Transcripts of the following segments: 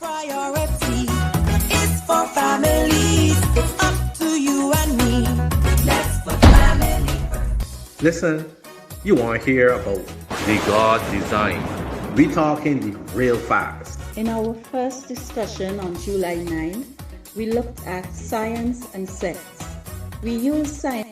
Priority is for families. It's up to you and me. Let's put family first. Listen, you want to hear about the God design. We talking the real facts. In our first discussion on July 9, we looked at science and sex. We used science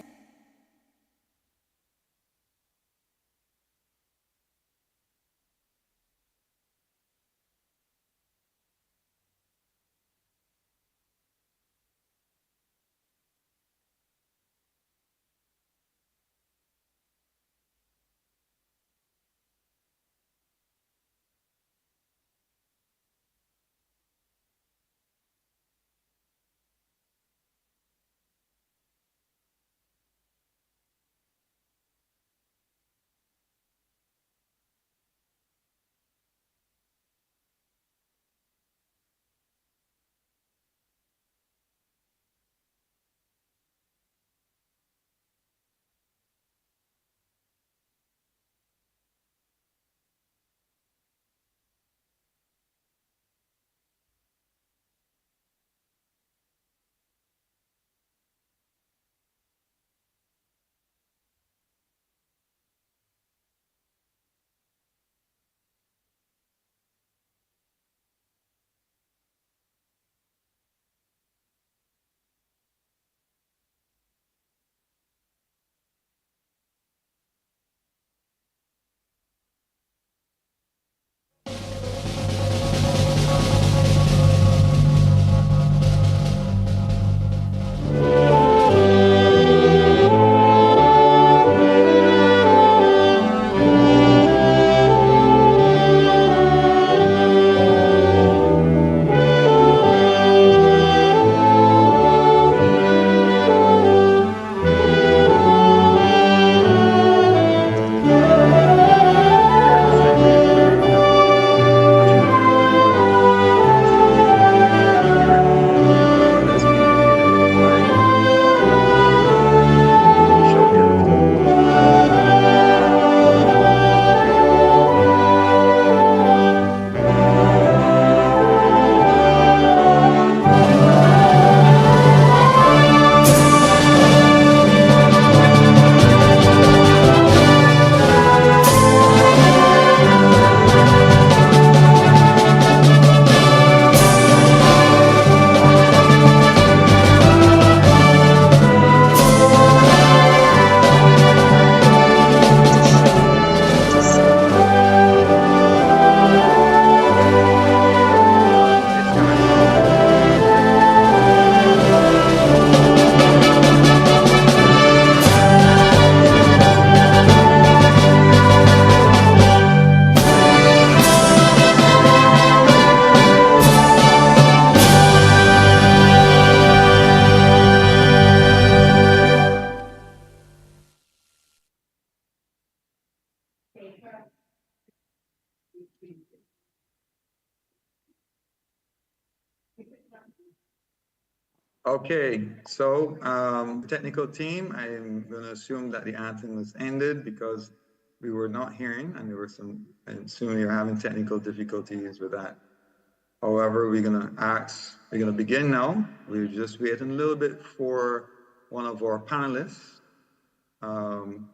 Okay, so technical team, I'm going to assume that the anthem was ended because we were not hearing and there were some, and assume you're having technical difficulties with that. However, we're going to begin now. We're just waiting a little bit for one of our panelists. I'm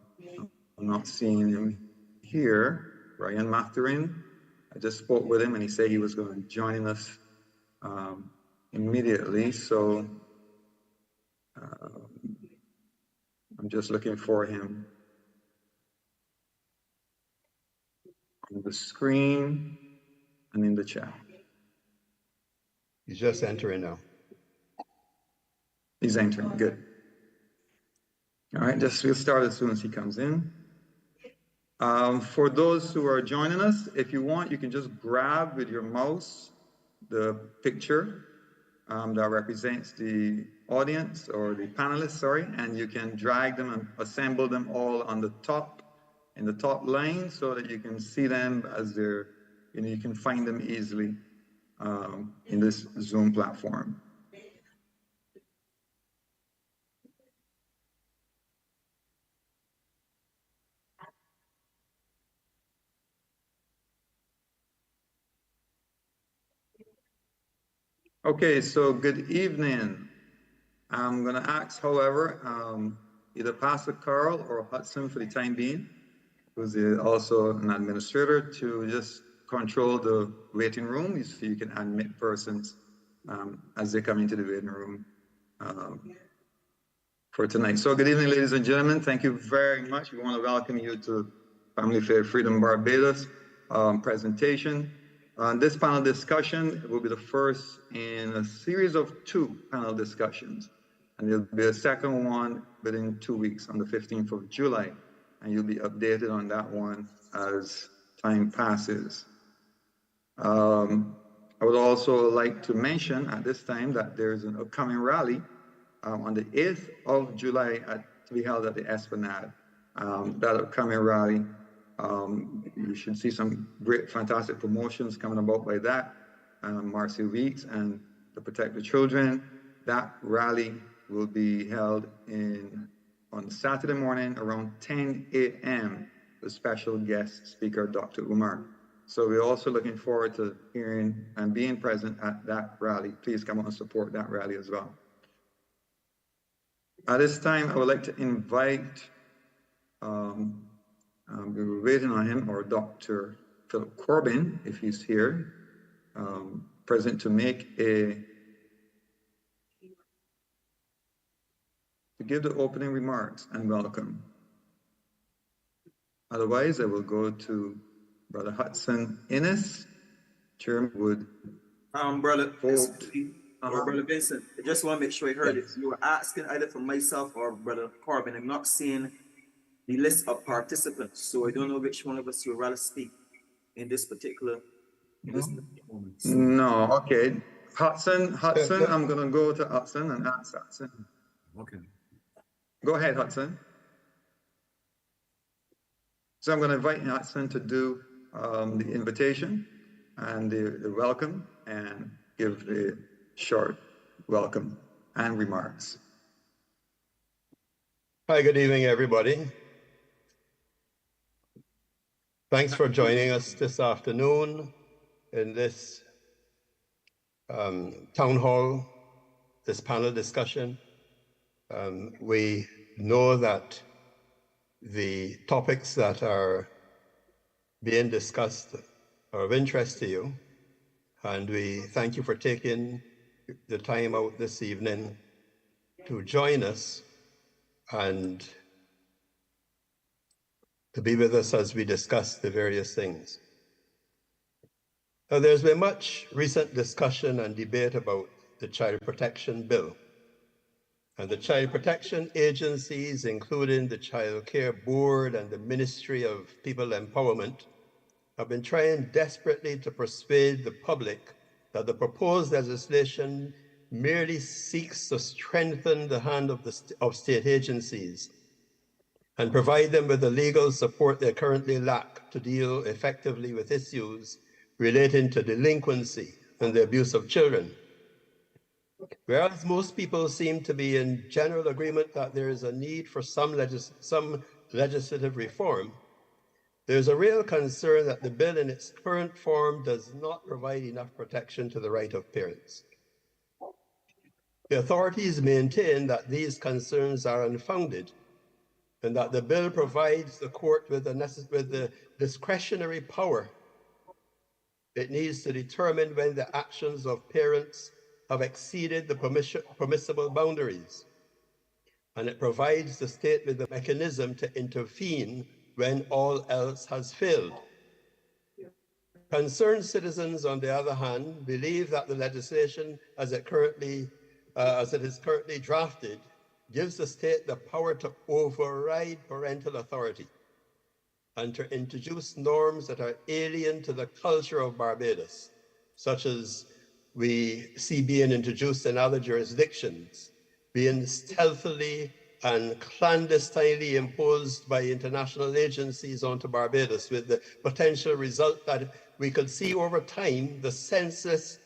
not seeing him here, Ryan Mathurin. I just spoke with him and he said he was going to be joining us immediately. So I'm just looking for him on the screen and in the chat. He's just entering now. He's entering, good. All right, we'll start as soon as he comes in. For those who are joining us, if you want, you can just grab with your mouse the picture that represents the audience or the panelists, sorry, and you can drag them and assemble them all on the top, in the top line so that you can see them as they're, you can find them easily in this Zoom platform. Okay, so good evening. I'm going to ask, however, either Pastor Carl or Hudson for the time being, who's also an administrator, to just control the waiting room so you can admit persons as they come into the waiting room for tonight. So good evening, ladies and gentlemen. Thank you very much. We want to welcome you to Family Fair Freedom Barbados presentation. This panel discussion will be the first in a series of 2 panel discussions. And there'll be a second one within 2 weeks on the 15th of July. And you'll be updated on that one as time passes. I would also like to mention at this time that there's an upcoming rally on the 8th of July to be held at the Esplanade. That upcoming rally, you should see some great, fantastic promotions coming about by that. Marcy Weeks and to Protect the Children. That rally will be held on Saturday morning around 10 a.m. with special guest speaker, Dr. Umar. So we're also looking forward to hearing and being present at that rally. Please come out and support that rally as well. At this time, I would like to invite, we were waiting on him, or Dr. Philip Corbin, if he's here, present to give the opening remarks and welcome. Otherwise, I will go to Brother Hudson Innes. Chairman would Brother Vincent, I just want to make sure I heard it. You were asking either for myself or Brother Corbin. I'm not seeing the list of participants, so I don't know which one of us would rather speak in this particular moment. No, okay. Hudson, I'm going to go to Hudson and ask Hudson. Okay. Go ahead, Hudson. So I'm going to invite Hudson to do the invitation and the welcome and give a short welcome and remarks. Hi, good evening, everybody. Thanks for joining us this afternoon in this town hall, this panel discussion. We know that the topics that are being discussed are of interest to you, and we thank you for taking the time out this evening to join us and to be with us as we discuss the various things. Now, there's been much recent discussion and debate about the Child Protection Bill. And the child protection agencies, including the Child Care Board and the Ministry of People Empowerment, have been trying desperately to persuade the public that the proposed legislation merely seeks to strengthen the hand of state agencies and provide them with the legal support they currently lack to deal effectively with issues relating to delinquency and the abuse of children. Whereas most people seem to be in general agreement that there is a need for some legislative reform, there's a real concern that the bill in its current form does not provide enough protection to the right of parents. The authorities maintain that these concerns are unfounded and that the bill provides the court with the discretionary power it needs to determine when the actions of parents have exceeded the permissible boundaries. And it provides the state with the mechanism to intervene when all else has failed. Concerned citizens, on the other hand, believe that the legislation as it is currently drafted gives the state the power to override parental authority and to introduce norms that are alien to the culture of Barbados, such as we see being introduced in other jurisdictions, being stealthily and clandestinely imposed by international agencies onto Barbados, with the potential result that we could see over time the senseless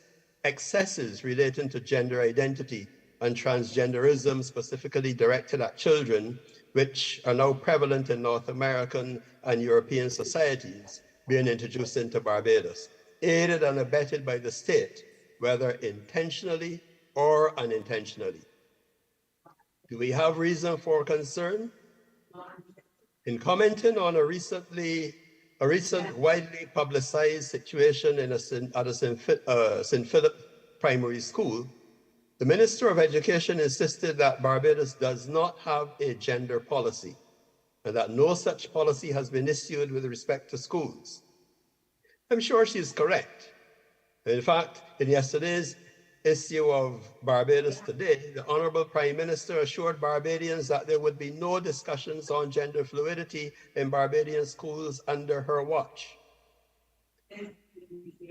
excesses relating to gender identity and transgenderism, specifically directed at children, which are now prevalent in North American and European societies, being introduced into Barbados, aided and abetted by the state, whether intentionally or unintentionally. Do we have reason for concern? In commenting on a recent widely publicized situation at a St. Philip Primary School, the Minister of Education insisted that Barbados does not have a gender policy and that no such policy has been issued with respect to schools. I'm sure she's correct. In fact, in yesterday's issue of Barbados Today, the Honorable Prime Minister assured Barbadians that there would be no discussions on gender fluidity in Barbadian schools under her watch.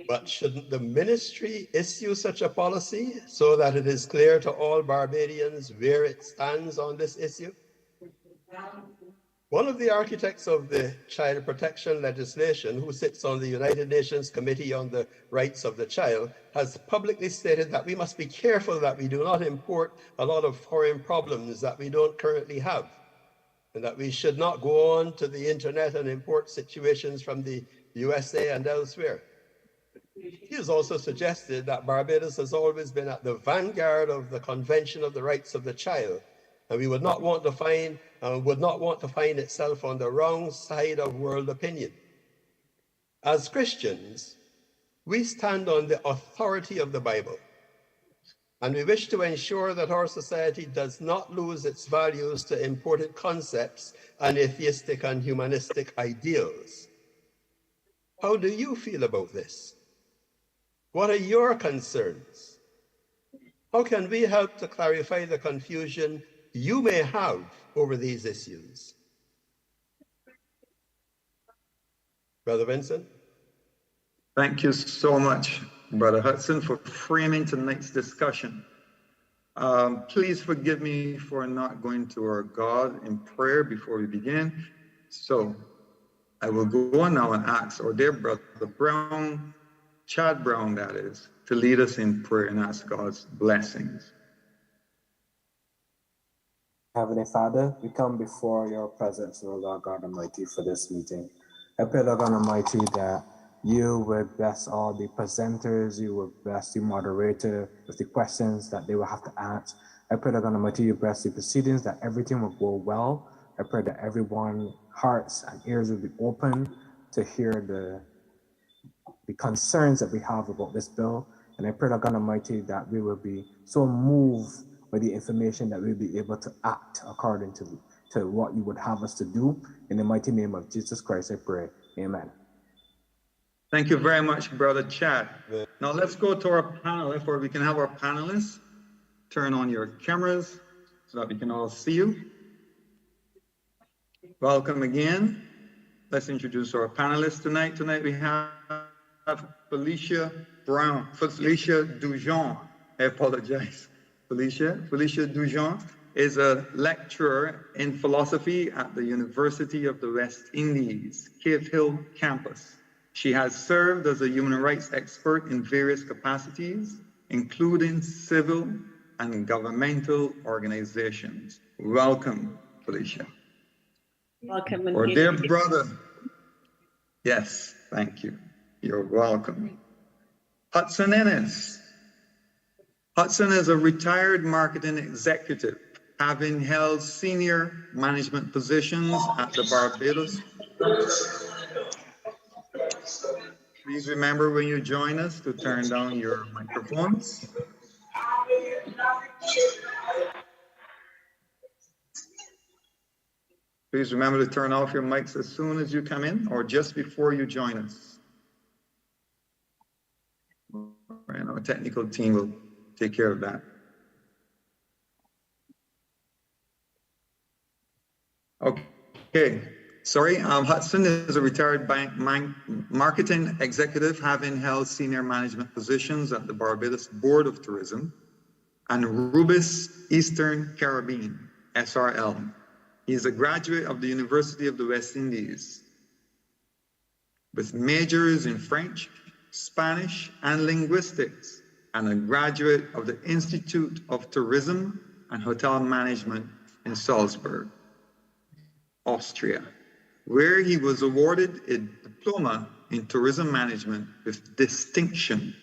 But shouldn't the ministry issue such a policy so that it is clear to all Barbadians where it stands on this issue? One of the architects of the child protection legislation, who sits on the United Nations Committee on the Rights of the Child, has publicly stated that we must be careful that we do not import a lot of foreign problems that we don't currently have, and that we should not go on to the internet and import situations from the USA and elsewhere. He has also suggested that Barbados has always been at the vanguard of the Convention of the Rights of the Child, and we would not want to find itself on the wrong side of world opinion. As Christians, we stand on the authority of the Bible, and we wish to ensure that our society does not lose its values to imported concepts and atheistic and humanistic ideals. How do you feel about this? What are your concerns? How can we help to clarify the confusion you may have over these issues? Brother Vincent? Thank you so much, Brother Hudson, for framing tonight's discussion. Please forgive me for not going to our God in prayer before we begin. So I will go on now and ask our dear Brother Brown, Chad Brown that is, to lead us in prayer and ask God's blessings. Heavenly Father, we come before your presence, O Lord God Almighty, for this meeting. I pray, Lord God Almighty, that you would bless all the presenters, you would bless the moderator with the questions that they will have to ask. I pray, Lord God Almighty, you bless the proceedings, that everything will go well. I pray that everyone's hearts and ears will be open to hear the concerns that we have about this bill. And I pray, Lord God Almighty, that we will be so moved by the information that we'll be able to act according to what you would have us to do. In the mighty name of Jesus Christ, I pray. Amen. Thank you very much, Brother Chad. Now let's go to our panelists, where we can have our panelists turn on your cameras so that we can all see you. Welcome again. Let's introduce our panelists tonight. Tonight we have Felicia Dujon. I apologize. Felicia Dujon is a lecturer in philosophy at the University of the West Indies, Cave Hill campus. She has served as a human rights expert in various capacities, including civil and governmental organizations. Welcome, Felicia. Welcome. Our dear brother. Yes, thank you. You're welcome. Hudson Ennis. Hudson is a retired marketing executive, having held senior management positions at the Barbados. Please remember when you join us to turn down your microphones. Please remember to turn off your mics as soon as you come in or just before you join us. And our technical team will take care of that. Okay, sorry. Hudson is a retired marketing executive, having held senior management positions at the Barbados Board of Tourism and Rubis Eastern Caribbean, SRL. He is a graduate of the University of the West Indies with majors in French, Spanish, and linguistics, and a graduate of the Institute of Tourism and Hotel Management in Salzburg, Austria, where he was awarded a diploma in tourism management with distinction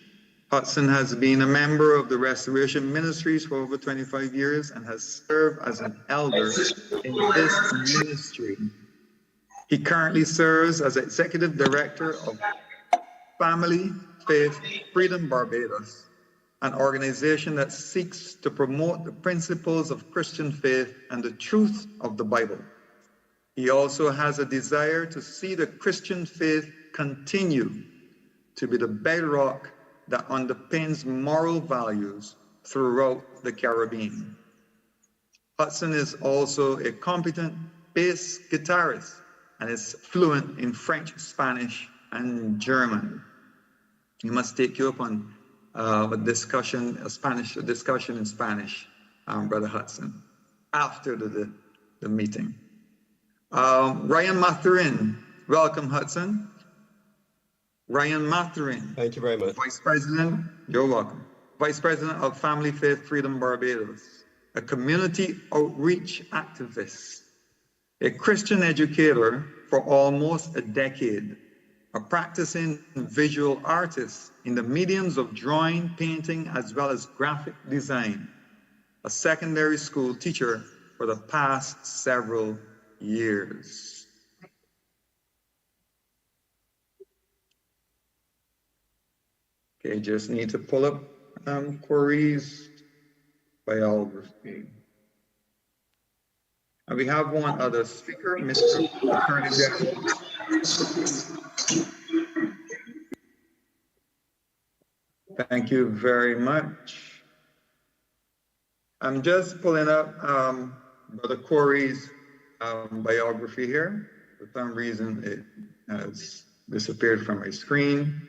Hudson has been a member of the Restoration Ministries for over 25 years and has served as an elder in this ministry. He currently serves as Executive Director of Family, Faith, Freedom Barbados, an organization that seeks to promote the principles of Christian faith and the truth of the Bible. He also has a desire to see the Christian faith continue to be the bedrock that underpins moral values throughout the Caribbean. Hudson is also a competent bass guitarist and is fluent in French, Spanish, and German. He must take you up on a discussion in Spanish, Brother Hudson, after the meeting. Ryan Mathurin, welcome, Hudson. Ryan Mathurin. Thank you very much. Vice President, you're welcome. Vice President of Family, Faith, Freedom Barbados, a community outreach activist, a Christian educator for almost a decade, a practicing visual artist in the mediums of drawing, painting, as well as graphic design, a secondary school teacher for the past several years. Okay, just need to pull up Corey's biography. And we have one other speaker, Mr. Attorney General. Thank you very much. I'm just pulling up Brother Corey's biography here. For some reason, it has disappeared from my screen.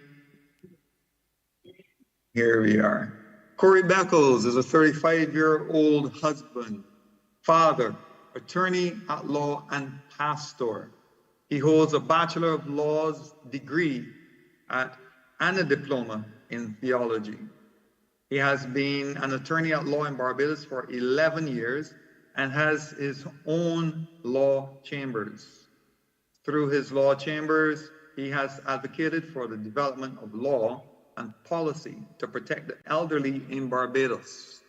Here we are. Corey Beckles is a 35-year-old husband, father, attorney at law, and pastor. He holds a Bachelor of Laws degree and a diploma in theology. He has been an attorney at law in Barbados for 11 years and has his own law chambers. Through his law chambers, he has advocated for the development of law and policy to protect the elderly in Barbados.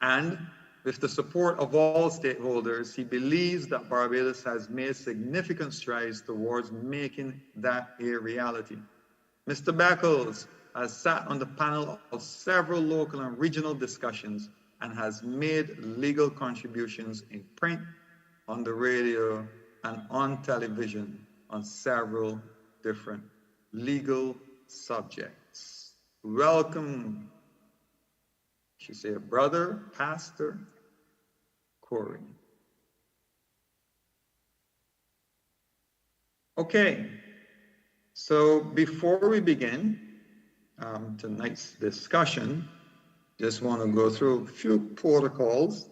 And with the support of all stakeholders, he believes that Barbados has made significant strides towards making that a reality. Mr. Beckles has sat on the panel of several local and regional discussions and has made legal contributions in print, on the radio, and on television on several different legal subjects. Welcome, I should say, Brother Pastor Corey. Okay, so before we begin tonight's discussion, just want to go through a few protocols.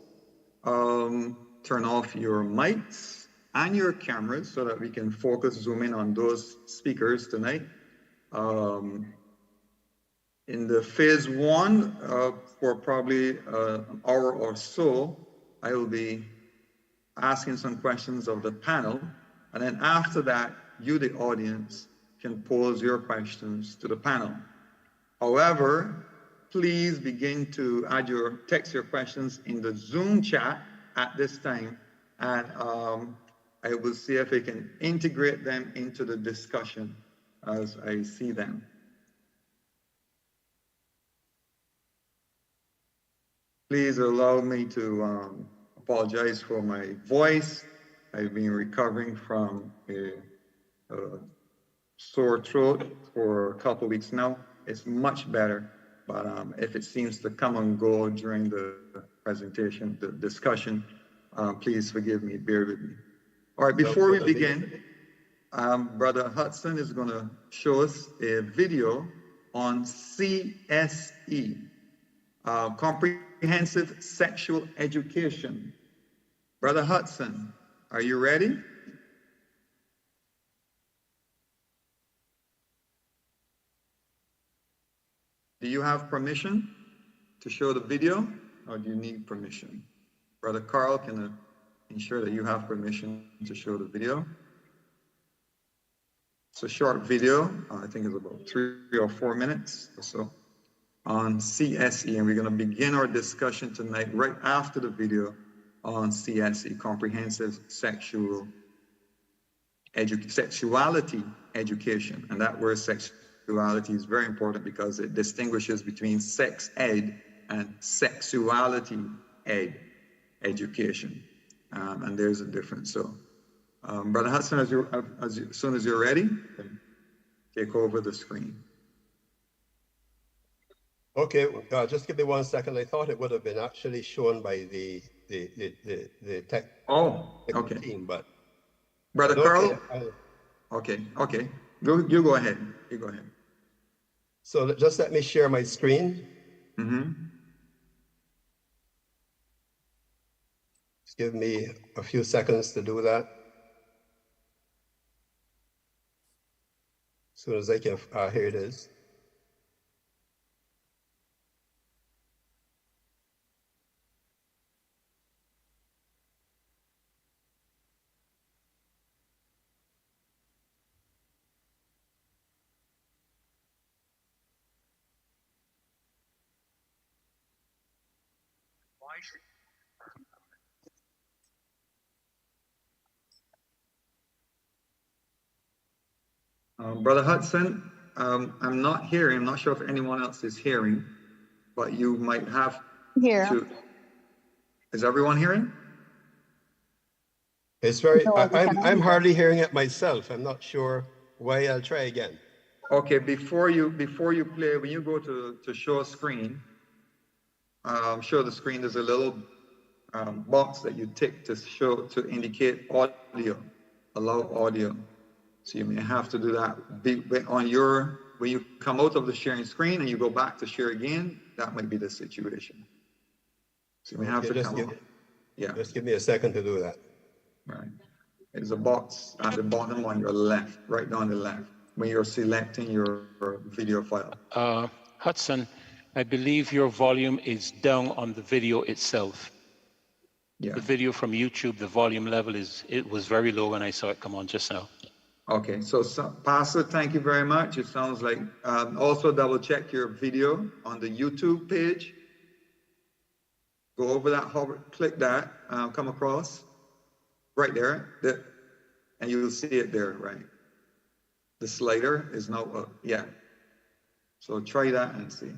Turn off your mics and your cameras so that we can focus, zoom in on those speakers tonight. In the phase one, for probably an hour or so, I will be asking some questions of the panel. And then after that, you, the audience, can pose your questions to the panel. However, please begin to text your questions in the Zoom chat at this time. And I will see if I can integrate them into the discussion as I see them. Please allow me to apologize for my voice. I've been recovering from a sore throat for a couple of weeks now. It's much better, but if it seems to come and go during the presentation, the discussion, please forgive me, bear with me. All right, before we begin, Brother Hudson is going to show us a video on CSE, Comprehensive Sexual Education. Brother Hudson, are you ready? Do you have permission to show the video, or do you need permission? Brother Carl, can ensure that you have permission to show the video. It's a short video. I think it's about 3 or 4 minutes or so. on CSE, and we're going to begin our discussion tonight right after the video on CSE, Comprehensive Sexuality Education. And that word sexuality is very important because it distinguishes between sex ed and sexuality ed education. And there's a difference. So, Brother Hudson, as soon as you're ready, take over the screen. Okay, just give me 1 second. I thought it would have been actually shown by the tech okay. team, but Brother Carl. Okay. You go ahead. So just let me share my screen. Just give me a few seconds to do that. As soon as I can, here it is. Brother Hudson, I'm not hearing. I'm not sure if anyone else is hearing, but you might have to. Is everyone hearing? It's very. I'm hardly hearing it myself. I'm not sure why. I'll try again. Okay. Before you play, when you go to show a screen, show the screen. There's a little box that you tick to indicate audio, allow audio. So you may have to do that when you come out of the sharing screen and you go back to share again. That might be the situation. So you may have to come out. Just give me a second to do that. Right. There's a box at the bottom on your left, right down the left, when you're selecting your video file. Hudson, I believe your volume is down on the video itself. Yeah. The video from YouTube, the volume level was very low when I saw it come on just now. Okay, so Pastor, thank you very much. It sounds like, also double check your video on the YouTube page. Go over that, click that, come across, right there, and you'll see it there, right? The slider is now up, yeah. So try that and see.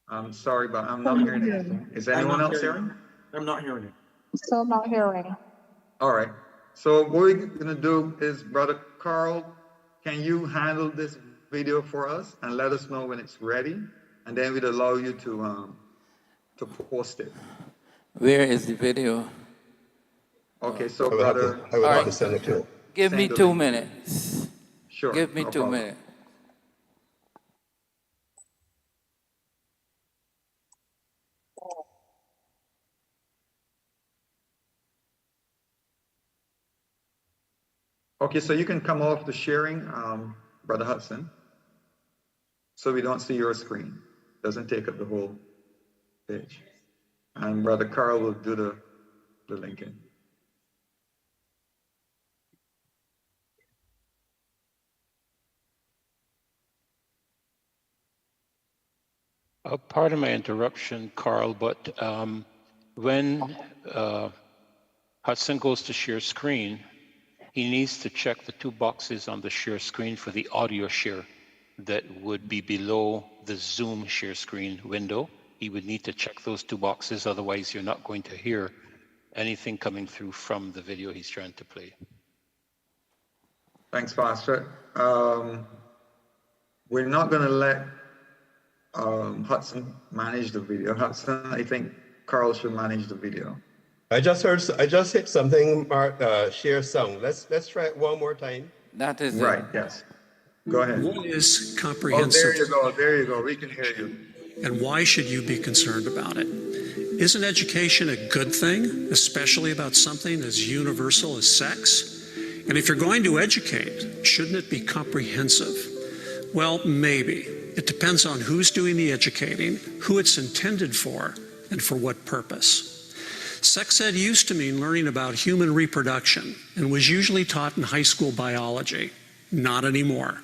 I'm sorry, but I'm not hearing anything. Is anyone else hearing? I'm not hearing it. Still not hearing. All right. So what we're going to do is, Brother Carl, can you handle this video for us and let us know when it's ready? And then we'd allow you to post it. Where is the video? Okay, so Brother... I would have to send it to you. Give me 2 minutes. Sure. Give me 2 minutes. Okay, so you can come off the sharing, Brother Hudson, so we don't see your screen. Doesn't take up the whole page. And Brother Carl will do the linking. Pardon my interruption, Carl, but when Hudson goes to share screen, he needs to check the 2 boxes on the share screen for the audio share that would be below the Zoom share screen window. He would need to check those 2 boxes, otherwise you're not going to hear anything coming through from the video he's trying to play. Thanks, Pastor. We're not going to let Hudson manage the video. Hudson, I think Carl should manage the video. I just hit something, share sound. Let's try it one more time. That is right. Yes. Go ahead. What is comprehensive? Oh, there you go. We can hear you. And why should you be concerned about it? Isn't education a good thing, especially about something as universal as sex? And if you're going to educate, shouldn't it be comprehensive? Well, maybe. It depends on who's doing the educating, who it's intended for, and for what purpose. Sex ed used to mean learning about human reproduction and was usually taught in high school biology. Not anymore.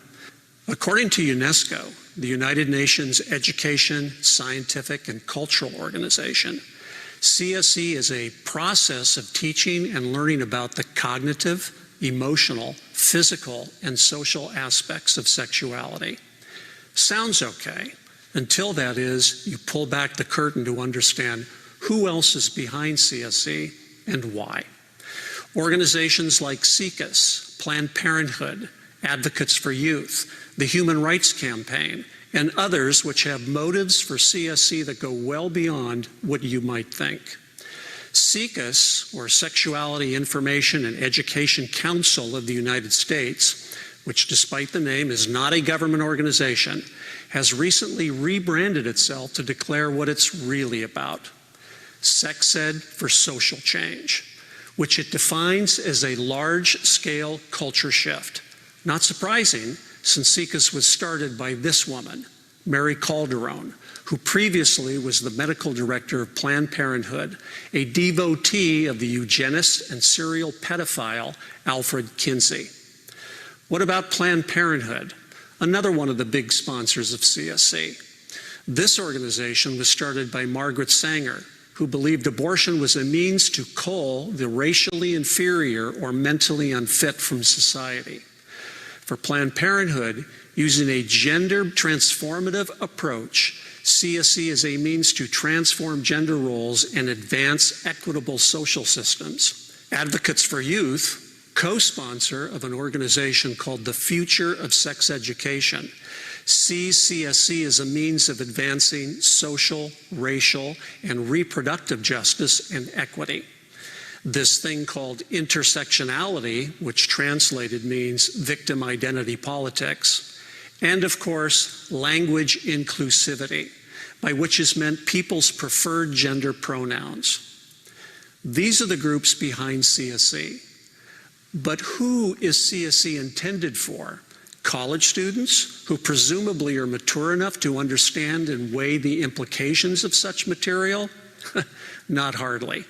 According to UNESCO, the United Nations Education, Scientific, and Cultural Organization, CSE is a process of teaching and learning about the cognitive, emotional, physical, and social aspects of sexuality. Sounds okay, until that is, you pull back the curtain to understand who else is behind CSE and why. Organizations like SICUS, Planned Parenthood, Advocates for Youth, the Human Rights Campaign, and others which have motives for CSE that go well beyond what you might think. SICUS, or Sexuality Information and Education Council of the United States, which despite the name is not a government organization, has recently rebranded itself to declare what it's really about: sex ed for social change, which it defines as a large-scale culture shift. Not surprising, since SICUS was started by this woman, Mary Calderon, who previously was the medical director of Planned Parenthood, a devotee of the eugenist and serial pedophile Alfred Kinsey. What about Planned Parenthood, another one of the big sponsors of CSE? This organization was started by Margaret Sanger, who believed abortion was a means to cull the racially inferior or mentally unfit from society. For Planned Parenthood, using a gender transformative approach, CSE is a means to transform gender roles and advance equitable social systems. Advocates for Youth, co-sponsor of an organization called the Future of Sex Education, sees CSE as a means of advancing social, racial, and reproductive justice and equity. This thing called intersectionality, which translated means victim identity politics, and of course, language inclusivity, by which is meant people's preferred gender pronouns. These are the groups behind CSE. But who is CSE intended for? College students who presumably are mature enough to understand and weigh the implications of such material? Not hardly.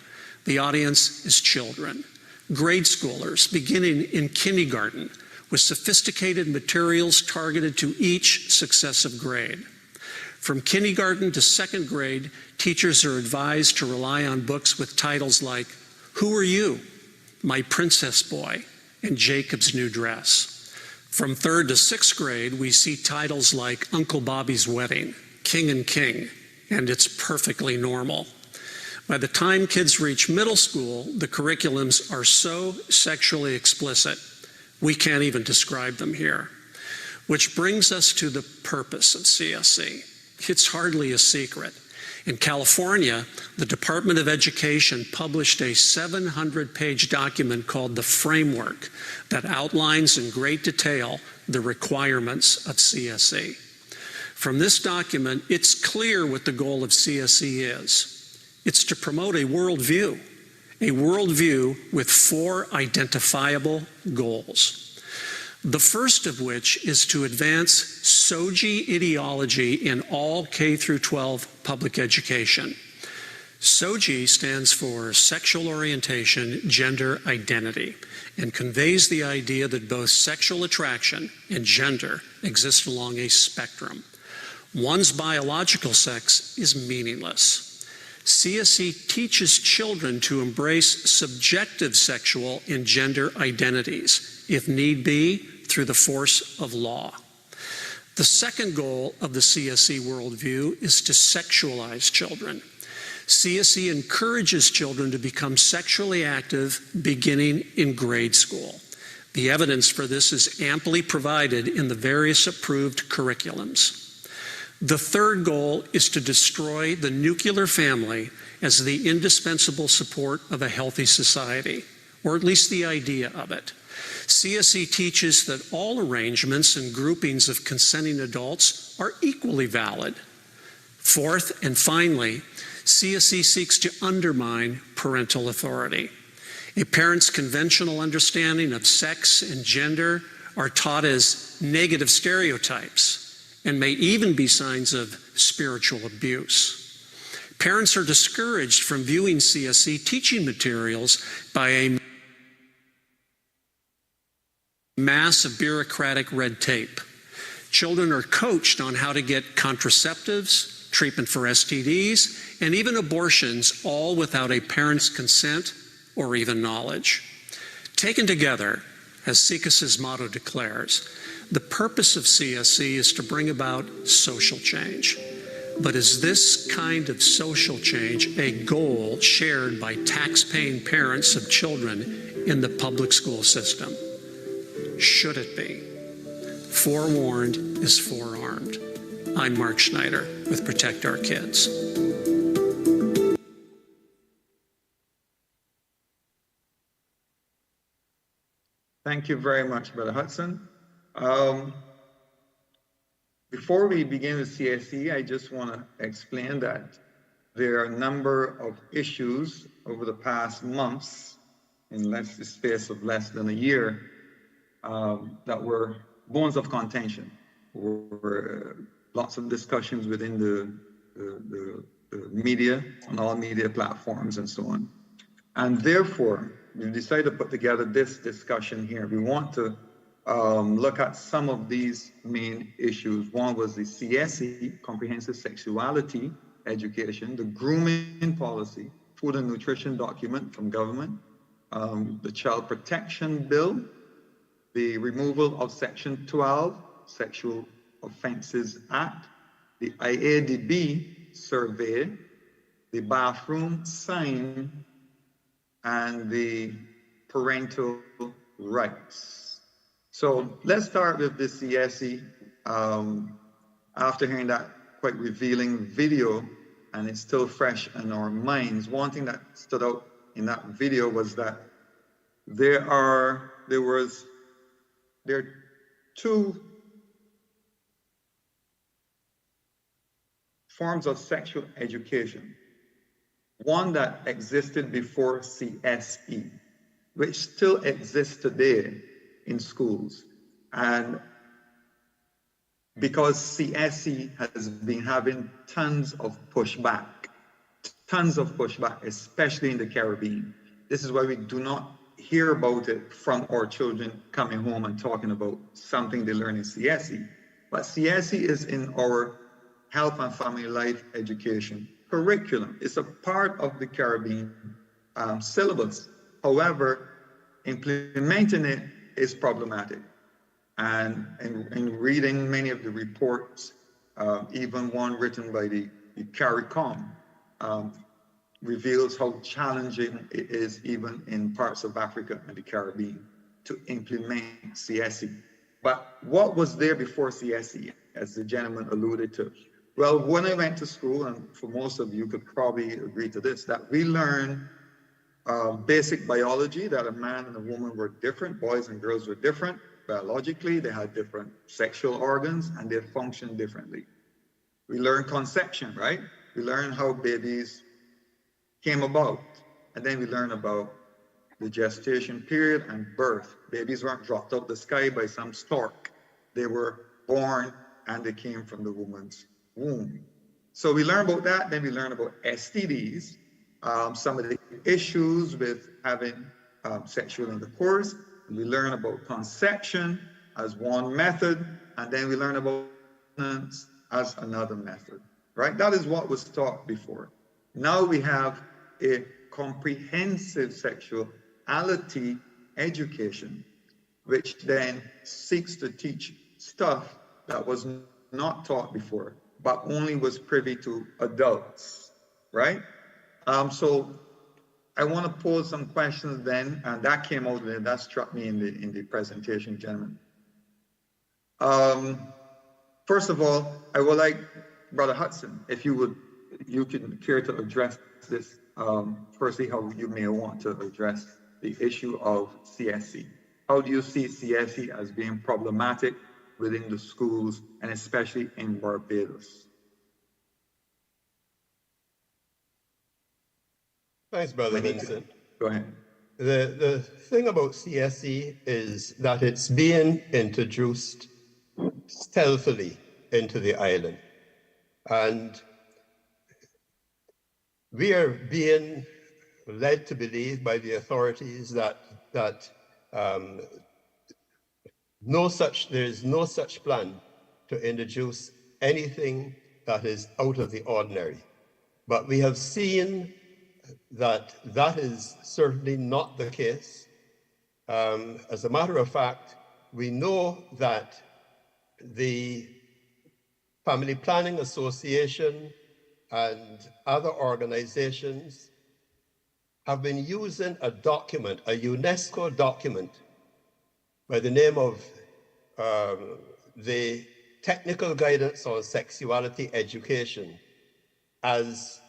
The audience is children, grade schoolers beginning in kindergarten with sophisticated materials targeted to each successive grade. From kindergarten to second grade, teachers are advised to rely on books with titles like Who Are You? My Princess Boy, and Jacob's New Dress. From third to sixth grade, we see titles like Uncle Bobby's Wedding, King and King, and It's Perfectly Normal. By the time kids reach middle school, the curriculums are so sexually explicit, we can't even describe them here. Which brings us to the purpose of CSE. It's hardly a secret. In California, the Department of Education published a 700-page document called The Framework that outlines in great detail the requirements of CSE. From this document, it's clear what the goal of CSE is. It's to promote a worldview with 4 identifiable goals. The first of which is to advance SOGI ideology in all K through 12 public education. SOGI stands for Sexual Orientation, Gender Identity, and conveys the idea that both sexual attraction and gender exist along a spectrum. One's biological sex is meaningless. CSE teaches children to embrace subjective sexual and gender identities, if need be, through the force of law. The second goal of the CSE worldview is to sexualize children. CSE encourages children to become sexually active beginning in grade school. The evidence for this is amply provided in the various approved curriculums. The third goal is to destroy the nuclear family as the indispensable support of a healthy society, or at least the idea of it. CSE teaches that all arrangements and groupings of consenting adults are equally valid. Fourth, and finally, CSE seeks to undermine parental authority. A parent's conventional understanding of sex and gender are taught as negative stereotypes, and may even be signs of spiritual abuse. Parents are discouraged from viewing CSE teaching materials by a mass of bureaucratic red tape. Children are coached on how to get contraceptives, treatment for STDs, and even abortions, all without a parent's consent or even knowledge. Taken together, as CICUS's motto declares, the purpose of CSE is to bring about social change. But is this kind of social change a goal shared by tax-paying parents of children in the public school system? Should it be? Forewarned is forearmed. I'm Mark Schneider with Protect Our Kids. Thank you very much, Brother Hudson. Before we begin with CSE, I just want to explain that there are a number of issues over the past months, in the space of less than a year, that were bones of contention, were lots of discussions within the media, on all media platforms and so on. And therefore, we decided to put together this discussion here. We want to look at some of these main issues. One was the CSE, Comprehensive Sexuality Education, the grooming policy, food and nutrition document from government, the Child Protection Bill, the removal of Section 12, Sexual Offences Act, the IADB survey, the bathroom sign, and the parental rights. So let's start with the CSE. After hearing that quite revealing video, and it's still fresh in our minds, one thing that stood out in that video was that there are two forms of sexual education. One that existed before CSE, which still exists today in schools. And because CSE has been having tons of pushback, especially in the Caribbean. This is why we do not hear about it from our children coming home and talking about something they learn in CSE. But CSE is in our health and family life education curriculum. It's a part of the Caribbean syllabus. However, implementing it is problematic. And in reading many of the reports, even one written by the CARICOM, reveals how challenging it is even in parts of Africa and the Caribbean to implement CSE. But what was there before CSE, as the gentleman alluded to? Well, when I went to school, and for most of you could probably agree to this, that we learned basic biology, that a man and a woman were different, boys and girls were different. Biologically, they had different sexual organs and they functioned differently. We learned conception, right? We learned how babies came about. And then we learned about the gestation period and birth. Babies weren't dropped out the sky by some stork. They were born and they came from the woman's womb. So we learned about that. Then we learned about STDs, some of the issues with having sexual intercourse. We learn about conception as one method, and then we learn about maintenance as another method, right? That is what was taught before. Now we have a comprehensive sexuality education, which then seeks to teach stuff that was not taught before, but only was privy to adults, right? So I want to pose some questions then, and that came out there, that struck me in the presentation, gentlemen. First of all, I would like Brother Hudson, if you can care to address this, firstly, how you may want to address the issue of CSE. How do you see CSE as being problematic within the schools, and especially in Barbados? Thanks, Brother Vincent. Go ahead. The thing about CSE is that it's being introduced stealthily into the island. And we are being led to believe by the authorities that there is no such plan to introduce anything that is out of the ordinary. But we have seen that is certainly not the case. As a matter of fact, we know that the Family Planning Association and other organizations have been using a document, a UNESCO document, by the name of the Technical Guidance on Sexuality Education, as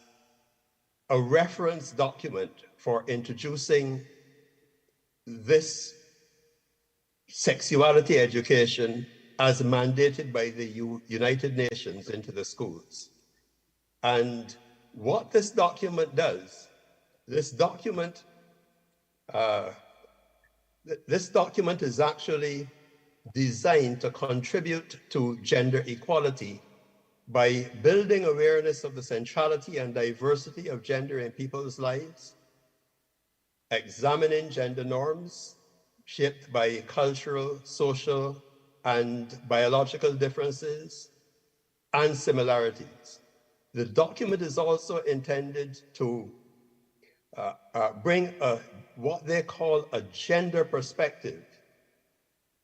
a reference document for introducing this sexuality education as mandated by the United Nations into the schools. And what this document does, this document is actually designed to contribute to gender equality by building awareness of the centrality and diversity of gender in people's lives, examining gender norms shaped by cultural, social, and biological differences and similarities. The document is also intended to bring what they call a gender perspective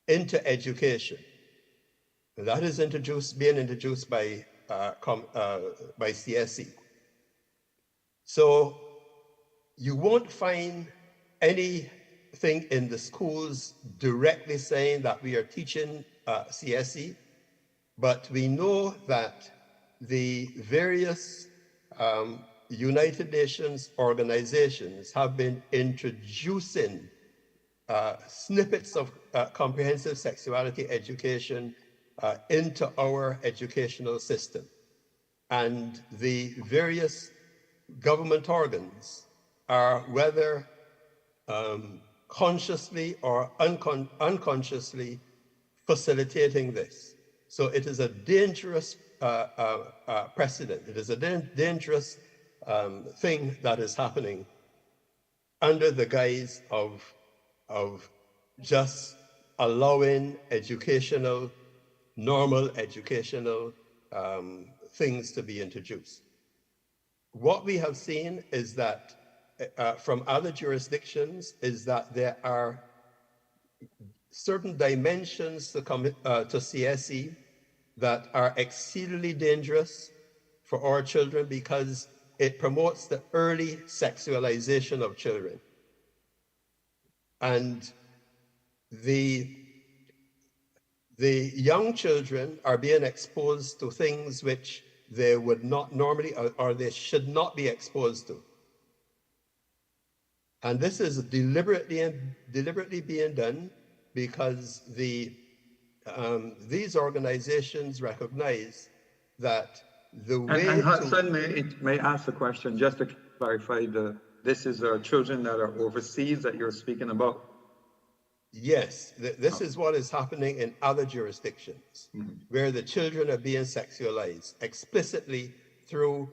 into education. And that is being introduced by CSE. So you won't find anything in the schools directly saying that we are teaching CSE, but we know that the various United Nations organizations have been introducing snippets of comprehensive sexuality education into our educational system. And the various government organs are, whether consciously or unconsciously, facilitating this. So it is a dangerous precedent. It is a dangerous thing that is happening under the guise of just allowing normal educational things to be introduced. What we have seen is that from other jurisdictions is that there are certain dimensions to CSE that are exceedingly dangerous for our children because it promotes the early sexualization of children. And the young children are being exposed to things which they would not normally or they should not be exposed to. And this is deliberately being done because these organizations recognize that the way and Hudson may ask the question, just to clarify, this is children that are overseas that you're speaking about? Yes, this is what is happening in other jurisdictions, where the children are being sexualized explicitly through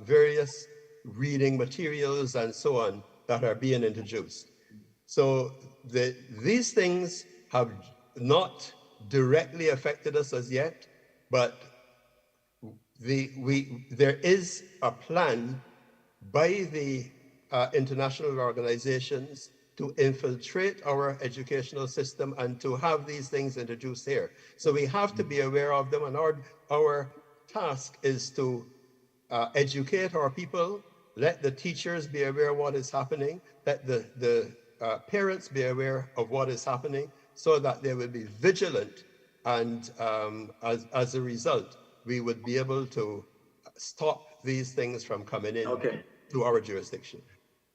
various reading materials and so on that are being introduced. So these things have not directly affected us as yet, but there is a plan by the international organizations to infiltrate our educational system and to have these things introduced here. So we have to be aware of them, and our task is to educate our people, let the teachers be aware of what is happening, let the parents be aware of what is happening, so that they will be vigilant, and as a result, we would be able to stop these things from coming in to our jurisdiction.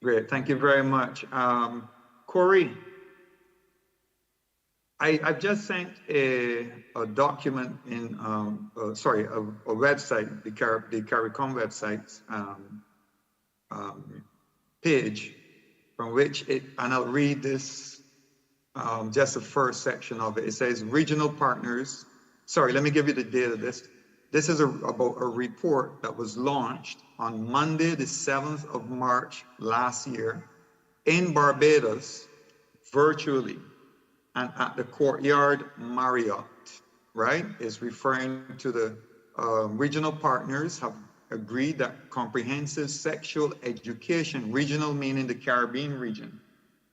Great, thank you very much. Corey, I've just sent a document in, a website, the CARICOM website's page, from which and I'll read this, just the first section of it. It says, regional partners sorry, let me give you the date of this. This is about a report that was launched on Monday, the 7th of March last year in Barbados, virtually, and at the Courtyard Marriott, right? It's referring to the regional partners have agreed that comprehensive sexual education, regional meaning the Caribbean region,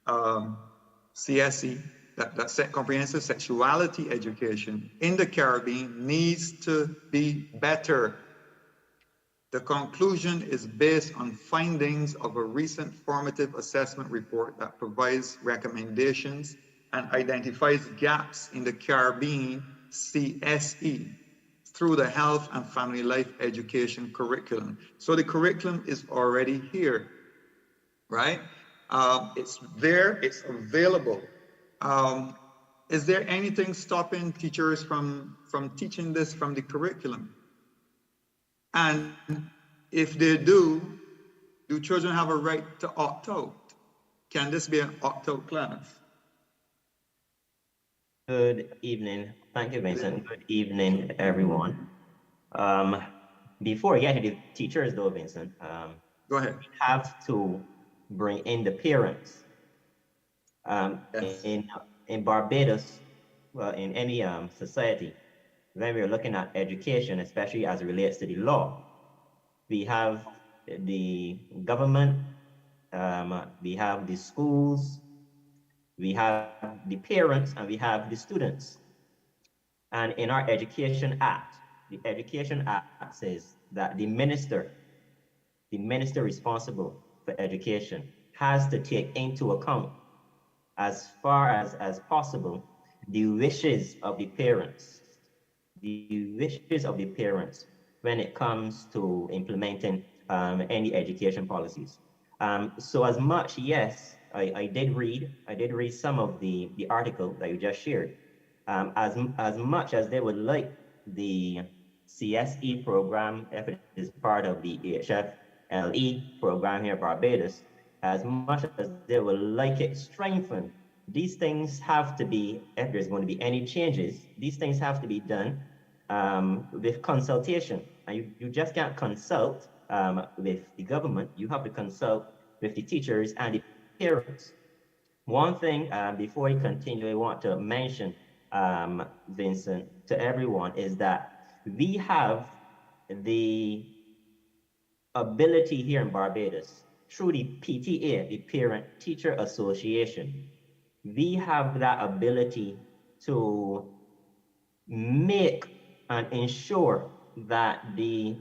CSE, that comprehensive sexuality education in the Caribbean needs to be better. The conclusion is based on findings of a recent formative assessment report that provides recommendations and identifies gaps in the Caribbean CSE through the health and family life education curriculum. So the curriculum is already here, right? It's there, it's available. Is there anything stopping teachers from teaching this from the curriculum? And if they do children have a right to opt out? Can this be an opt-out class? Good evening. Thank you, Vincent. Good evening, everyone. Before we get to the teachers, though, Vincent, go ahead. We have to bring in the parents. Yes. In Barbados, well, in any society, when we're looking at education, especially as it relates to the law, we have the government, we have the schools, we have the parents, and we have the students. And in our Education Act, the Education Act says that the minister responsible for education has to take into account, as far as possible, the wishes of the parents, when it comes to implementing any education policies. So as much, yes, I did read some of the article that you just shared. As much as they would like the CSE program, if it is part of the HFLE program here in Barbados, as much as they would like it strengthened, these things have to be, if there's going to be any changes, these things have to be done with consultation. And you just can't consult with the government, you have to consult with the teachers and the parents. One thing, before we continue, I want to mention, Vincent, to everyone, is that we have the ability here in Barbados, through the PTA, the Parent Teacher Association, we have that ability to make and ensure that the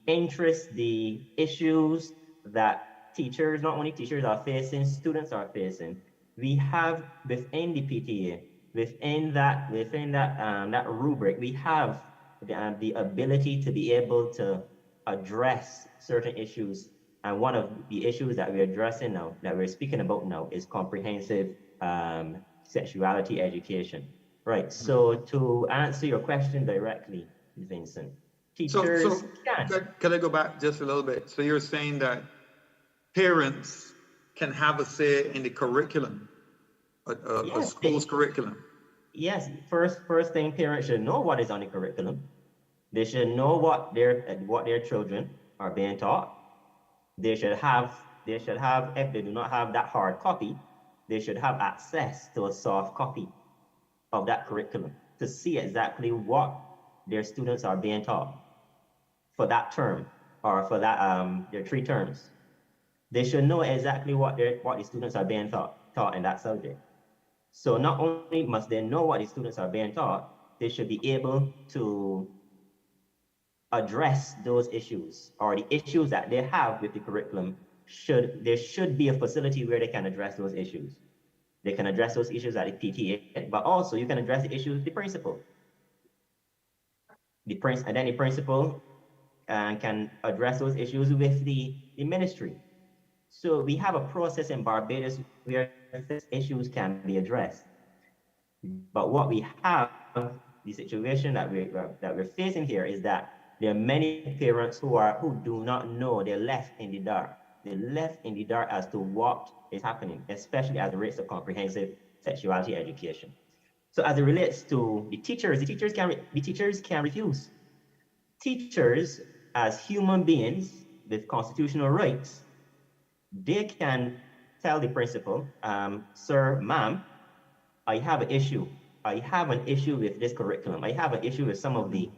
interests, the issues that teachers, not only teachers are facing, students are facing, we have within the PTA, within that rubric, we have the ability to be able to address certain issues. And one of the issues that we're addressing now, that we're speaking about now, is comprehensive sexuality education. Right, so to answer your question directly, Vincent, teachers can I go back just a little bit? So you're saying that parents can have a say in the curriculum, a school's curriculum? Yes, first thing, parents should know what is on the curriculum. They should know what their children are being taught. They should have, if they do not have that hard copy, they should have access to a soft copy of that curriculum to see exactly what their students are being taught for that term, or for that their 3 terms. They should know exactly what the students are being taught in that subject. So not only must they know what the students are being taught, they should be able to address those issues, or the issues that they have with the curriculum. There should be a facility where they can address those issues. They can address those issues at the PTA, but also you can address the issues with the principal. And then the principal can address those issues with the ministry. So we have a process in Barbados where these issues can be addressed. But what we have, the situation that we're facing here, is that there are many parents who do not know. They're left in the dark. They're left in the dark as to what is happening, especially as it relates to comprehensive sexuality education. So as it relates to the teachers can refuse. Teachers, as human beings with constitutional rights, they can tell the principal, sir, ma'am, I have an issue. I have an issue with this curriculum. I have an issue with some of the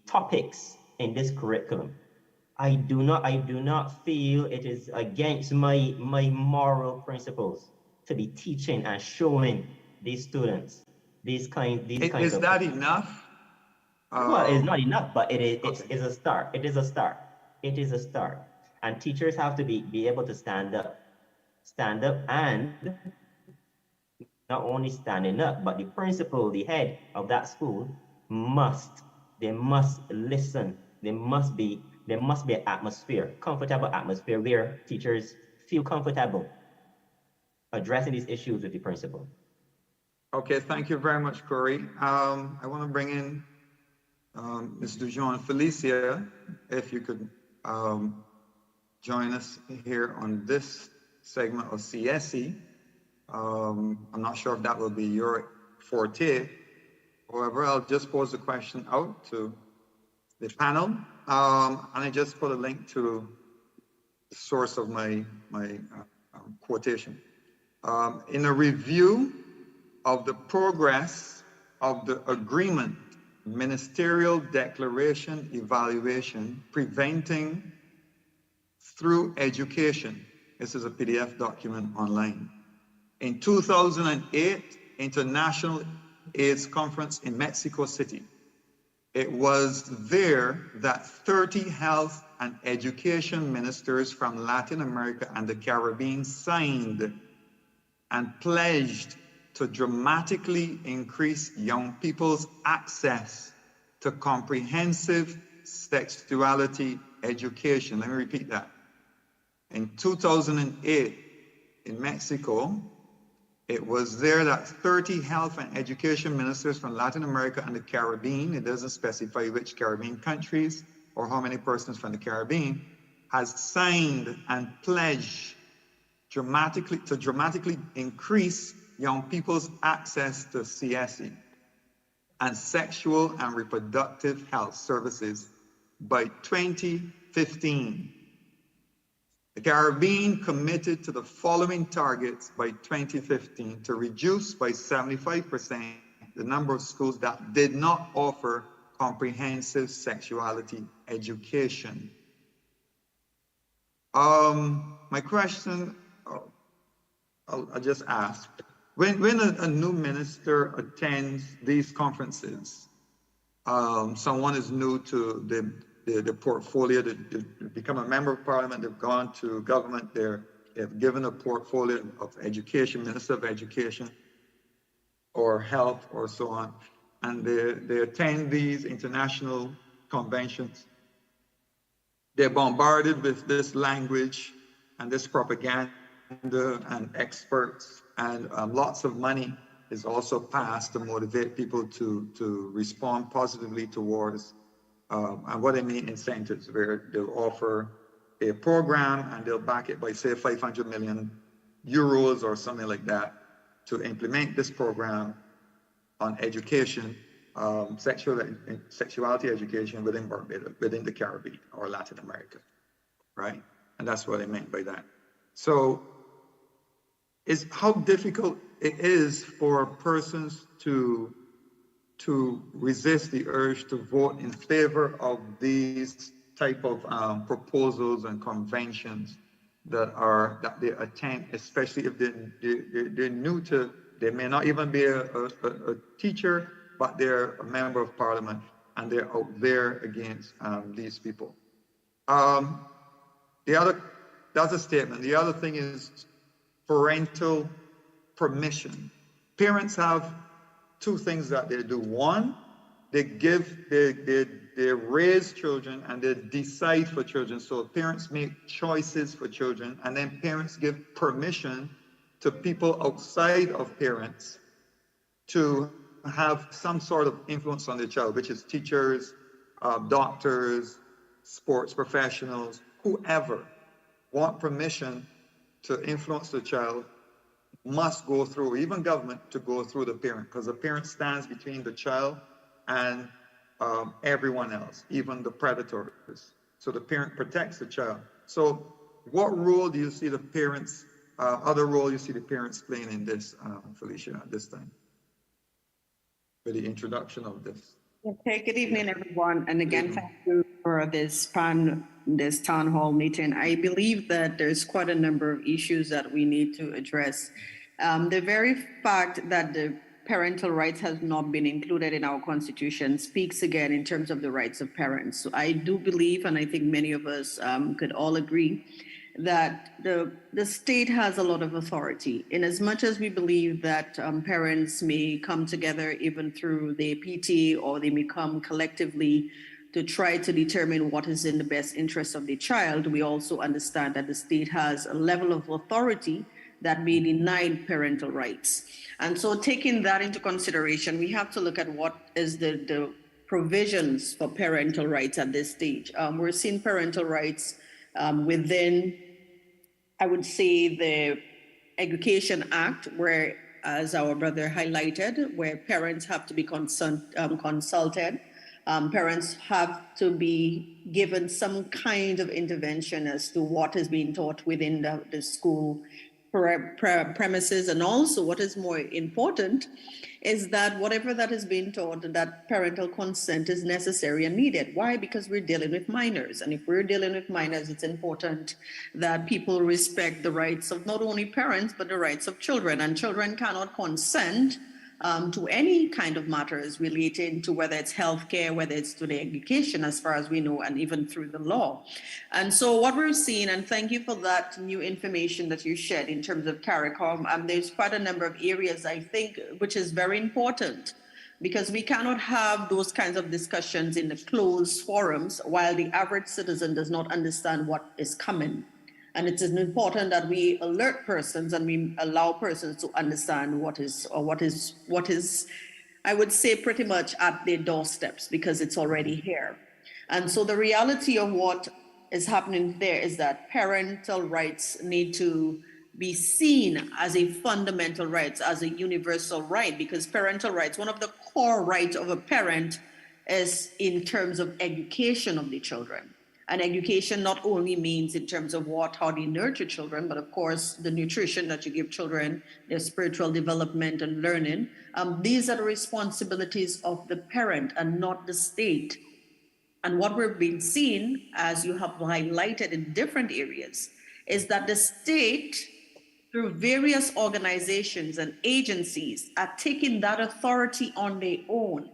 topics in this curriculum. I do not feel it is against my moral principles to be teaching and showing these students these kinds of. Is that enough? Well, it's not enough, but it's a start. It is a start. It is a start. And teachers have to be able to stand up, and not only standing up, but the principal, the head of that school must listen. There must be an atmosphere, comfortable atmosphere where teachers feel comfortable addressing these issues with the principal. Okay, thank you very much, Corey. I want to bring in Ms. Dujon. Felicia, if you could join us here on this segment of CSE. I'm not sure if that will be your forte. However, I'll just pose the question out to the panel. And I just put a link to the source of my quotation. In a review of the progress of the agreement, ministerial declaration evaluation, preventing through education. This is a PDF document online. In 2008, International AIDS Conference in Mexico City. It was there that 30 health and education ministers from Latin America and the Caribbean signed and pledged to dramatically increase young people's access to comprehensive sexuality education. Let me repeat that. In 2008, in Mexico, it was there that 30 health and education ministers from Latin America and the Caribbean, it doesn't specify which Caribbean countries or how many persons from the Caribbean, has signed and pledged to dramatically increase young people's access to CSE and sexual and reproductive health services by 2015. The Caribbean committed to the following targets by 2015 to reduce by 75% the number of schools that did not offer comprehensive sexuality education. My question, I'll just ask, when a new minister attends these conferences, someone is new to the portfolio, to become a member of parliament, they've gone to government, they've given a portfolio of education, minister of education, or health, or so on, and they attend these international conventions. They're bombarded with this language and this propaganda and experts, and lots of money is also passed to motivate people to respond positively towards and what I mean incentives, where they'll offer a program and they'll back it by, say, 500 million euros or something like that to implement this program on education, sexuality education within Barbados, within the Caribbean or Latin America, right? And that's what I meant by that. So is how difficult it is for persons to resist the urge to vote in favor of these type of proposals and conventions that they attend, especially if they're new to, they may not even be a teacher, but they're a member of parliament and they're out there against these people. That's a statement. The other thing is parental permission. Parents have two things that they do. One, they raise children and they decide for children. So parents make choices for children, and then parents give permission to people outside of parents to have some sort of influence on their child, which is teachers, doctors, sports professionals, whoever want permission to influence the child must go through, even government, to go through the parent, because the parent stands between the child and everyone else, even the predators. So the parent protects the child. So what role do you see the parents, other role you see the parents playing in this, Felicia, at this time? For the introduction of this. Okay, good evening, everyone. And again, thank you for this town hall meeting. I believe that there's quite a number of issues that we need to address. The very fact that the parental rights has not been included in our constitution speaks again in terms of the rights of parents. So I do believe, and I think many of us could all agree, that the state has a lot of authority. In as much as we believe that parents may come together even through the PT, or they may come collectively to try to determine what is in the best interest of the child, we also understand that the state has a level of authority that may deny parental rights. And so taking that into consideration, we have to look at what is the provisions for parental rights at this stage. We're seeing parental rights within, I would say, the Education Act, where, as our brother highlighted, where parents have to be consulted. Parents have to be given some kind of intervention as to what is being taught within the school premises. And also, what is more important is that whatever that is being taught, that parental consent is necessary and needed. Why? Because we're dealing with minors. And if we're dealing with minors, it's important that people respect the rights of not only parents, but the rights of children. And children cannot consent to any kind of matters relating to whether it's healthcare, whether it's to the education, as far as we know, and even through the law. And so what we're seeing, and thank you for that new information that you shared in terms of CARICOM, there's quite a number of areas, I think, which is very important, because we cannot have those kinds of discussions in the closed forums while the average citizen does not understand what is coming. And it is important that we alert persons and we allow persons to understand what is, I would say, pretty much at their doorsteps, because it's already here. And so the reality of what is happening there is that parental rights need to be seen as a fundamental right, as a universal right, because parental rights, one of the core rights of a parent is in terms of education of the children. And education not only means in terms of how they nurture children, but of course, the nutrition that you give children, their spiritual development and learning. These are the responsibilities of the parent and not the state. And what we've been seeing, as you have highlighted in different areas, is that the state, through various organizations and agencies, are taking that authority on their own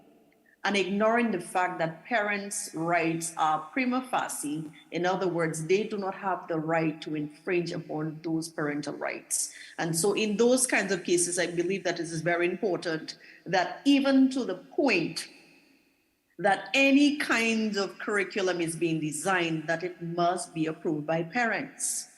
and ignoring the fact that parents' rights are prima facie. In other words, they do not have the right to infringe upon those parental rights. And so in those kinds of cases, I believe that it is very important that even to the point that any kind of curriculum is being designed, that it must be approved by parents.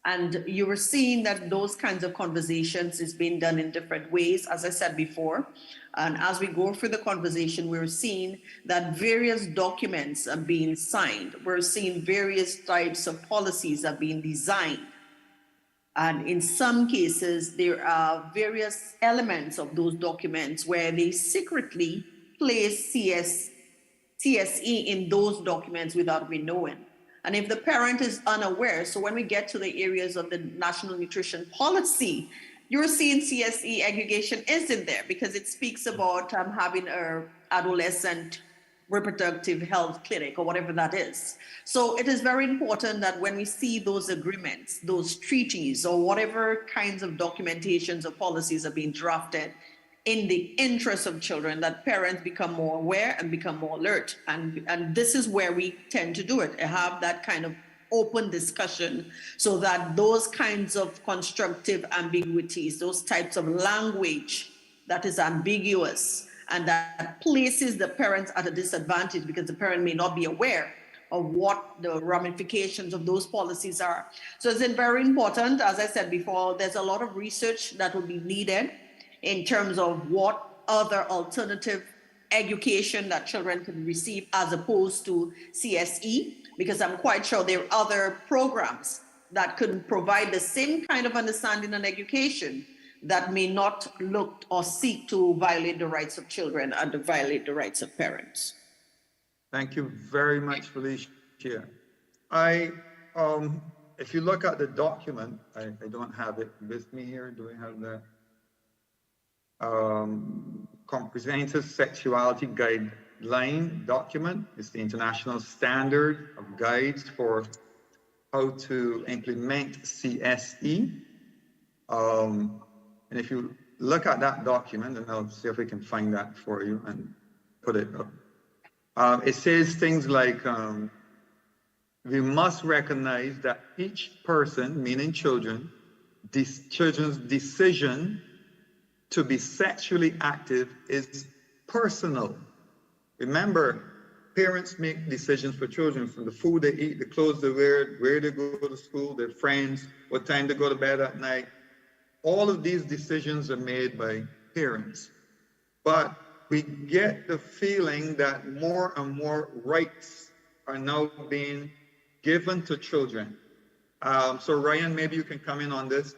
And you were seeing that those kinds of conversations is being done in different ways, as I said before. And as we go through the conversation, we're seeing that various documents are being signed. We're seeing various types of policies are being designed. And in some cases, there are various elements of those documents where they secretly place CSE in those documents without we knowing. And if the parent is unaware, so when we get to the areas of the National Nutrition Policy, you're seeing CSE aggregation is in there because it speaks about having an adolescent reproductive health clinic or whatever that is. So it is very important that when we see those agreements, those treaties, or whatever kinds of documentations or policies are being drafted in the interest of children, that parents become more aware and become more alert. And this is where we tend to do it, have that kind of open discussion so that those kinds of constructive ambiguities, those types of language that is ambiguous and that places the parents at a disadvantage because the parent may not be aware of what the ramifications of those policies are. So it's very important, as I said before, there's a lot of research that will be needed in terms of what other alternative education that children can receive as opposed to CSE, because I'm quite sure there are other programs that could provide the same kind of understanding and education that may not look or seek to violate the rights of children and to violate the rights of parents. Thank you very much, Felicia. If you look at the document, I don't have it with me here. Do we have that? Comprehensive Sexuality Guideline document. It's the international standard of guides for how to implement CSE. And if you look at that document, and I'll see if we can find that for you and put it up. It says things like, we must recognize that each person, meaning children's decision to be sexually active is personal. Remember, parents make decisions for children, from the food they eat, the clothes they wear, where they go to school, their friends, what time they go to bed at night. All of these decisions are made by parents. But we get the feeling that more and more rights are now being given to children. So Ryan, maybe you can come in on this.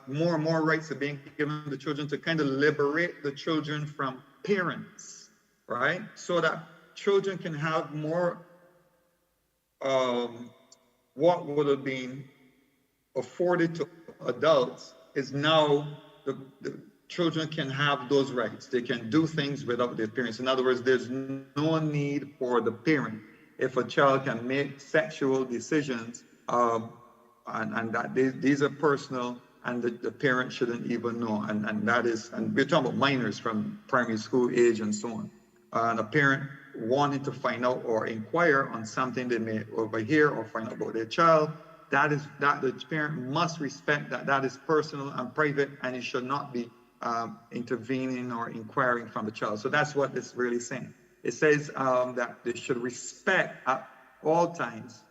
More and more rights are being given to children to kind of liberate the children from parents, right? So that children can have more, what would have been afforded to adults is now the children can have those rights. They can do things without their parents. In other words, there's no need for the parent. If a child can make sexual decisions, and that these are personal, and the parent shouldn't even know. And that is, and we're talking about minors from primary school age and so on. And a parent wanting to find out or inquire on something they may overhear or find out about their child, that the parent must respect that is personal and private, and it should not be intervening or inquiring from the child. So that's what it's really saying. It says that they should respect at all times.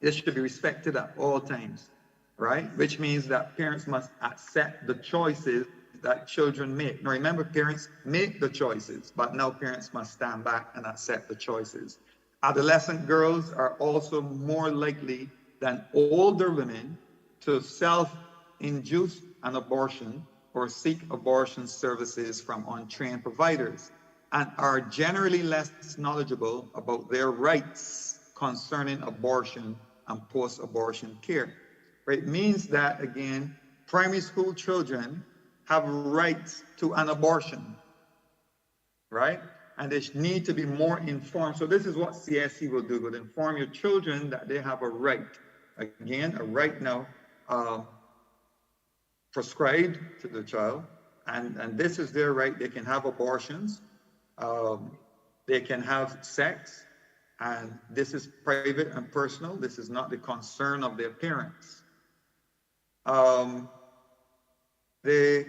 They should be respected at all times, right? Which means that parents must accept the choices that children make. Now remember, parents make the choices, but now parents must stand back and accept the choices. Adolescent girls are also more likely than older women to self-induce an abortion or seek abortion services from untrained providers, and are generally less knowledgeable about their rights concerning abortion and post-abortion care. It means that, again, primary school children have rights to an abortion, right? And they need to be more informed. So this is what CSE will do. It will inform your children that they have a right. Again, a right now prescribed to the child. And this is their right. They can have abortions. They can have sex. And this is private and personal. This is not the concern of their parents. They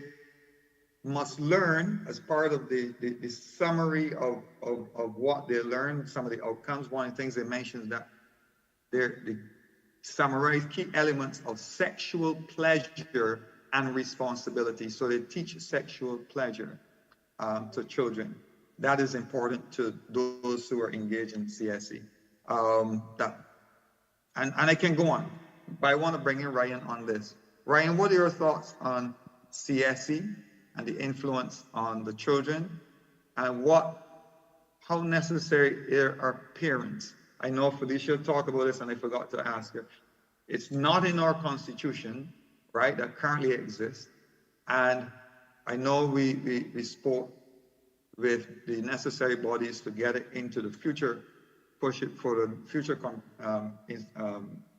must learn, as part of the summary of what they learn, some of the outcomes. One of the things they mentioned is that they summarize key elements of sexual pleasure and responsibility. So they teach sexual pleasure to children. That is important to those who are engaged in CSE. And I can go on, but I want to bring in Ryan on this. Ryan, what are your thoughts on CSE and the influence on the children, and how necessary are parents? I know Felicia talked about this and I forgot to ask her. It's not in our constitution, right, that currently exists. And I know we spoke with the necessary bodies to get it into the future, push it for the future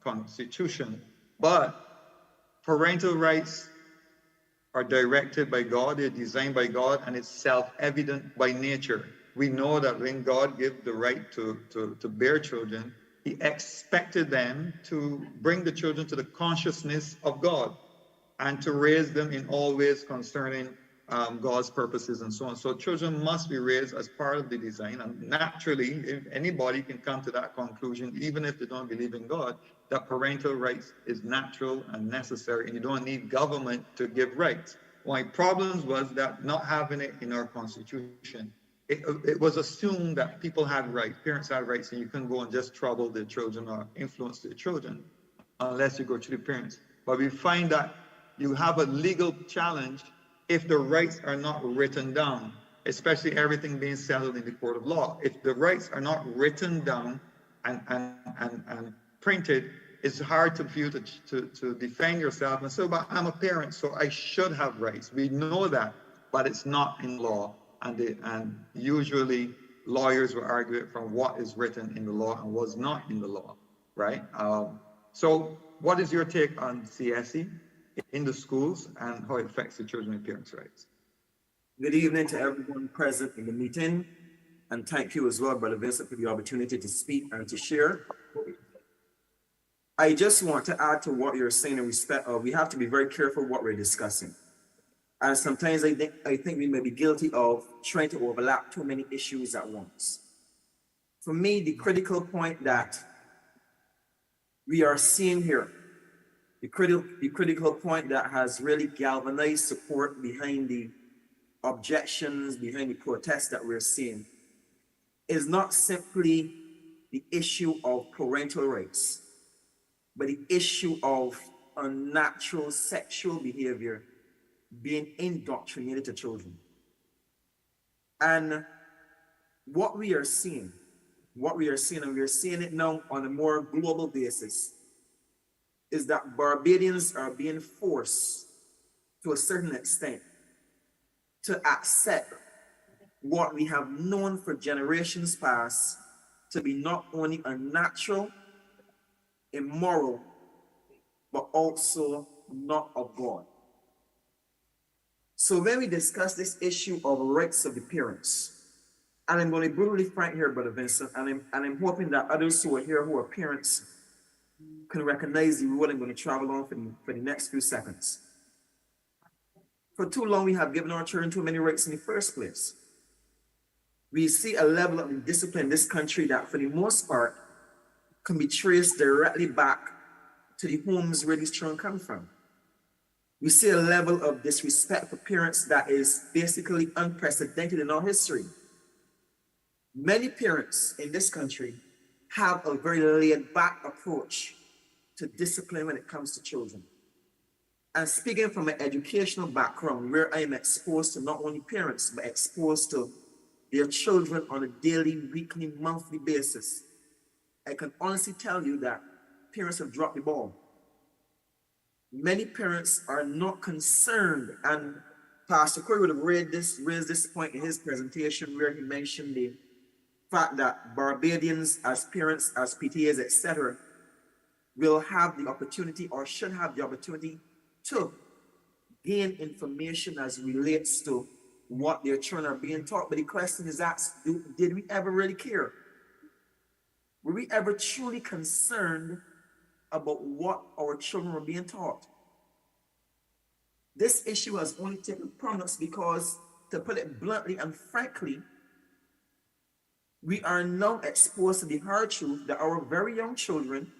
constitution. But parental rights are directed by God, they're designed by God, and it's self-evident by nature. We know that when God gave the right to bear children, he expected them to bring the children to the consciousness of God and to raise them in all ways concerning God's purposes and so on. So children must be raised as part of the design, and naturally, if anybody can come to that conclusion, even if they don't believe in God, that parental rights is natural and necessary, and you don't need government to give rights. My problem was that not having it in our constitution, it was assumed that people had rights, parents had rights, and you couldn't go and just trouble their children or influence their children unless you go to the parents. But we find that you have a legal challenge if the rights are not written down, especially everything being settled in the court of law. If the rights are not written down and printed, it's hard for you to defend yourself and say, but I'm a parent, so I should have rights. We know that, but it's not in law. And usually lawyers will argue it from what is written in the law and what's not in the law, right? So what is your take on CSE in the schools and how it affects the children and parents' rights? Good evening to everyone present in the meeting. And thank you as well, Brother Vincent, for the opportunity to speak and to share. I just want to add to what you're saying in respect of, we have to be very careful what we're discussing. And sometimes I think we may be guilty of trying to overlap too many issues at once. For me, the critical point that we are seeing here, the critical point that has really galvanized support behind the objections, behind the protests that we're seeing, is not simply the issue of parental rights, but the issue of unnatural sexual behavior being indoctrinated to children. And what we are seeing, and we are seeing it now on a more global basis, is that Barbadians are being forced to a certain extent to accept what we have known for generations past to be not only unnatural, immoral, but also not of God. So when we discuss this issue of rights of the parents, and I'm going to be brutally frank here, Brother Vincent, and I'm hoping that others who are here who are parents can recognize the role I'm going to travel on for the next few seconds. For too long, we have given our children too many rights in the first place. We see a level of discipline in this country that, for the most part, can be traced directly back to the homes where these children come from. We see a level of disrespect for parents that is basically unprecedented in our history. Many parents in this country have a very laid-back approach to discipline when it comes to children. And speaking from an educational background where I am exposed to not only parents, but exposed to their children on a daily, weekly, monthly basis, I can honestly tell you that parents have dropped the ball. Many parents are not concerned, and Pastor Corey would have raised this point in his presentation where he mentioned the fact that Barbadians as parents, as PTAs, etc., will have the opportunity or should have the opportunity to gain information as relates to what their children are being taught. But the question is asked, did we ever really care? Were we ever truly concerned about what our children were being taught? This issue has only taken prominence because, to put it bluntly and frankly, we are now exposed to the hard truth that our very young children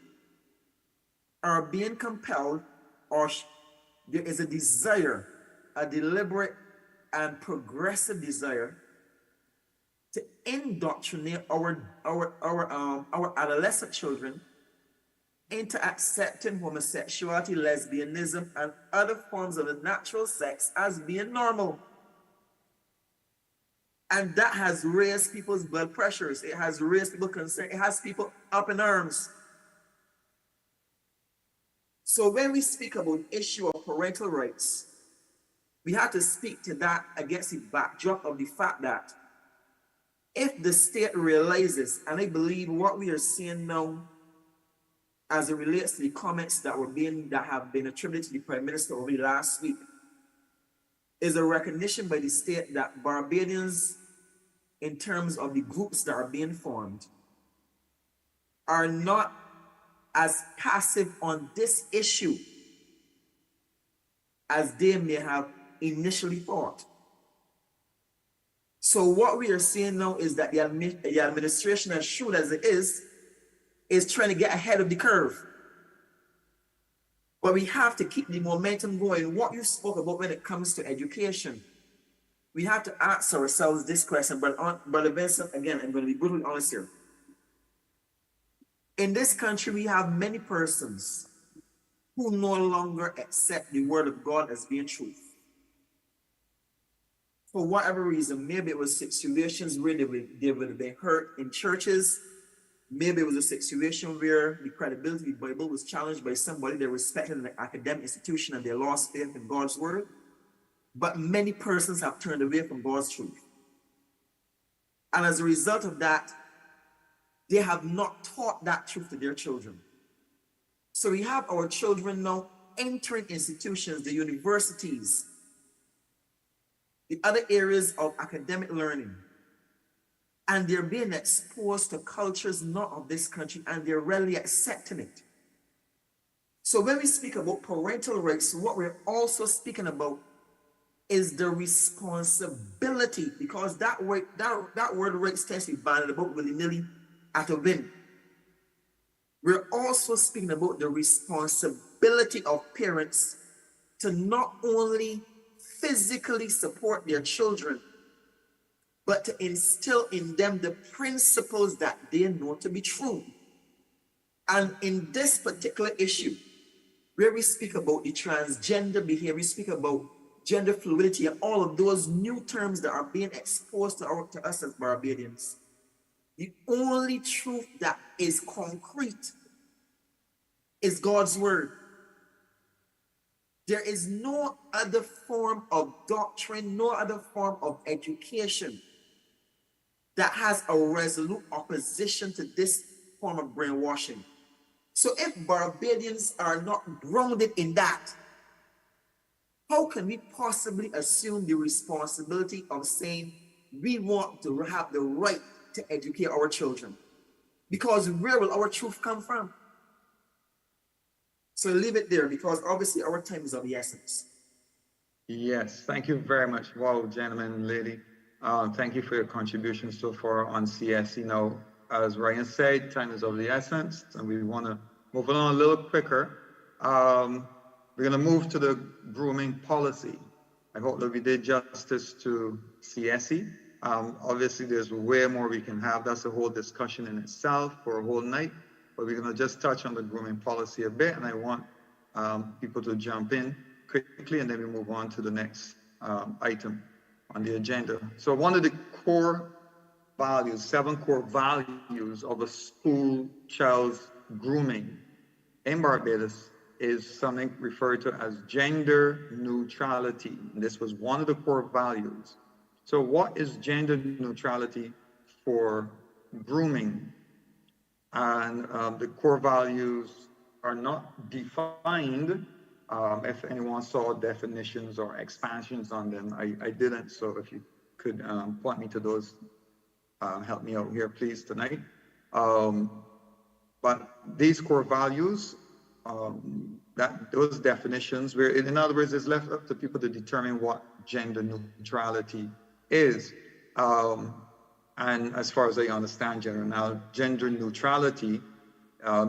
are being compelled, or there is a desire, a deliberate and progressive desire to indoctrinate our adolescent children into accepting homosexuality, lesbianism, and other forms of the natural sex as being normal. And that has raised people's blood pressures. It has raised people's concern. It has people up in arms. So when we speak about the issue of parental rights, we have to speak to that against the backdrop of the fact that if the state realizes, and I believe what we are seeing now as it relates to the comments that have been attributed to the Prime Minister over the last week, is a recognition by the state that Barbadians, in terms of the groups that are being formed, are not as passive on this issue as they may have initially thought. So what we are seeing now is that the administration, as shrewd as it is trying to get ahead of the curve. But we have to keep the momentum going. What you spoke about when it comes to education, we have to ask ourselves this question. Brother Vincent, again, I'm going to be brutally honest here. In this country, we have many persons who no longer accept the word of God as being truth. For whatever reason, maybe it was situations where they would have been hurt in churches. Maybe it was a situation where the credibility of the Bible was challenged by somebody they respected in the academic institution and they lost faith in God's word. But many persons have turned away from God's truth. And as a result of that, they have not taught that truth to their children. So we have our children now entering institutions, the universities, the other areas of academic learning, and they're being exposed to cultures not of this country, and they're readily accepting it. So when we speak about parental rights, what we're also speaking about is the responsibility, because that word rights tends to be bandied about willy-nilly at a whim. We're also speaking about the responsibility of parents to not only physically support their children, but to instill in them the principles that they know to be true. And in this particular issue, where we speak about the transgender behavior, we speak about gender fluidity and all of those new terms that are being exposed to us as Barbadians, the only truth that is concrete is God's word. There is no other form of doctrine, no other form of education that has a resolute opposition to this form of brainwashing. So if Barbadians are not grounded in that, how can we possibly assume the responsibility of saying we want to have the right to educate our children? Because where will our truth come from? So leave it there, because obviously our time is of the essence. Yes, thank you very much. Wow, gentlemen and lady. Thank you for your contribution so far on CSE. Now, as Ryan said, time is of the essence, and we want to move along a little quicker. We're going to move to the grooming policy. I hope that we did justice to CSE. Obviously, there's way more we can have. That's a whole discussion in itself for a whole night. But we're going to just touch on the grooming policy a bit, and I want people to jump in quickly, and then we move on to the next item on the agenda. So one of the core values, 7 core values of a school child's grooming in Barbados is something referred to as gender neutrality. And this was one of the core values. So what is gender neutrality for grooming? And the core values are not defined. If anyone saw definitions or expansions on them, I didn't. So if you could point me to those, help me out here, please, tonight. But these core values, those definitions, where in other words, it's left up to people to determine what gender neutrality is. And as far as I understand, gender neutrality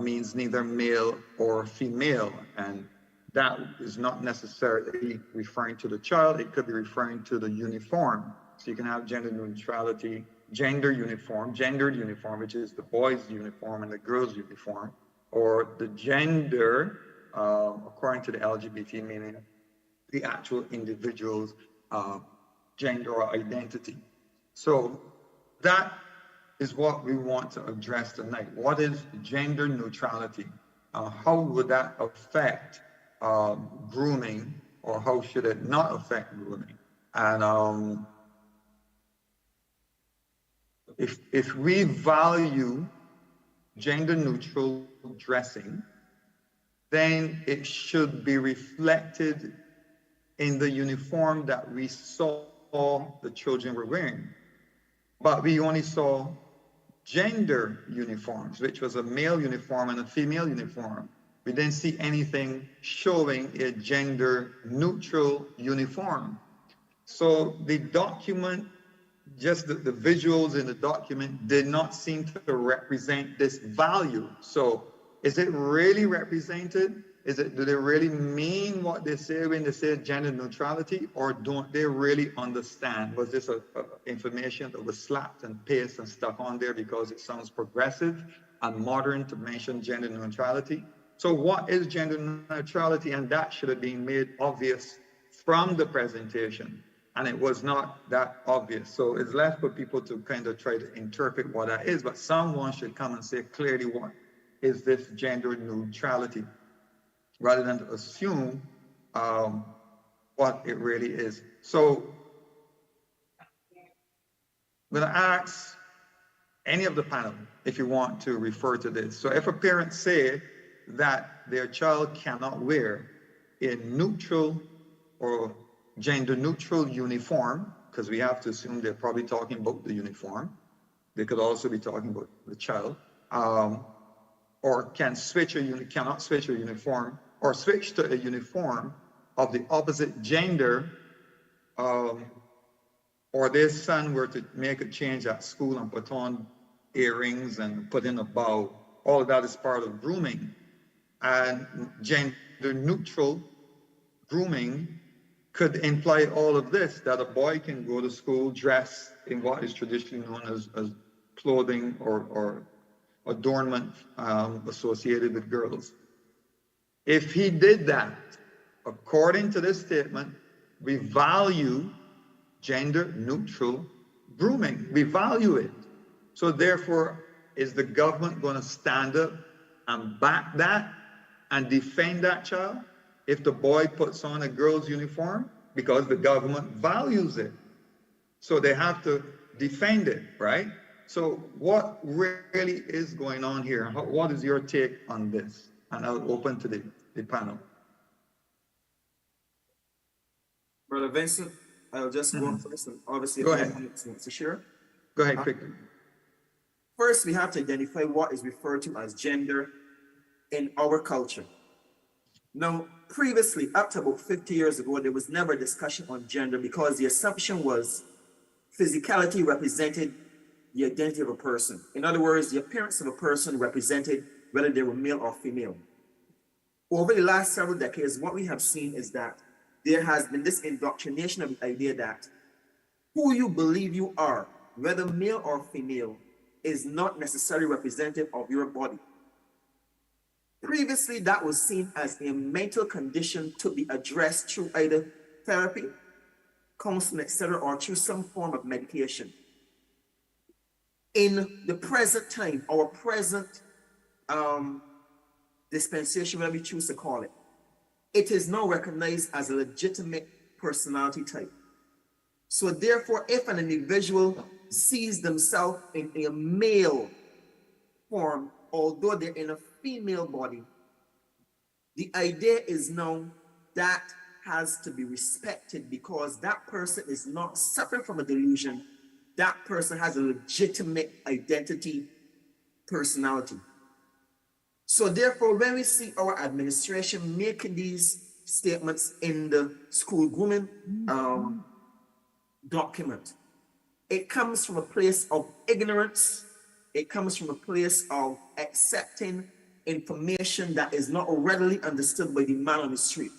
means neither male or female. And that is not necessarily referring to the child. It could be referring to the uniform. So you can have gender neutrality, gendered uniform, which is the boys' uniform and the girls' uniform, or the gender, according to the LGBT, meaning the actual individual's gender or identity. So that is what we want to address tonight. What is gender neutrality? How would that affect grooming, or how should it not affect grooming? And if we value gender neutral dressing, then it should be reflected in the uniform that we saw the children were wearing. But we only saw gender uniforms, which was a male uniform and a female uniform. We didn't see anything showing a gender neutral uniform. So the document, just the visuals in the document did not seem to represent this value. So is it really represented? Do they really mean what they say when they say gender neutrality, or don't they really understand? Was this information that was slapped and pasted and stuck on there because it sounds progressive and modern to mention gender neutrality? So what is gender neutrality? And that should have been made obvious from the presentation. And it was not that obvious. So it's left for people to kind of try to interpret what that is, but someone should come and say clearly what is this gender neutrality, rather than to assume what it really is. So I'm going to ask any of the panel if you want to refer to this. So if a parent say that their child cannot wear a neutral or gender neutral uniform, because we have to assume they're probably talking about the uniform. They could also be talking about the child, or cannot switch a uniform, or switch to a uniform of the opposite gender, or their son were to make a change at school and put on earrings and put in a bow. All of that is part of grooming. And gender neutral grooming could imply all of this, that a boy can go to school dressed in what is traditionally known as clothing or adornment associated with girls. If he did that, according to this statement, we value gender neutral grooming. We value it. So therefore, is the government going to stand up and back that and defend that child if the boy puts on a girl's uniform? Because the government values it. So they have to defend it, right? So what really is going on here? What is your take on this? And I'll open to the panel. Brother Vincent, I'll just go first, and obviously go ahead. To share. Go ahead quickly. First, we have to identify what is referred to as gender in our culture. Now, previously, up to about 50 years ago, there was never a discussion on gender because the assumption was physicality represented the identity of a person. In other words, the appearance of a person represented whether they were male or female. Over the last several decades, what we have seen is that there has been this indoctrination of the idea that who you believe you are, whether male or female, is not necessarily representative of your body. Previously, that was seen as a mental condition to be addressed through either therapy, counseling, etc., or through some form of medication. In the present time, our present dispensation, whatever you choose to call it, it is now recognized as a legitimate personality type. So therefore, if an individual sees themselves in a male form, although they're in a female body, the idea is now that has to be respected because that person is not suffering from a delusion. That person has a legitimate identity, personality. So therefore, when we see our administration making these statements in the school grooming document, it comes from a place of ignorance. It comes from a place of accepting information that is not readily understood by the man on the street.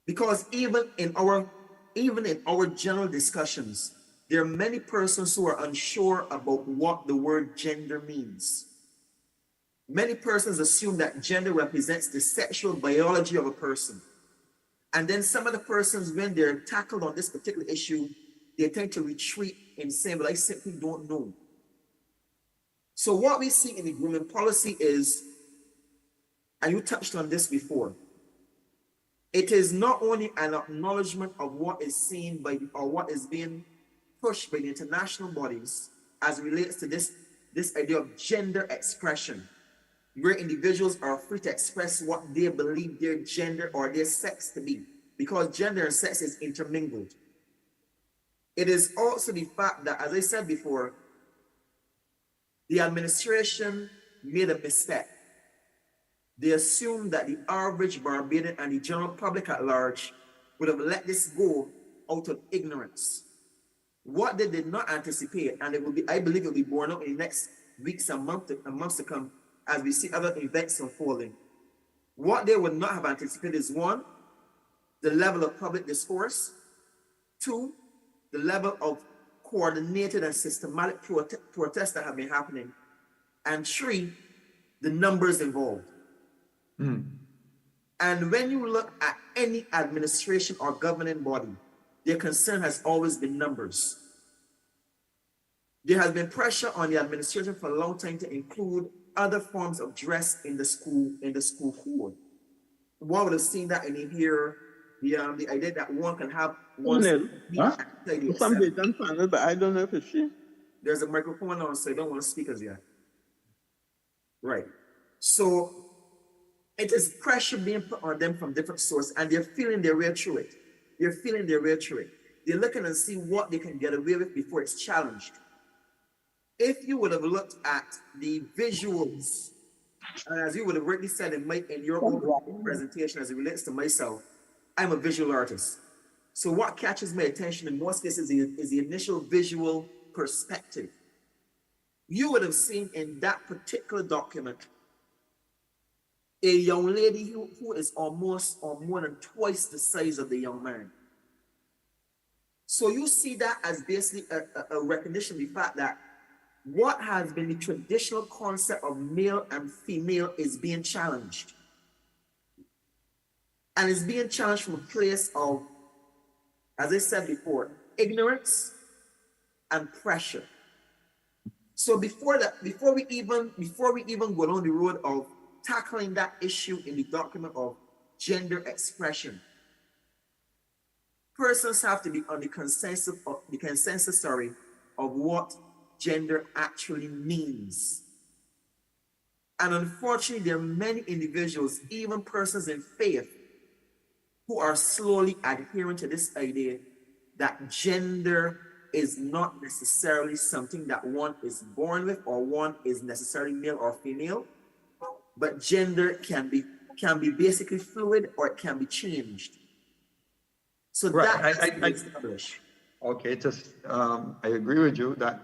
Because even in our general discussions, there are many persons who are unsure about what the word gender means. Many persons assume that gender represents the sexual biology of a person. And then some of the persons, when they're tackled on this particular issue, they tend to retreat and say, well, I simply don't know. So what we see in the grooming policy is, and you touched on this before, it is not only an acknowledgement of what is seen by or what is being pushed by the international bodies as it relates to this idea of gender expression, where individuals are free to express what they believe their gender or their sex to be, because gender and sex is intermingled. It is also the fact that, as I said before, the administration made a mistake. They assumed that the average Barbadian and the general public at large would have let this go out of ignorance. What they did not anticipate, and it will be, I believe it will be borne out in the next weeks and months to come as we see other events unfolding. What they would not have anticipated is, one, the level of public discourse, two, the level of coordinated and systematic protests that have been happening, and three, the numbers involved. And when you look at any administration or governing body, their concern has always been numbers. There has been pressure on the administration for a long time to include other forms of dress in the school code. One would have seen that in here, the idea that one can have one. But I don't know if it's she. There's a microphone on, so I don't want to speak as yet. Right. So it is pressure being put on them from different sources, and they're feeling their way through it. They're looking and see what they can get away with before it's challenged. If you would have looked at the visuals, and as you would have rightly said in your own presentation as it relates to myself, I'm a visual artist. So what catches my attention in most cases is the initial visual perspective. You would have seen in that particular document a young lady who is almost or more than twice the size of the young man. So you see that as basically a recognition of the fact that what has been the traditional concept of male and female is being challenged. And it's being challenged from a place of, as I said before, ignorance and pressure. So before we even go down the road of tackling that issue in the document of gender expression, persons have to be on the consensus of what gender actually means. And unfortunately, there are many individuals, even persons in faith, who are slowly adhering to this idea that gender is not necessarily something that one is born with or one is necessarily male or female, but gender can be basically fluid or it can be changed. So right. that is established. Okay, I agree with you that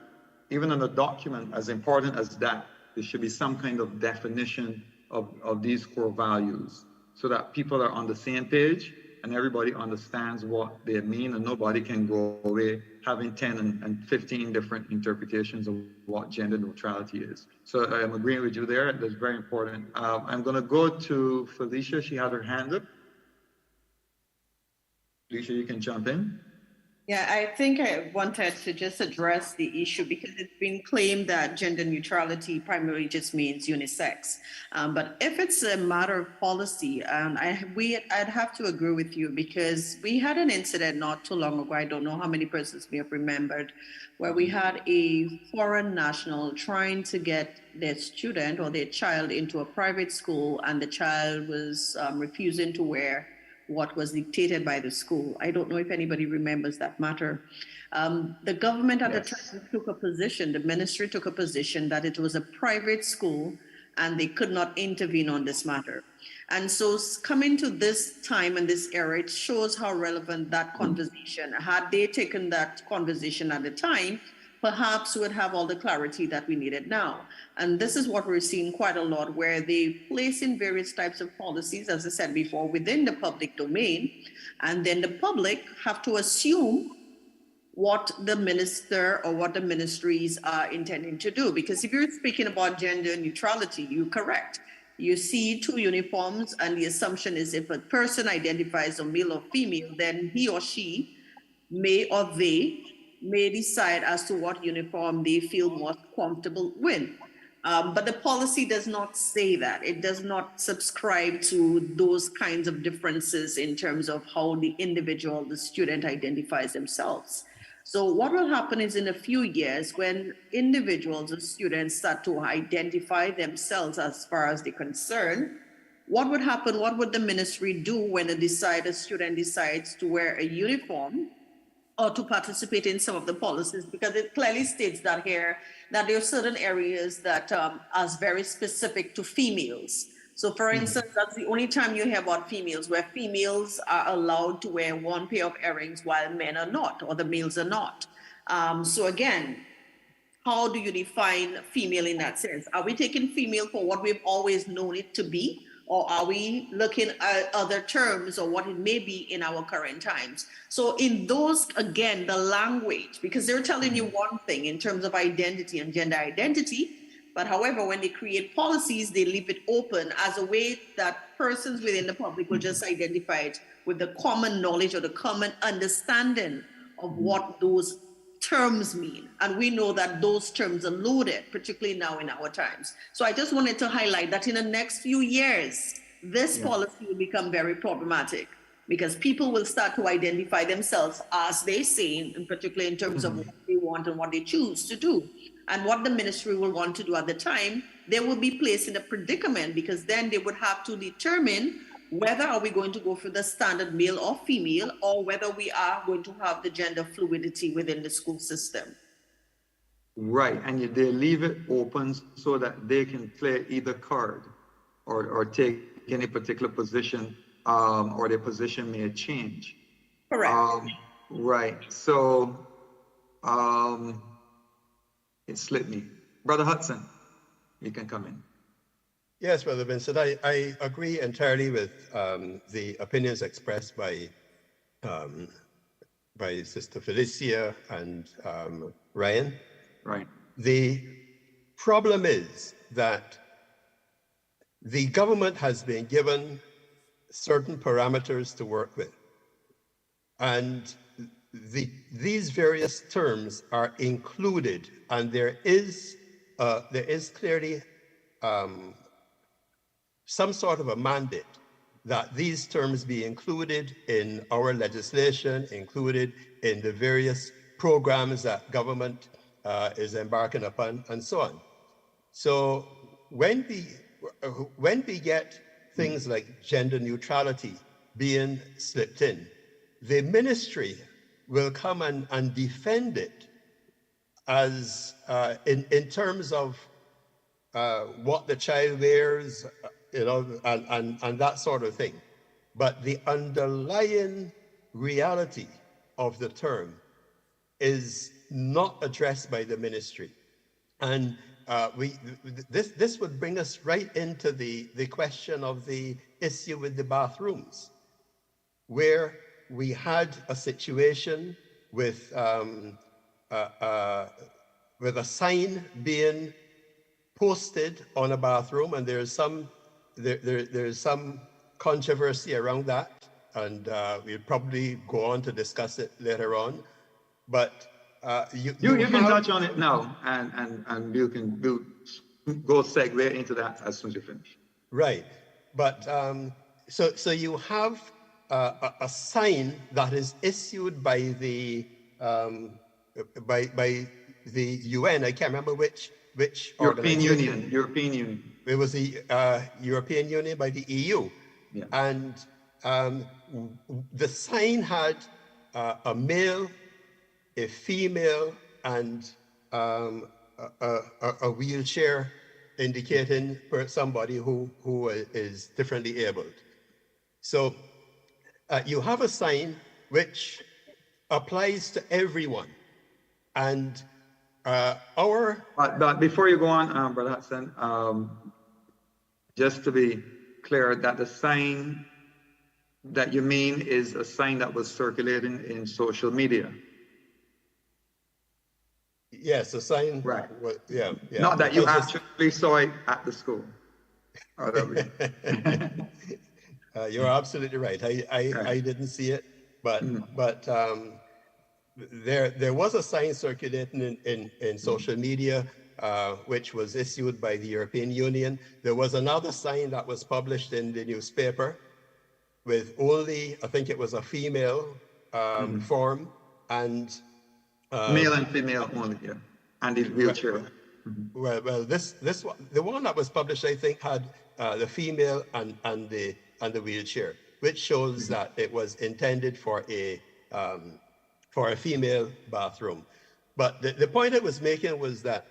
even in a document as important as that, there should be some kind of definition of these core values so that people are on the same page and everybody understands what they mean, and nobody can go away having 10 and 15 different interpretations of what gender neutrality is. So I'm agreeing with you there. That's very important. I'm going to go to Felicia. She had her hand up. Felicia, you can jump in. Yeah, I think I wanted to just address the issue because it's been claimed that gender neutrality primarily just means unisex. But if it's a matter of policy, I'd have to agree with you because we had an incident not too long ago, I don't know how many persons may have remembered, where we had a foreign national trying to get their student or their child into a private school, and the child was refusing to wear what was dictated by the school. I don't know if anybody remembers that matter. The government at the time took a position, the ministry took a position that it was a private school and they could not intervene on this matter. And so coming to this time and this era, it shows how relevant that conversation, had they taken that conversation at the time, perhaps we would have all the clarity that we needed now. And this is what we're seeing quite a lot, where they place in various types of policies, as I said before, within the public domain, and then the public have to assume what the minister or what the ministries are intending to do. Because if you're speaking about gender neutrality, you're correct. You see two uniforms, and the assumption is if a person identifies as male or female, then he or she may or they may decide as to what uniform they feel most comfortable with. But the policy does not say that. It does not subscribe to those kinds of differences in terms of how the individual, the student identifies themselves. So what will happen is in a few years, when individuals or students start to identify themselves as far as they're concerned, what would happen? What would the ministry do when a student decides to wear a uniform or to participate in some of the policies? Because it clearly states that here, that there are certain areas that are very specific to females. So for instance, that's the only time you hear about females, where females are allowed to wear one pair of earrings while men are not, or the males are not. So again, how do you define female in that sense? Are we taking female for what we've always known it to be? Or are we looking at other terms or what it may be in our current times? So in those, again, the language, because they're telling you one thing in terms of identity and gender identity, But however, when they create policies, they leave it open as a way that persons within the public will just identify it with the common knowledge or the common understanding of what those terms mean. And we know that those terms are loaded, particularly now in our times. So I just wanted to highlight that in the next few years, this policy will become very problematic because people will start to identify themselves as they say, in particular in terms of what they want and what they choose to do. And what the ministry will want to do at the time, they will be placed in a predicament because then they would have to determine whether are we going to go for the standard male or female, or whether we are going to have the gender fluidity within the school system. Right, and they leave it open so that they can play either card or take any particular position, or their position may change. Correct. Right, so it slipped me. Brother Hudson, you can come in. Yes, Brother Vincent, I agree entirely with the opinions expressed by Sister Felicia and Ryan. Right. The problem is that the government has been given certain parameters to work with, and these various terms are included, and there is clearly some sort of a mandate that these terms be included in our legislation, included in the various programs that government is embarking upon, and so on. So when we get things like gender neutrality being slipped in, the ministry will come and defend it as in terms of what the child wears, and that sort of thing. But the underlying reality of the term is not addressed by the ministry. And this would bring us right into the question of the issue with the bathrooms, where we had a situation with a sign being posted on a bathroom, and there's some controversy around that, and we'll probably go on to discuss it later on. But you can touch on it now, and we'll go segue into that as soon as you finish. Right, but so you have a sign that is issued by the UN. I can't remember which European Union. It was the European Union by the EU. Yeah. And the sign had a male, a female, and a wheelchair, indicating somebody who is differently abled. So you have a sign which applies to everyone. And But before you go on, Brother Hudson, just to be clear, that the sign that you mean is a sign that was circulating in social media. Yes, a sign. Right. Yeah. Not that you actually saw it at the school. You're absolutely right. I didn't see it, but there was a sign circulating in social media, which was issued by the European Union. There was another sign that was published in the newspaper with only, I think it was a female form, and male and female only, yeah, and the wheelchair. Well, the one that was published, I think, had the female and the wheelchair, which shows that it was intended for a female bathroom. But the point I was making was that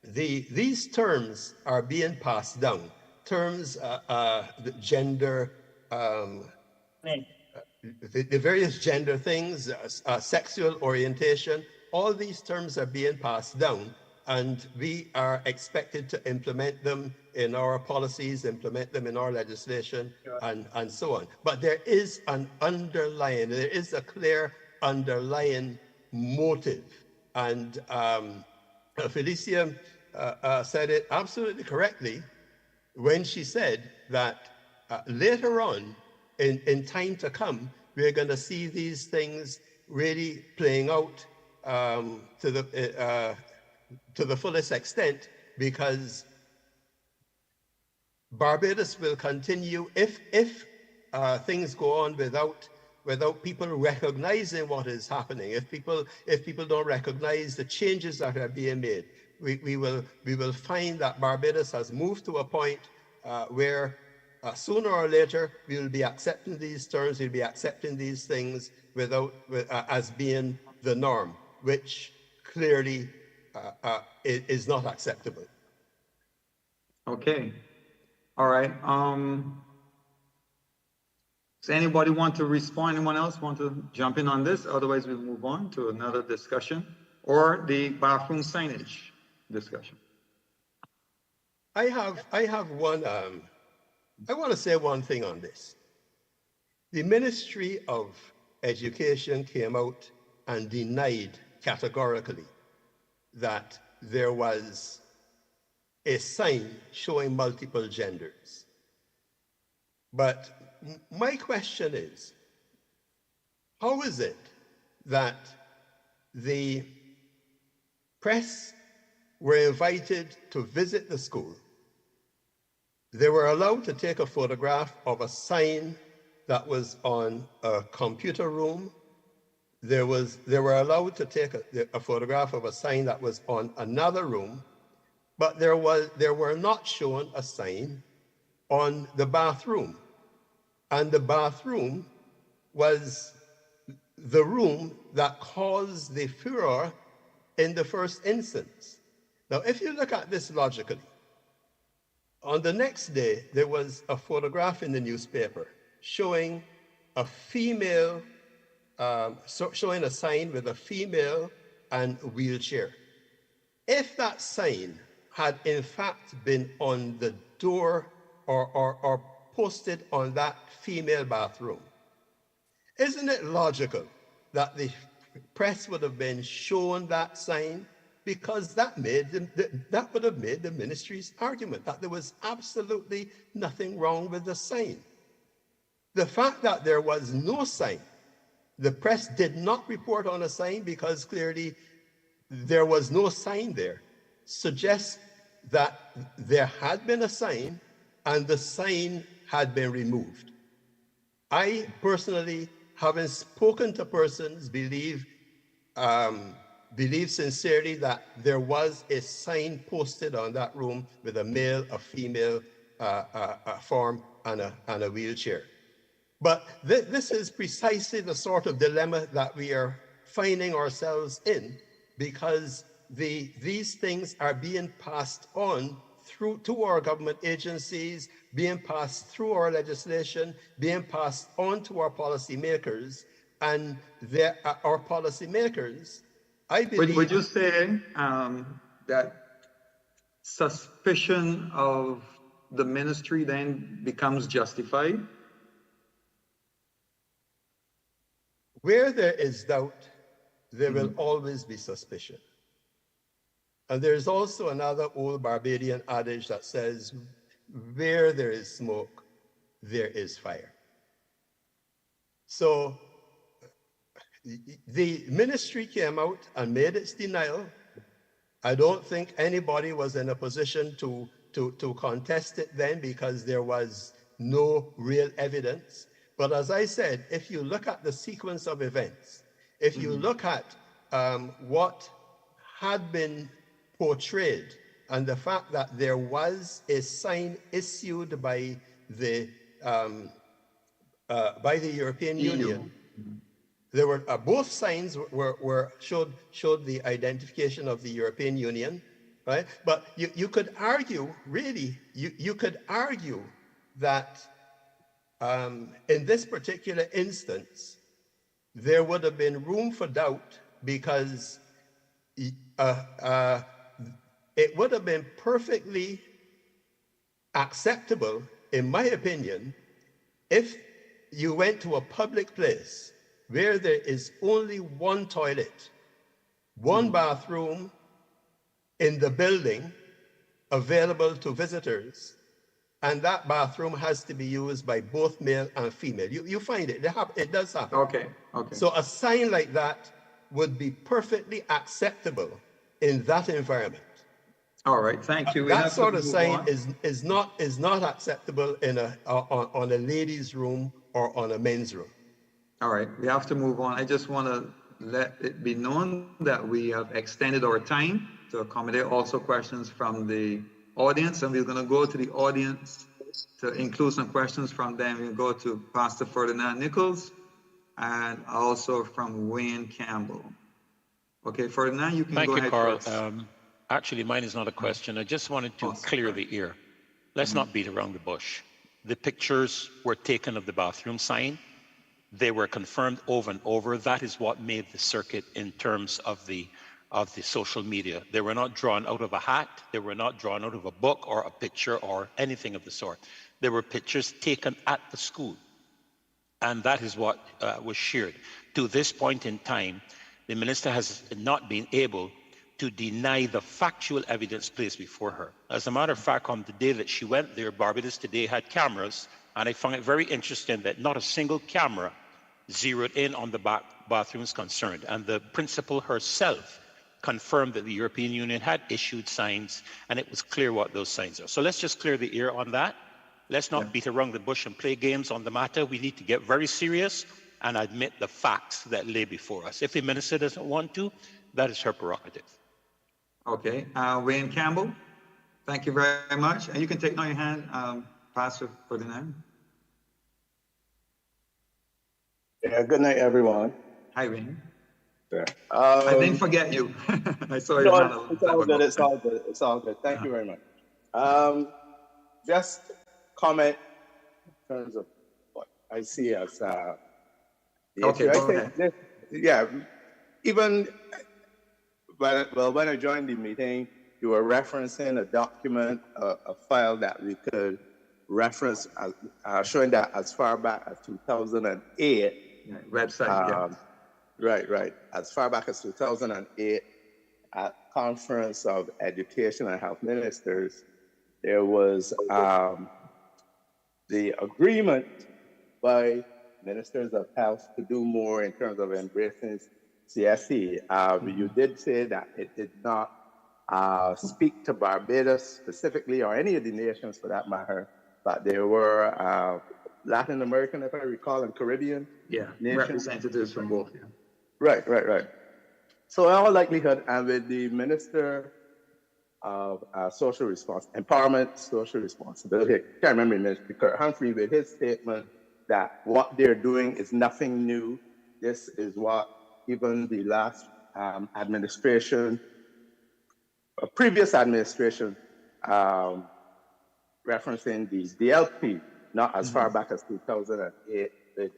these terms are being passed down. Terms, the gender, the various gender things, sexual orientation, all these terms are being passed down, and we are expected to implement them in our policies, implement them in our legislation, and so on. But there is a clear underlying motive. And Felicia said it absolutely correctly when she said that later on, in time to come, we're going to see these things really playing out to the fullest extent, because Barbados will continue, if things go on without people recognizing what is happening, if people don't recognize the changes that are being made, we will find that Barbados has moved to a point where sooner or later we will be accepting these terms, we'll be accepting these things as being the norm, which clearly is not acceptable. Okay. All right. Does anybody want to respond? Anyone else want to jump in on this? Otherwise, we'll move on to another discussion or the bathroom signage discussion. I have one. I want to say one thing on this. The Ministry of Education came out and denied categorically that there was a sign showing multiple genders. But my question is, how is it that the press were invited to visit the school? They were allowed to take a photograph of a sign that was on a computer room. They were allowed to take a photograph of a sign that was on another room, but there were not shown a sign on the bathroom. And the bathroom was the room that caused the furor in the first instance. Now, if you look at this logically, on the next day, there was a photograph in the newspaper showing a female, showing a sign with a female and a wheelchair. If that sign had in fact been on the door or posted on that female bathroom, isn't it logical that the press would have been shown that sign? Because that would have made the ministry's argument that there was absolutely nothing wrong with the sign. The fact that there was no sign, the press did not report on a sign because clearly there was no sign there, suggests that there had been a sign and the sign had been removed. I personally, having spoken to persons, believe sincerely that there was a sign posted on that room with a male, a female form, and a wheelchair. But this is precisely the sort of dilemma that we are finding ourselves in, because these things are being passed on to our government agencies, being passed through our legislation, being passed on to our policymakers, and our policymakers, I believe... Would you say that suspicion of the ministry then becomes justified? Where there is doubt, there will always be suspicion. And there's also another old Barbadian adage that says, where there is smoke, there is fire. So the ministry came out and made its denial. I don't think anybody was in a position to contest it then, because there was no real evidence. But as I said, if you look at the sequence of events, if you look at what had been portrayed and the fact that there was a sign issued by the European Union, there were both signs showed the identification of the European Union, right? But you could argue, really, you could argue that in this particular instance, there would have been room for doubt, because it would have been perfectly acceptable, in my opinion, if you went to a public place where there is only one toilet, one bathroom in the building, available to visitors, and that bathroom has to be used by both male and female. You find it, it does happen. Okay, okay. So a sign like that would be perfectly acceptable in that environment. All right, thank you. We That have sort to of move sign on. is not acceptable in on a ladies' room or on a men's room. All right, we have to move on. I just want to let it be known that we have extended our time to accommodate also questions from the audience, and we're going to go to the audience to include some questions from them. We'll go to Pastor Ferdinand Nichols and also from Wayne Campbell. Okay, Ferdinand, you can Thank go you, ahead Carl. first. Actually, mine is not a question. I just wanted to clear the air. Let's not beat around the bush. The pictures were taken of the bathroom sign. They were confirmed over and over. That is what made the circuit in terms of the social media. They were not drawn out of a hat. They were not drawn out of a book or a picture or anything of the sort. They were pictures taken at the school. And that is what was shared. To this point in time, the minister has not been able to deny the factual evidence placed before her. As a matter of fact, on the day that she went there, Barbados Today had cameras, and I found it very interesting that not a single camera zeroed in on the bathrooms concerned. And the principal herself confirmed that the European Union had issued signs, and it was clear what those signs are. So let's just clear the air on that. Let's not beat around the bush and play games on the matter. We need to get very serious and admit the facts that lay before us. If the minister doesn't want to, that is her prerogative. Okay, Wayne Campbell, thank you very much. And you can take down your hand, Pastor Ferdinand. Yeah, good night, everyone. Hi, Wayne. Yeah. I didn't forget you. I saw your hand. It's all good. It's all good. It's all good. Thank you very much. Just comment in terms of what I see as the okay, issue. go ahead. Yeah, even when I joined the meeting, you were referencing a document, a file that we could reference, showing that as far back as 2008. Yeah, website, Right. As far back as 2008, at Conference of Education and Health Ministers, there was the agreement by ministers of health to do more in terms of embracing CSE. You did say that it did not speak to Barbados specifically, or any of the nations for that matter, but there were Latin American, if I recall, and Caribbean nations. Representatives from both. Yeah. Right. So in all likelihood, and with the Minister of Social Empowerment, Social Responsibility, I can't remember Minister Kurt Humphrey, with his statement that what they're doing is nothing new. This is what even the last administration, a previous administration, referencing the DLP, not as far back as 2008 with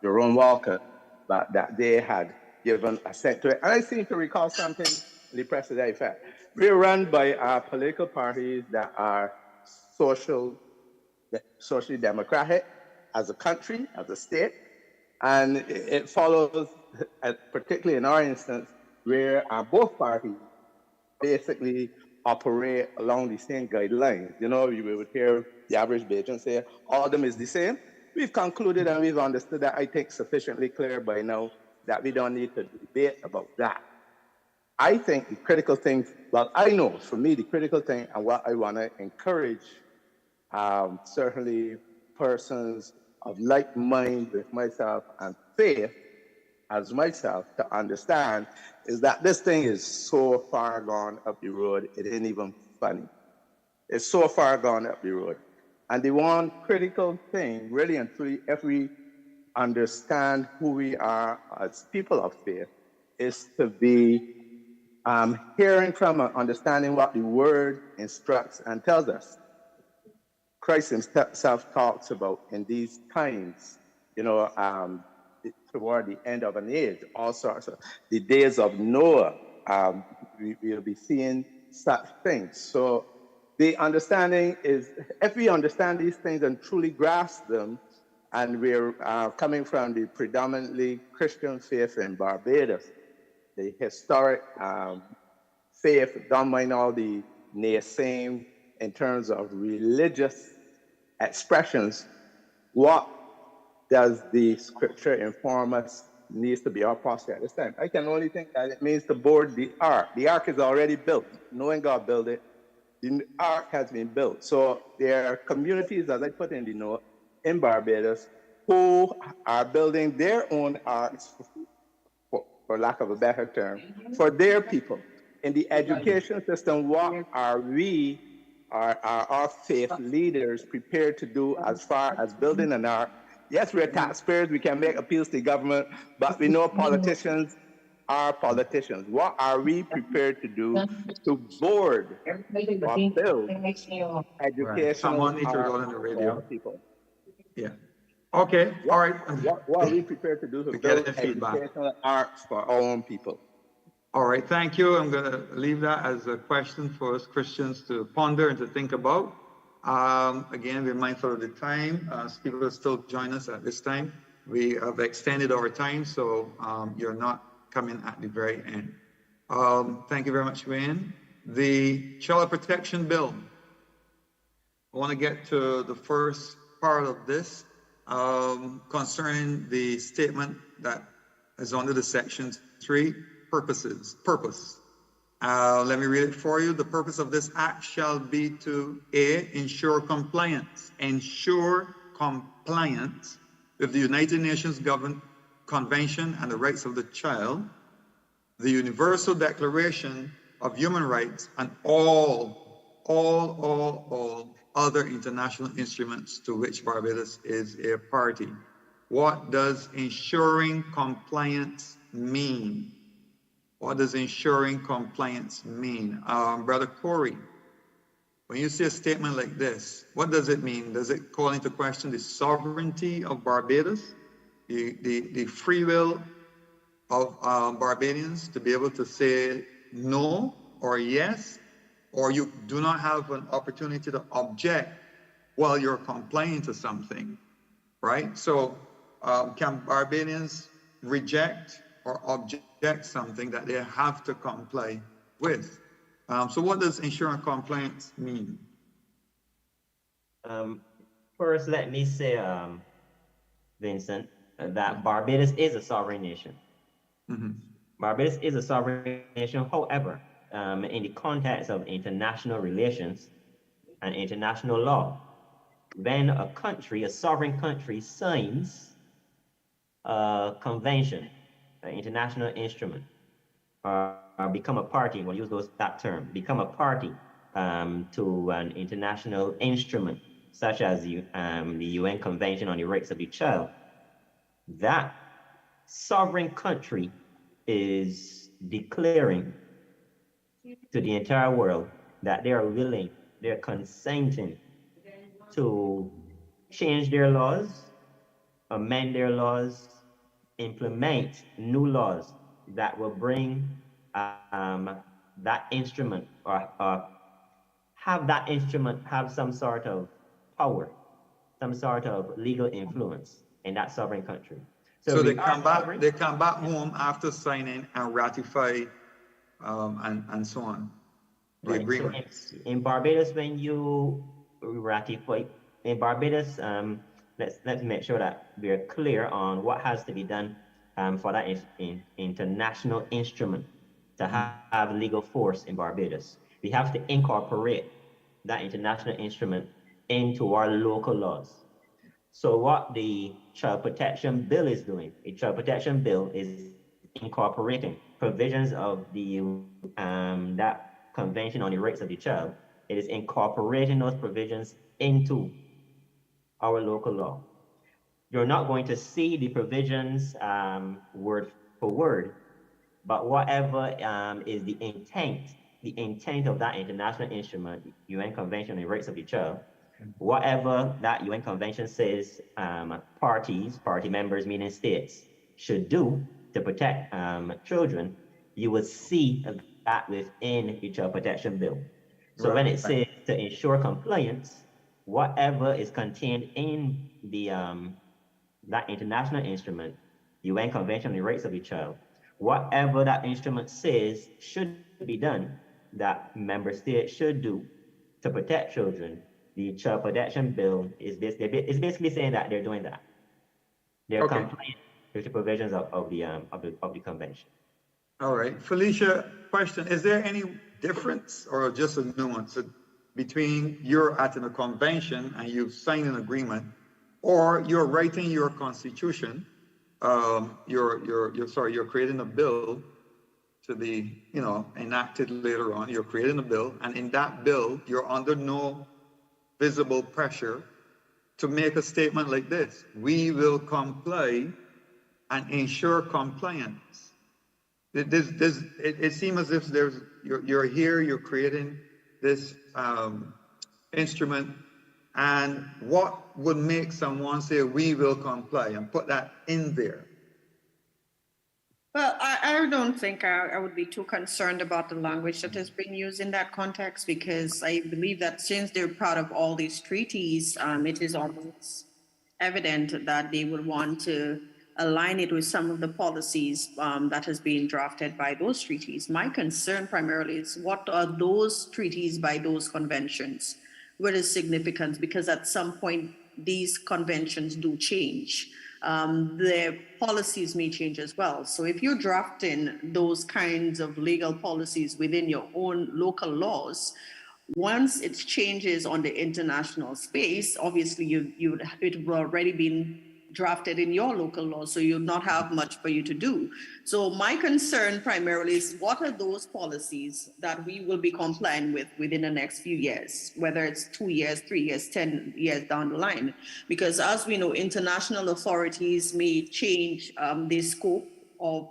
Jerome Walker, but that they had given assent to it. And I seem to recall something in the press to that effect. We're run by political parties that are socially democratic as a country, as a state, and it follows, particularly in our instance, where both parties basically operate along the same guidelines. You know, you would hear the average Bajan say, all of them is the same. We've concluded and we've understood that, I think, sufficiently clear by now that we don't need to debate about that. I think the critical thing, well, I know for me, the critical thing and what I want to encourage certainly persons of like mind with myself and faith as myself to understand is that this thing is so far gone up the road, it ain't even funny. It's so far gone up the road. And the one critical thing, really and truly, if we understand who we are as people of faith, is to be hearing from and understanding what the word instructs and tells us. Christ himself talks about in these times, you know, toward the end of an age, all sorts of the days of Noah, we'll be seeing such things. So the understanding is, if we understand these things and truly grasp them, and we're coming from the predominantly Christian faith in Barbados, the historic faith, don't mind all the naysaying in terms of religious expressions. What does the scripture inform us needs to be our posture at this time? I can only think that it means to board the ark. The ark is already built. Knowing God built it, the ark has been built. So there are communities, as I put in the note, in Barbados, who are building their own arks, for lack of a better term, for their people. In the education system, what are we, our faith leaders, prepared to do as far as building an ark? Yes, we're taxpayers, we can make appeals to the government, but we know politicians are politicians. What are we prepared to do to board or build educational Someone needs to arks go on the for radio. our people? Yeah. Okay. All right. What are we prepared to do to build educational arks for our own people? All right. Thank you. I'm going to leave that as a question for us Christians to ponder and to think about. Again, we're mindful of the time. People still join us at this time. We have extended our time, so you're not coming at the very end. Thank you very much, Wayne. The Child Protection Bill. I want to get to the first part of this concerning the statement that is under the section 3, purpose. Let me read it for you. The purpose of this act shall be to A, ensure compliance with the United Nations Convention on the Rights of the Child, the Universal Declaration of Human Rights, and all other international instruments to which Barbados is a party. What does ensuring compliance mean? What does ensuring compliance mean? Brother Corey, when you see a statement like this, what does it mean? Does it call into question the sovereignty of Barbados, the free will of Barbadians to be able to say no or yes, or you do not have an opportunity to object while you're complying to something, right? So can Barbadians reject or object something that they have to comply with? So what does ensuring compliance mean? First, let me say, Vincent, that Barbados is a sovereign nation. Mm-hmm. Barbados is a sovereign nation. However, in the context of international relations and international law, when a country, a sovereign country, signs a convention, an international instrument, or become a party, we'll use that term, become a party to an international instrument, such as the UN Convention on the Rights of the Child, that sovereign country is declaring to the entire world that they are willing, they're consenting to change their laws, amend their laws, implement new laws that will bring that instrument or have that instrument have some sort of power, some sort of legal influence in that sovereign country. So they come back home after signing and ratify and so on. The agreement. So in Barbados, when you ratify, in Barbados, let's make sure that we're clear on what has to be done for that international instrument to have legal force in Barbados. We have to incorporate that international instrument into our local laws. So what the Child Protection Bill is doing, the Child Protection Bill is incorporating provisions of the that Convention on the Rights of the Child. It is incorporating those provisions into our local law. You're not going to see the provisions word for word, but whatever is the intent of that international instrument, UN Convention on the Rights of the Child, whatever that UN Convention says party members, meaning states, should do to protect children, you will see that within the Child Protection Bill. So when it says to ensure compliance, whatever is contained in the that international instrument, UN Convention on the Rights of the Child, whatever that instrument says should be done, that member states should do to protect children, the Child Protection Bill is basically saying that they're doing that. They're compliant with the provisions of the convention. All right, Felicia, question: is there any difference or just a nuance between you're at a convention and you've signed an agreement, or you're writing your constitution? You're creating a bill to be, enacted later on. You're creating a bill, and in that bill, you're under no visible pressure to make a statement like this: we will comply and ensure compliance. It seems as if you're here, you're creating this instrument, and what would make someone say we will comply and put that in there? Well, I don't think I would be too concerned about the language that is being used in that context, because I believe that since they're part of all these treaties, it is almost evident that they would want to align it with some of the policies that has been drafted by those treaties. My concern primarily is what are those treaties by those conventions? What is significance? Because at some point, these conventions do change. Their policies may change as well. So if you're drafting those kinds of legal policies within your own local laws, once it changes on the international space, obviously it will already been drafted in your local law, so you'll not have much for you to do. So my concern primarily is what are those policies that we will be complying with within the next few years, whether it's 2 years, 3 years, 10 years down the line. Because as we know, international authorities may change the scope of,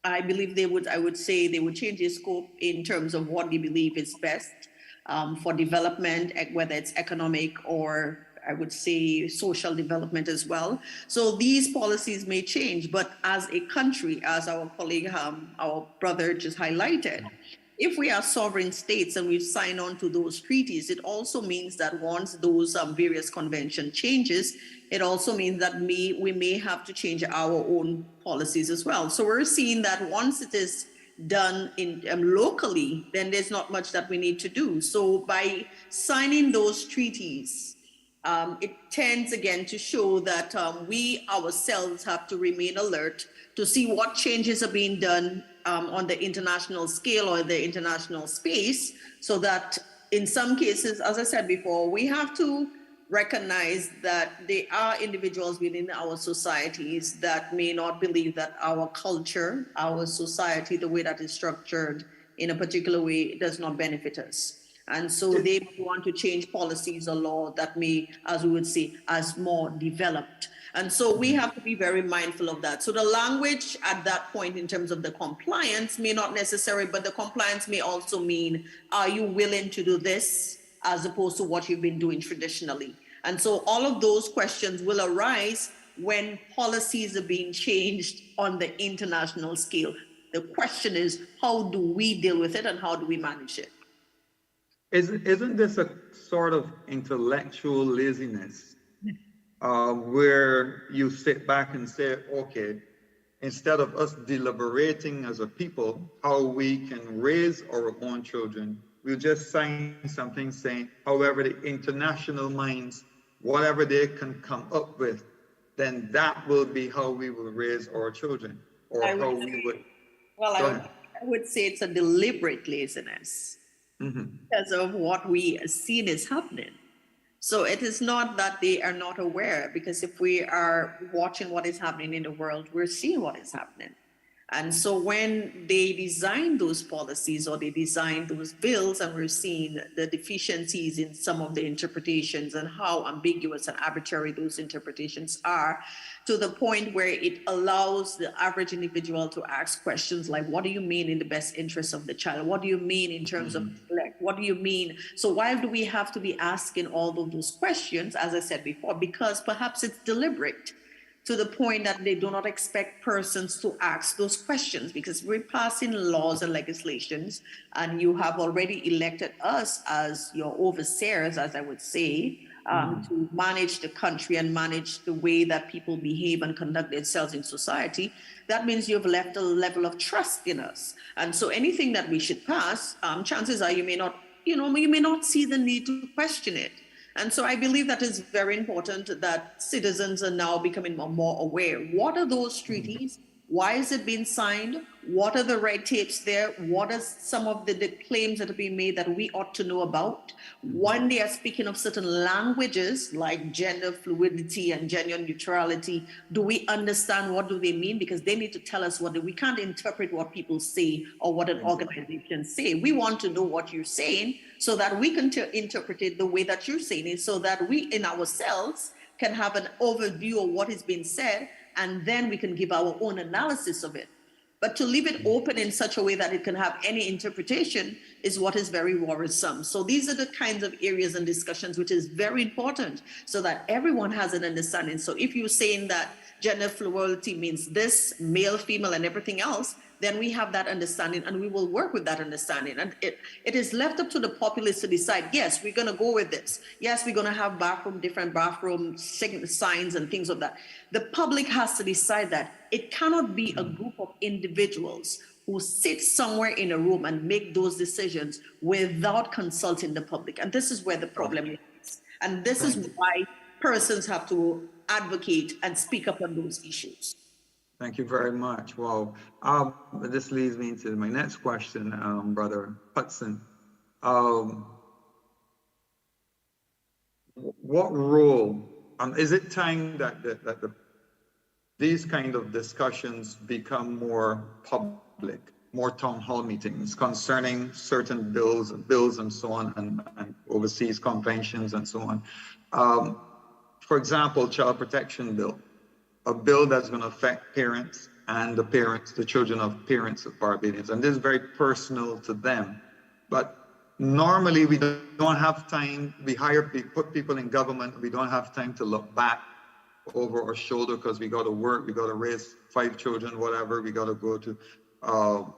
I believe I would say they would change the scope in terms of what they believe is best for development, whether it's economic or I would say social development as well. So these policies may change, but as a country, as our colleague, our brother just highlighted, if we are sovereign states and we've signed on to those treaties, it also means that once those various convention changes, it also means that we may have to change our own policies as well. So we're seeing that once it is done in locally, then there's not much that we need to do. So by signing those treaties, it tends again to show that we ourselves have to remain alert to see what changes are being done on the international scale or the international space, so that in some cases, as I said before, we have to recognize that there are individuals within our societies that may not believe that our culture, our society, the way that is structured in a particular way does not benefit us. And so they want to change policies or law that may, as we would say, as more developed. And so we have to be very mindful of that. So the language at that point in terms of the compliance may not necessarily, but the compliance may also mean, are you willing to do this as opposed to what you've been doing traditionally? And so all of those questions will arise when policies are being changed on the international scale. The question is, how do we deal with it and how do we manage it? Isn't this a sort of intellectual laziness where you sit back and say, okay, instead of us deliberating as a people how we can raise our own children, we'll just sign something saying, however, the international minds, whatever they can come up with, then that will be how we will raise our children, or how we would. Well, I would say it's a deliberate laziness. Because of what we see is happening. So it is not that they are not aware, because if we are watching what is happening in the world, we're seeing what is happening. And so when they design those policies or they design those bills, and we're seeing the deficiencies in some of the interpretations and how ambiguous and arbitrary those interpretations are, to the point where it allows the average individual to ask questions like, what do you mean in the best interest of the child? What do you mean in terms of neglect? What do you mean? So why do we have to be asking all of those questions, as I said before? Because perhaps it's deliberate, to the point that they do not expect persons to ask those questions, because we're passing laws and legislations, and you have already elected us as your overseers, as I would say, to manage the country and manage the way that people behave and conduct themselves in society, that means you've left a level of trust in us. And so anything that we should pass, chances are you may not, you may not see the need to question it. And so I believe that is very important that citizens are now becoming more aware. What are those treaties? Why is it being signed? What are the red tapes there? What are some of the claims that are being made that we ought to know about? When they are speaking of certain languages like gender fluidity and gender neutrality, do we understand what do they mean? Because they need to tell us we can't interpret what people say or what an organization say. We want to know what you're saying so that we can interpret it the way that you're saying it, so that we in ourselves can have an overview of what is being said, and then we can give our own analysis of it. But to leave it open in such a way that it can have any interpretation is what is very worrisome. So these are the kinds of areas and discussions which is very important so that everyone has an understanding. So if you're saying that gender fluidity means this, male, female, and everything else, then we have that understanding and we will work with that understanding. And it is left up to the populace to decide, yes, we're going to go with this. Yes, we're going to have different bathroom signs and things of that. The public has to decide that. It cannot be a group of individuals who sit somewhere in a room and make those decisions without consulting the public. And this is where the problem is. And this is why persons have to advocate and speak up on those issues. Thank you very much. Well, this leads me into my next question, Brother Hudson. What role, is it time that these kind of discussions become more public, more town hall meetings concerning certain bills and so on, and overseas conventions and so on? For example, Child Protection Bill. A bill that's going to affect parents and the children of parents of Barbadians. And this is very personal to them. But normally we don't have time. We put people in government. We don't have time to look back over our shoulder because we got to work. We got to raise 5 children, whatever. We got to go to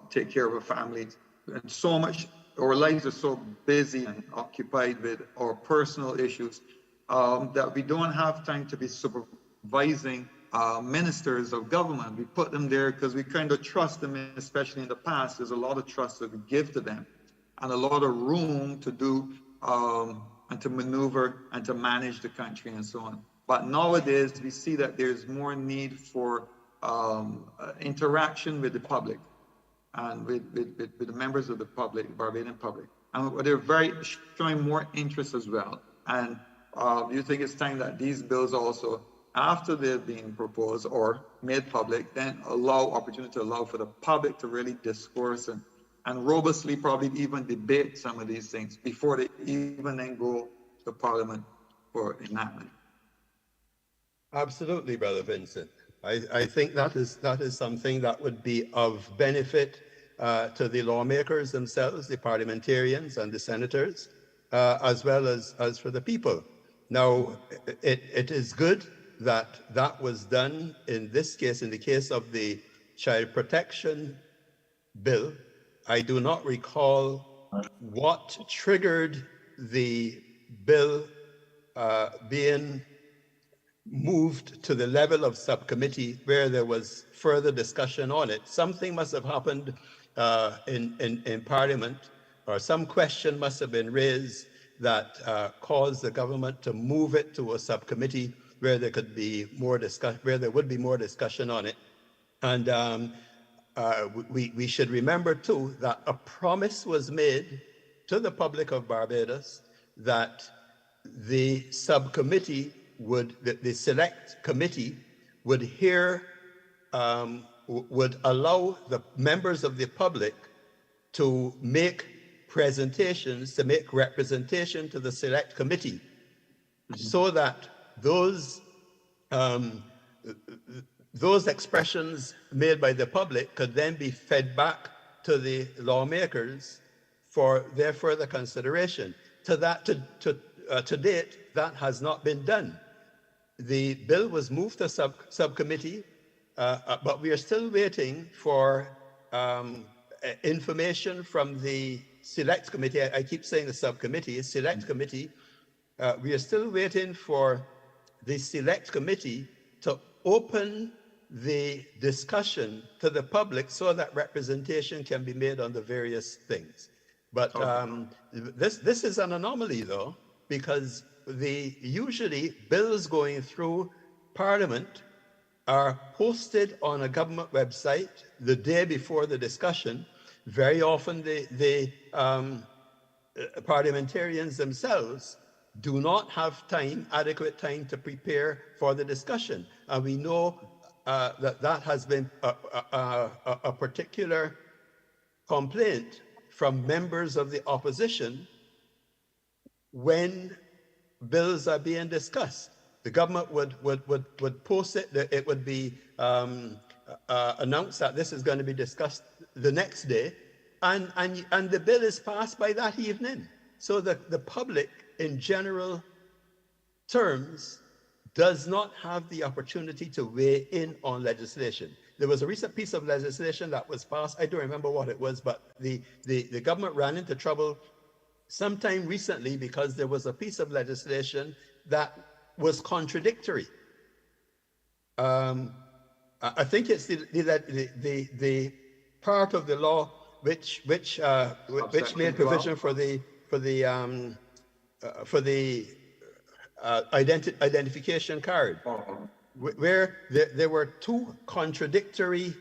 take care of our families. And so much, our lives are so busy and occupied with our personal issues that we don't have time to be supervising ministers of government. We put them there because we kind of trust them, especially in the past. There's a lot of trust that we give to them and a lot of room to do and to maneuver and to manage the country and so on. But nowadays, we see that there's more need for interaction with the public and with the members of the public, Barbadian public. And they're showing more interest as well. And you think it's time that these bills also, after they're being proposed or made public, then opportunity to allow for the public to really discourse and robustly probably even debate some of these things before they even then go to Parliament for enactment. Absolutely, Brother Vincent. I think that is something that would be of benefit to the lawmakers themselves, the parliamentarians and the senators, as well as for the people. Now, it is good that was done in this case, in the case of the Child Protection Bill. I do not recall what triggered the bill being moved to the level of subcommittee where there was further discussion on it. Something must have happened in Parliament, or some question must have been raised that caused the government to move it to a subcommittee where there could be more discussion on it. And we should remember too that a promise was made to the public of Barbados that the subcommittee the select committee would allow the members of the public to make presentations, to make representation to the select committee, so that those expressions made by the public could then be fed back to the lawmakers for their further consideration. To date, that has not been done. The bill was moved to subcommittee, but we are still waiting for information from the select committee. I keep saying the subcommittee, select committee, We are still waiting for the select committee to open the discussion to the public so that representation can be made on the various things. But this is an anomaly, though, because usually bills going through Parliament are posted on a government website the day before the discussion. Very often the parliamentarians themselves do not have adequate time to prepare for the discussion. And we know that has been a particular complaint from members of the opposition when bills are being discussed. The government would post it, it would be announced that this is going to be discussed the next day, and the bill is passed by that evening. So the public, in general terms, does not have the opportunity to weigh in on legislation. There was a recent piece of legislation that was passed. I don't remember what it was, but the government ran into trouble sometime recently because there was a piece of legislation that was contradictory. I think it's the part of the law which made provision for the identification card, where there were two contradictory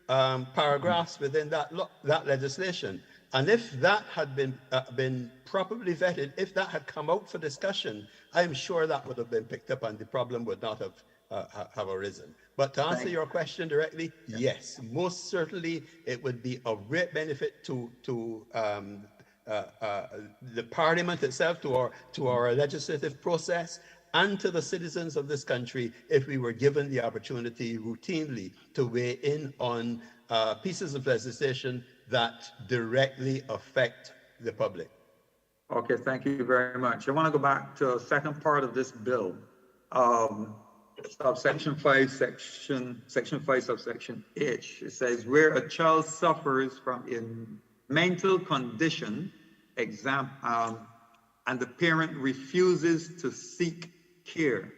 paragraphs within that legislation. And if that had been properly vetted, if that had come out for discussion, I'm sure that would have been picked up and the problem would not have arisen. But to answer your question directly, yes, most certainly it would be of great benefit to the Parliament itself, to our legislative process, and to the citizens of this country if we were given the opportunity routinely to weigh in on pieces of legislation that directly affect the public. Okay, thank you very much. I want to go back to the second part of this bill. Subsection 5, section 5, subsection H. It says, where a child suffers from a mental condition, and the parent refuses to seek care.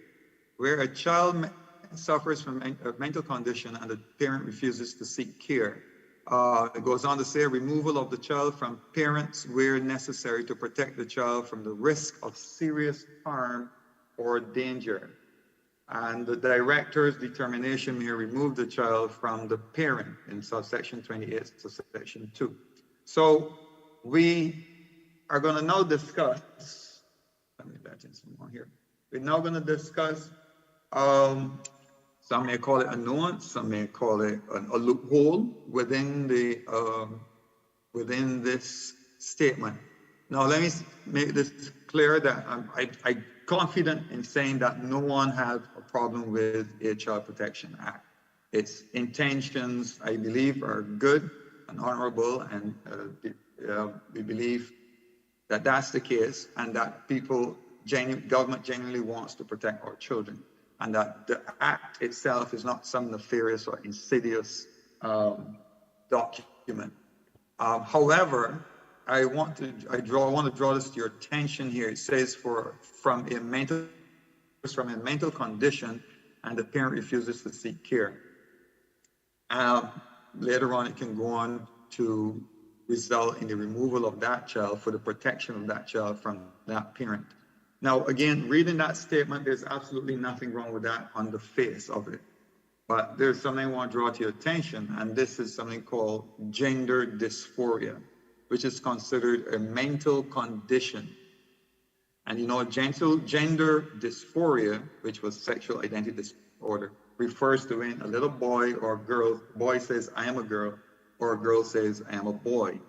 Where a child suffers from a mental condition and the parent refuses to seek care. It goes on to say removal of the child from parents where necessary to protect the child from the risk of serious harm or danger. And the director's determination may remove the child from the parent in subsection 28, subsection 2. So we are going to now discuss, let me let in some more here. We're now going to discuss, some may call it a nuance, some may call it a loophole within this statement. Now, let me make this clear that I'm confident in saying that no one has a problem with a Child Protection Act. Its intentions, I believe, are good and honorable, and we believe that that's the case, and that government genuinely wants to protect our children, and that the act itself is not some nefarious or insidious document. However, I want to draw this to your attention here. It says from a mental condition and the parent refuses to seek care. Later on, it can go on to result in the removal of that child for the protection of that child from that parent. Now, again, reading that statement, there's absolutely nothing wrong with that on the face of it. But there's something I want to draw to your attention, and this is something called gender dysphoria, which is considered a mental condition. And you know, gender dysphoria, which was sexual identity disorder, refers to when a little boy or girl, boy says, I am a girl, or a girl says, I am a boy.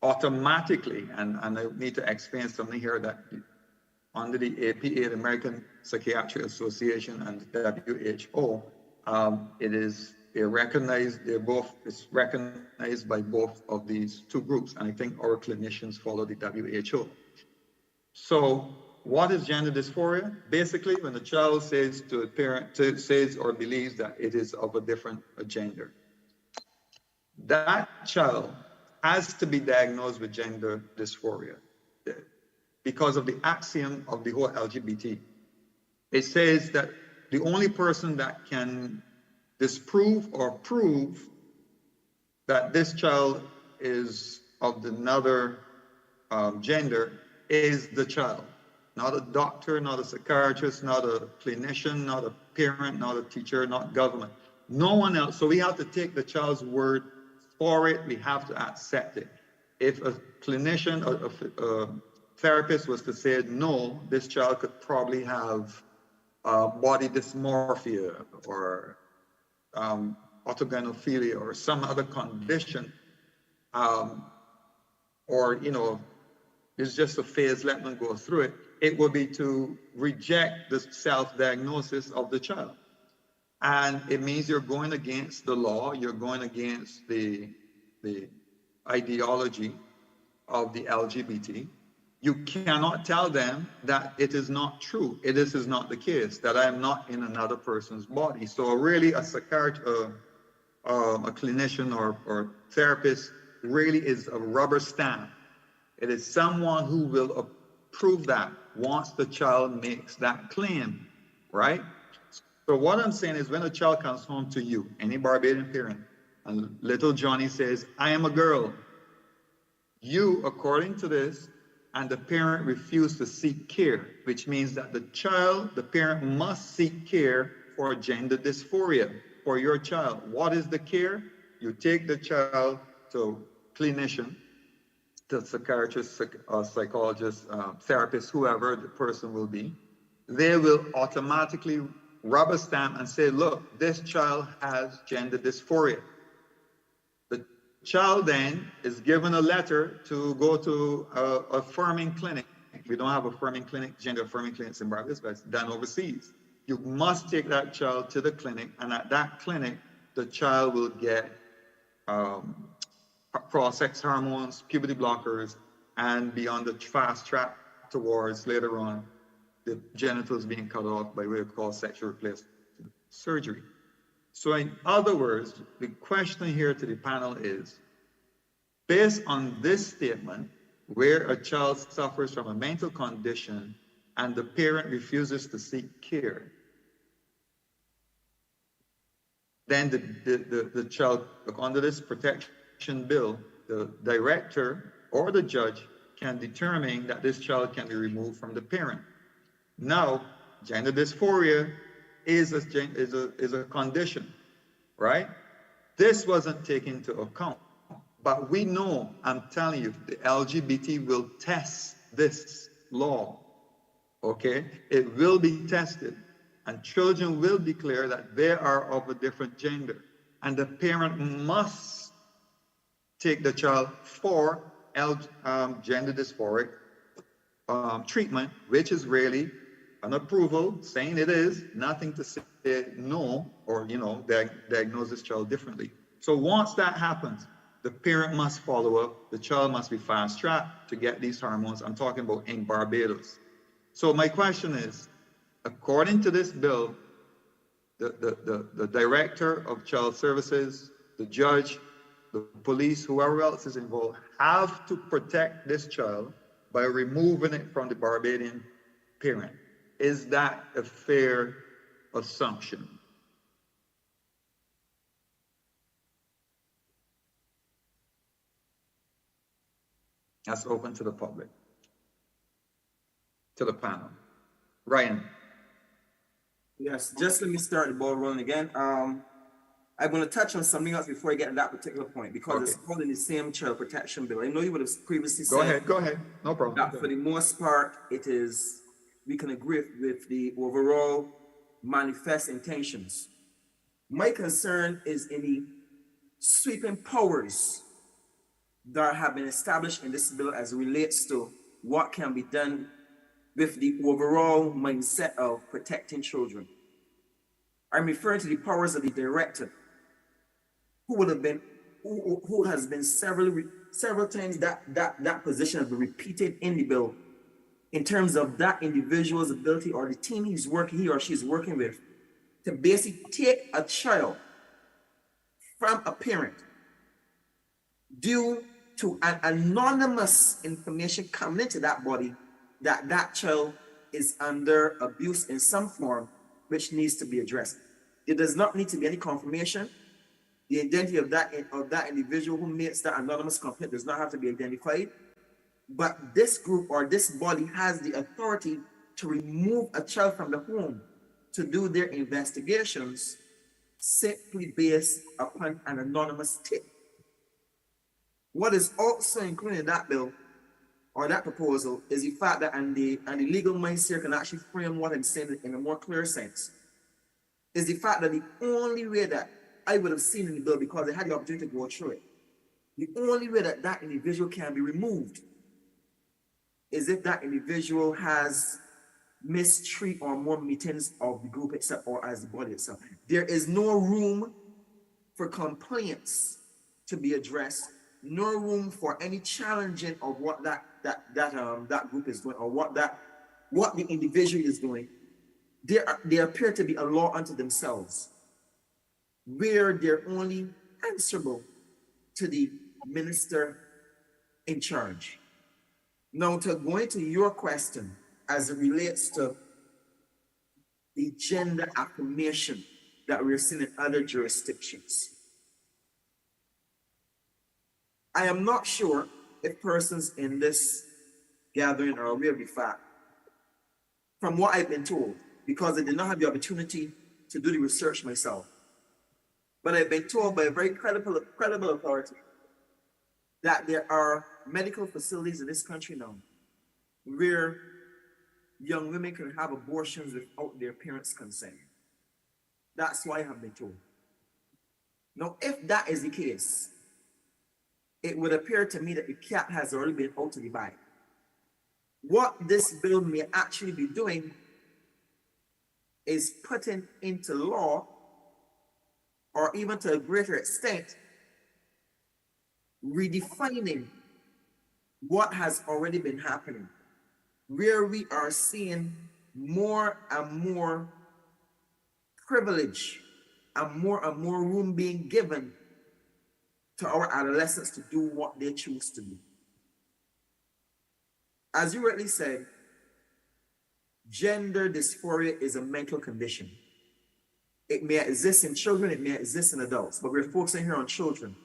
Automatically, and I need to explain something here, that under the APA, the American Psychiatric Association, and the WHO, it's recognized by both of these two groups, and I think our clinicians follow the WHO. So what is gender dysphoria? Basically, when a child says to a parent, says or believes that it is of a different gender. That child has to be diagnosed with gender dysphoria. because of the axiom of the whole LGBT. It says that the only person that can disprove or prove that this child is of another gender is the child, not a doctor, not a psychiatrist, not a clinician, not a parent, not a teacher, not government, no one else. So we have to take the child's word for it. We have to accept it. If a clinician or a therapist was to say, no, this child could probably have body dysmorphia or autogynephilia or some other condition, or, you know, it's just a phase, let them go through it, it would be to reject the self-diagnosis of the child. And it means you're going against the law, you're going against the ideology of the LGBT. You cannot tell them that it is not true. This is not the case, that I am not in another person's body. So really a psychiatrist, a clinician or therapist really is a rubber stamp. It is someone who will approve that once the child makes that claim, right? So what I'm saying is when a child comes home to you, any Barbadian parent, and little Johnny says, I am a girl, you, according to this, and the parent refuse to seek care, which means that the parent must seek care for gender dysphoria for your child. What is the care? You take the child to clinician, to psychiatrist, psychologist, therapist, whoever the person will be. They will automatically rubber stamp and say, look, this child has gender dysphoria. The child then is given a letter to go to a affirming clinic. We don't have affirming clinic, gender affirming clinics in Barbados, but it's done overseas. You must take that child to the clinic, and at that clinic, the child will get cross-sex hormones, puberty blockers, and be on the fast track towards later on the genitals being cut off by what we call sexual replacement surgery. So in other words, the question here to the panel is, based on this statement, where a child suffers from a mental condition and the parent refuses to seek care, then the child, under this protection bill, the director or the judge can determine that this child can be removed from the parent. Now, gender dysphoria is a condition, right? This wasn't taken into account, but we know, I'm telling you, the LGBT will test this law, okay? It will be tested, and children will declare that they are of a different gender, and the parent must take the child for gender dysphoric treatment, which is really an approval, saying it is, nothing to say no, or, you know, diagnose this child differently. So once that happens, the parent must follow up, the child must be fast-tracked to get these hormones. I'm talking about in Barbados. So my question is, according to this bill, the director of child services, the judge, the police, whoever else is involved, have to protect this child by removing it from the Barbadian parent. Is that a fair assumption? That's open to the public, to the panel. Ryan. Yes, just let me start the ball rolling again. I'm going to touch on something else before I get to that particular point, because it's all in the same child protection bill. I know you would have previously said. Go ahead, no problem. That for the most part, it is, we can agree with the overall manifest intentions. My concern is in the sweeping powers that have been established in this bill as it relates to what can be done with the overall mindset of protecting children. I'm referring to the powers of the director, who would have been, who has been several times that position has been repeated in the bill, in terms of that individual's ability or the team he or she's working with to basically take a child from a parent due to an anonymous information coming into that body that that child is under abuse in some form, which needs to be addressed. There does not need to be any confirmation. The identity of that individual who makes that anonymous complaint does not have to be identified. But this group or this body has the authority to remove a child from the home to do their investigations simply based upon an anonymous tip. What is also included in that bill or that proposal is the fact that, and the legal minds here can actually frame what I'm saying in a more clear sense, is the fact that the only way that I would have seen in the bill, because I had the opportunity to go through it, the only way that that individual can be removed is if that individual has missed 3 or more meetings of the group itself or as the body itself. There is no room for complaints to be addressed, no room for any challenging of what that group is doing or what the individual is doing. They appear to be a law unto themselves, where they're only answerable to the minister in charge. Now, to go into your question as it relates to the gender affirmation that we're seeing in other jurisdictions, I am not sure if persons in this gathering are aware of the fact, from what I've been told, because I did not have the opportunity to do the research myself, but I've been told by a very credible authority that there are medical facilities in this country now where young women can have abortions without their parents' consent. That's why I have been told. Now, if that is the case, it would appear to me that the cat has already been out to the bag. What this bill may actually be doing is putting into law, or even to a greater extent, redefining what has already been happening, where we are seeing more and more privilege and more room being given to our adolescents to do what they choose to do. As you rightly said, gender dysphoria is a mental condition. It may exist in children, it may exist in adults, but we're focusing here on children.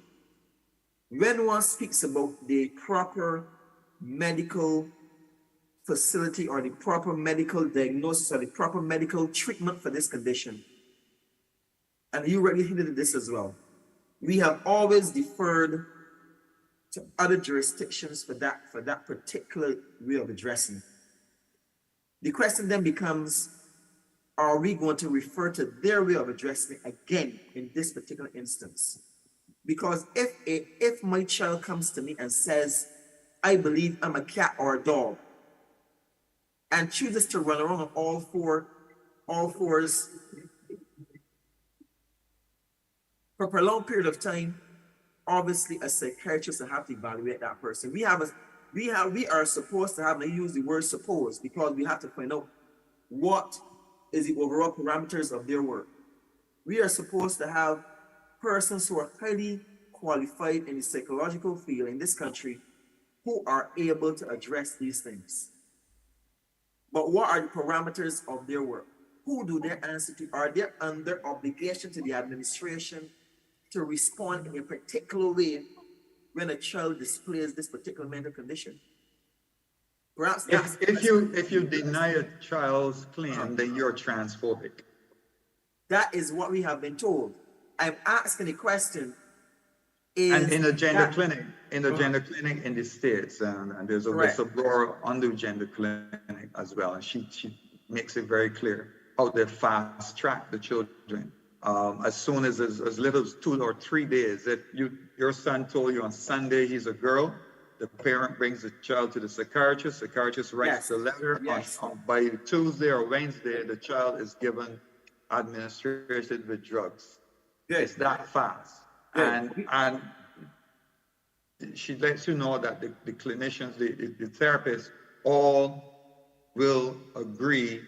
When one speaks about the proper medical facility or the proper medical diagnosis or the proper medical treatment for this condition, and you already hinted at this as well, we have always deferred to other jurisdictions for that particular way of addressing. The question then becomes, are we going to refer to their way of addressing it again in this particular instance? Because if my child comes to me and says, I believe I'm a cat or a dog, and chooses to run around on all fours for a prolonged period of time, obviously a psychiatrist will have to evaluate that person. We are supposed to have, and I use the word suppose, because we have to find out what is the overall parameters of their work. We are supposed to have persons who are highly qualified in the psychological field in this country who are able to address these things. But what are the parameters of their work? Who do they answer to? Are they under obligation to the administration to respond in a particular way when a child displays this particular mental condition? Perhaps if you deny a child's claim, then you're transphobic. That is what we have been told. I'm asking the question. And in a gender clinic, in the States, and there's a whistleblower on the gender clinic as well, and she makes it very clear how they fast track the children. As soon as little as 2 or 3 days, if your son told you on Sunday he's a girl, the parent brings the child to the psychiatrist writes the letter. By Tuesday or Wednesday, the child is given administrated with drugs. It's that fast. And she lets you know that the clinicians, the therapists, all will agree.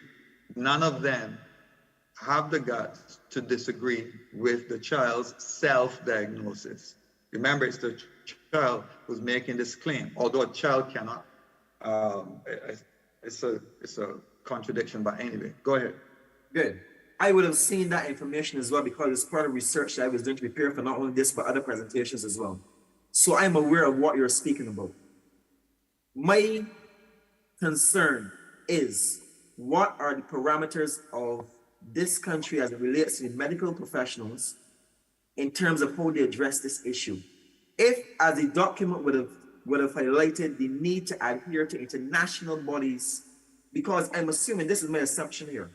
None of them have the guts to disagree with the child's self-diagnosis. Remember, it's the child who's making this claim, although a child cannot it's a contradiction, but anyway, go ahead. Good. I would have seen that information as well because it's part of research that I was doing to prepare for not only this, but other presentations as well. So I'm aware of what you're speaking about. My concern is what are the parameters of this country as it relates to medical professionals in terms of how they address this issue. If, as the document would have highlighted the need to adhere to international bodies, because I'm assuming, this is my assumption here,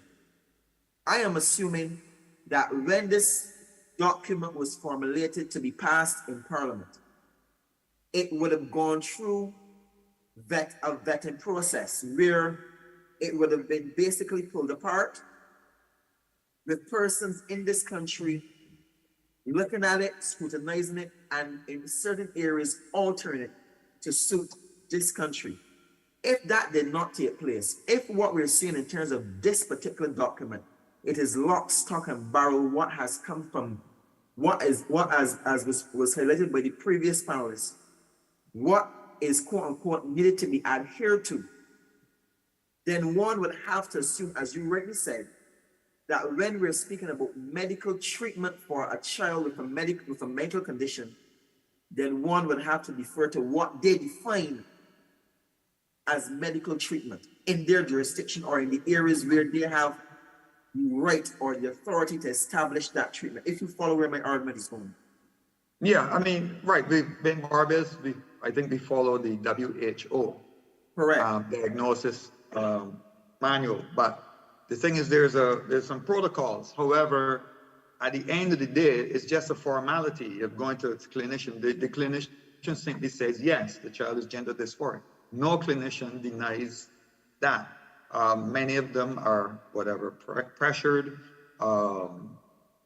I am assuming that when this document was formulated to be passed in Parliament, it would have gone through a vetting process where it would have been basically pulled apart with persons in this country looking at it, scrutinizing it, and in certain areas altering it to suit this country. If that did not take place, if what we're seeing in terms of this particular document, it is lock, stock, and barrel what has come from what was highlighted by the previous panelists, what is quote unquote needed to be adhered to, then one would have to assume, as you rightly said, that when we're speaking about medical treatment for a child with a mental condition, then one would have to defer to what they define as medical treatment in their jurisdiction or in the areas where they have the right or the authority to establish that treatment. If you follow where my argument is going. Yeah, I mean, right. In Barbados, I think we follow the WHO correct diagnosis manual. But the thing is, there's some protocols. However, at the end of the day, it's just a formality of going to a clinician. The clinician simply says, yes, the child is gender dysphoric. No clinician denies that. Many of them are pressured,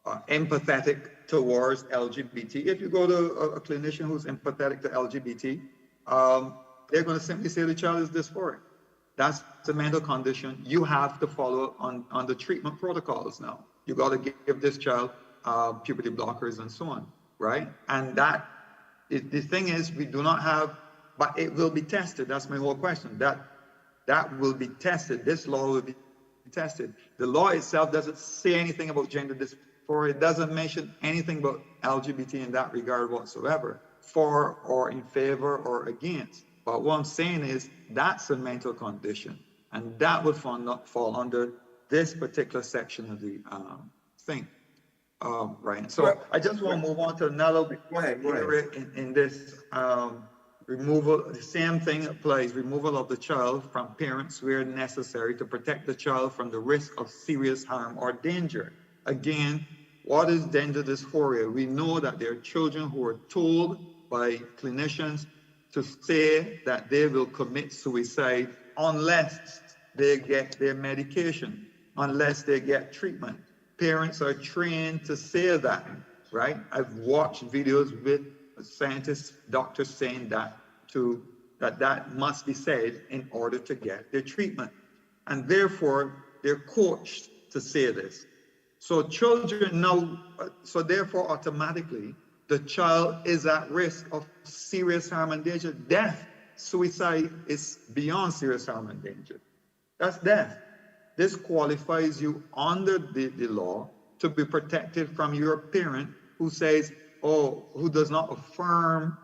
empathetic towards LGBT. If you go to a clinician who's empathetic to LGBT, they're going to simply say the child is dysphoric. That's a mental condition. You have to follow on the treatment protocols now. You got to give this child puberty blockers and so on, right? And the thing is, we do not have, but it will be tested. That's my whole question. That will be tested. This law will be tested. The law itself doesn't say anything about gender dysphoria. It doesn't mention anything about LGBT in that regard whatsoever, for or in favor or against. But what I'm saying is that's a mental condition, and that would fall under this particular section of the thing. Right. So I just want to move on to another area in this removal. The same thing applies. Removal of the child from parents where necessary to protect the child from the risk of serious harm or danger. Again, what is gender dysphoria? We know that there are children who are told by clinicians to say that they will commit suicide unless they get their medication, unless they get treatment. Parents are trained to say that, right? I've watched videos with scientists, doctors saying that that must be said in order to get their treatment. And therefore, they're coached to say this. So children know, so therefore automatically, the child is at risk of serious harm and danger. Death, suicide is beyond serious harm and danger. That's death. This qualifies you under the law to be protected from your parent who says, oh, who does not affirm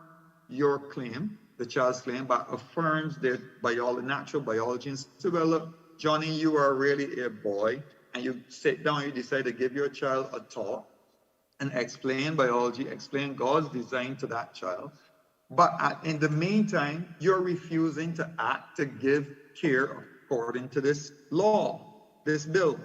your claim, the child's claim, but affirms their natural biology and say, well, look, Johnny, you are really a boy, and you sit down, you decide to give your child a talk and explain biology, explain God's design to that child. But in the meantime, you're refusing to act to give care according to this law, this bill.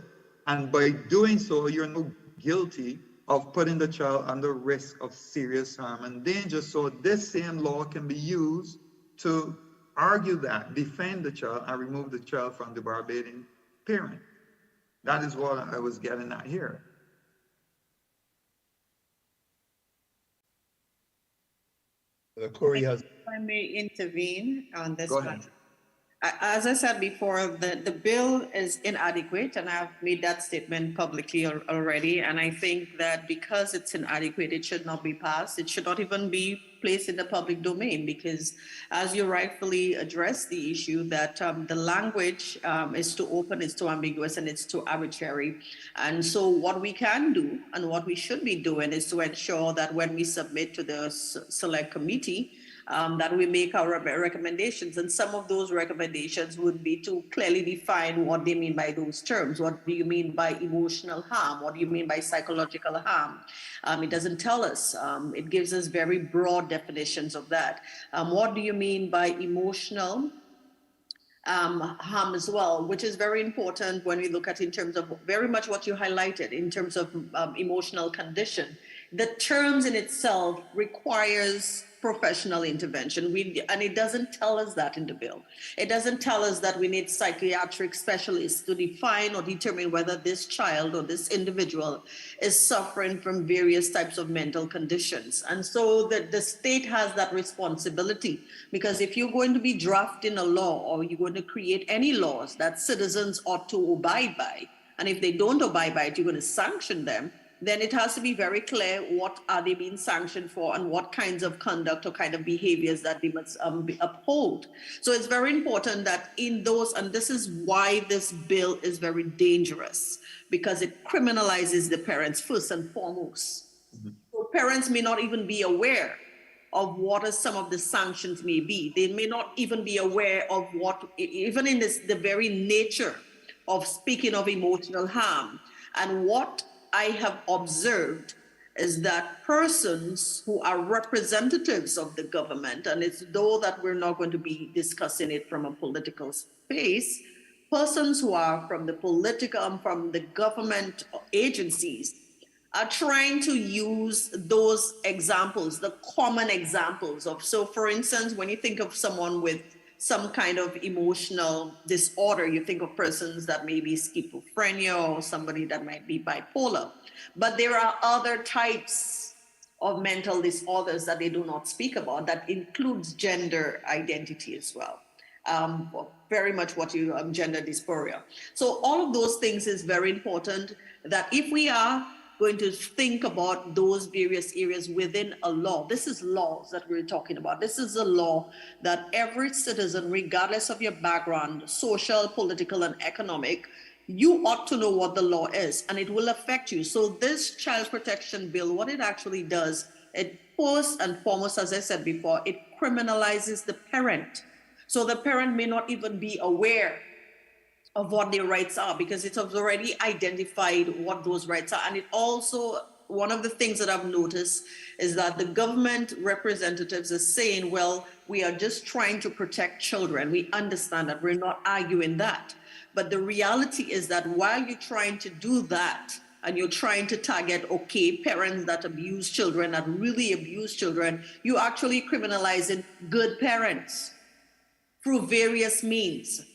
And by doing so, you're now guilty of putting the child under risk of serious harm and danger. So this same law can be used to argue that, defend the child, and remove the child from the Barbadian parent. That is what I was getting at here. If I may intervene on this matter. As I said before, the bill is inadequate, and I've made that statement publicly already. And I think that because it's inadequate, it should not be passed. It should not even be placed in the public domain, because as you rightfully address the issue, that the language is too open, it's too ambiguous, and it's too arbitrary. And so what we can do and what we should be doing is to ensure that when we submit to the select committee, that we make our recommendations. And some of those recommendations would be to clearly define what they mean by those terms. What do you mean by emotional harm? What do you mean by psychological harm? It doesn't tell us. It gives us very broad definitions of that. What do you mean by emotional harm as well, which is very important when we look at in terms of very much what you highlighted in terms of emotional condition. The terms in itself requires professional intervention. And it doesn't tell us that in the bill. It doesn't tell us that we need psychiatric specialists to define or determine whether this child or this individual is suffering from various types of mental conditions. And so the state has that responsibility, because if you're going to be drafting a law or you're going to create any laws that citizens ought to abide by, and if they don't abide by it, you're going to sanction them, then it has to be very clear what are they being sanctioned for and what kinds of conduct or kind of behaviors that they must uphold. So it's very important that in those, and this is why this bill is very dangerous, because it criminalizes the parents first and foremost. Mm-hmm. So parents may not even be aware of what some of the sanctions may be. They may not even be aware of what, even in the very nature of speaking of emotional harm. And what I have observed is that persons who are representatives of the government, and it's though that we're not going to be discussing it from a political space, persons who are from the political, from the government agencies, are trying to use those examples, the common examples of, so for instance, when you think of someone with some kind of emotional disorder, you think of persons that may be schizophrenia or somebody that might be bipolar. But there are other types of mental disorders that they do not speak about that includes gender identity as well. Very much what you, gender dysphoria. So all of those things is very important, that if we are going to think about those various areas within a law. This is laws that we're talking about. This is a law that every citizen, regardless of your background, social, political, and economic, you ought to know what the law is, and it will affect you. So this child protection bill, what it actually does, it first and foremost, as I said before, it criminalizes the parent. So the parent may not even be aware of what their rights are, because it's already identified what those rights are. And it also, one of the things that I've noticed is that the government representatives are saying, well, we are just trying to protect children. We understand that, we're not arguing that. But the reality is that while you're trying to do that, and you're trying to target, okay, parents that abuse children, that really abuse children, you're actually criminalizing good parents through various means.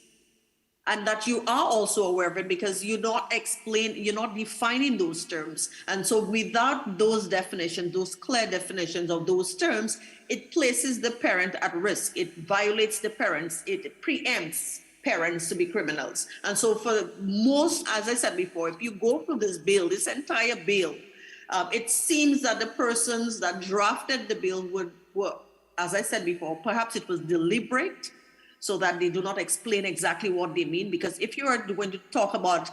And that you are also aware of it, because you're not defining those terms. And so without those definitions, those clear definitions of those terms, it places the parent at risk. It violates the parents. It preempts parents to be criminals. And so for most, as I said before, if you go through this bill, this entire bill, it seems that the persons that drafted the bill were, as I said before, perhaps it was deliberate, so that they do not explain exactly what they mean. Because if you are going to talk about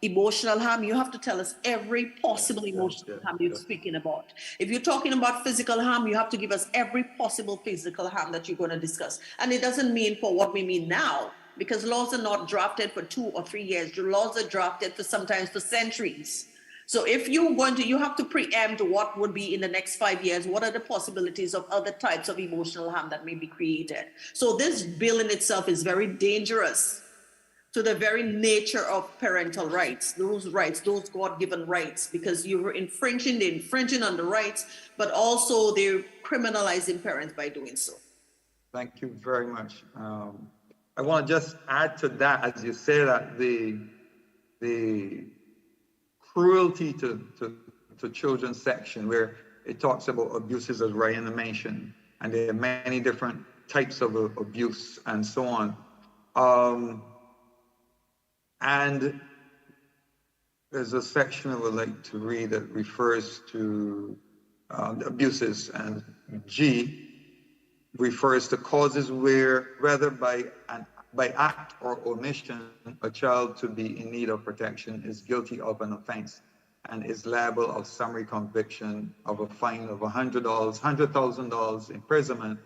emotional harm, you have to tell us every possible emotional harm you're speaking about. If you're talking about physical harm, you have to give us every possible physical harm that you're going to discuss. And it doesn't mean for what we mean now, because laws are not drafted for 2 or 3 years. The laws are drafted for sometimes for centuries. So if you're going to, you have to preempt what would be in the next 5 years. What are the possibilities of other types of emotional harm that may be created? So this bill in itself is very dangerous to the very nature of parental rights, those God-given rights, because you're infringing on the rights, but also they're criminalizing parents by doing so. Thank you very much. I want to just add to that, as you say that the cruelty to children section, where it talks about abuses as Ryan mentioned, and there are many different types of abuse and so on. And there's a section I would like to read that refers to abuses, and G refers to causes where, whether by act or omission, a child to be in need of protection is guilty of an offense and is liable of summary conviction of a fine of $100, $100,000 imprisonment,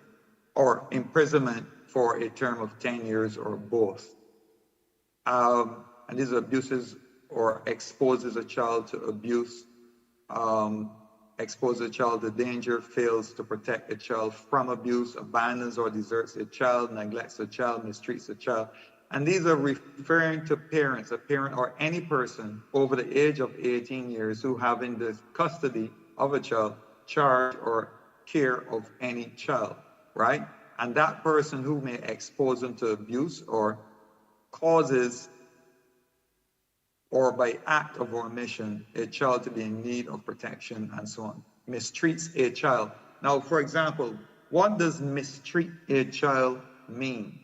or imprisonment for a term of 10 years or both. And these abuses or exposes a child to abuse, exposes a child to danger, fails to protect a child from abuse, abandons or deserts a child, neglects a child, mistreats a child. And these are referring to parents, a parent or any person over the age of 18 years who having the custody of a child, charge or care of any child, right? And that person who may expose them to abuse or causes or by act of omission, a child to be in need of protection and so on. Mistreats a child. Now, for example, what does mistreat a child mean?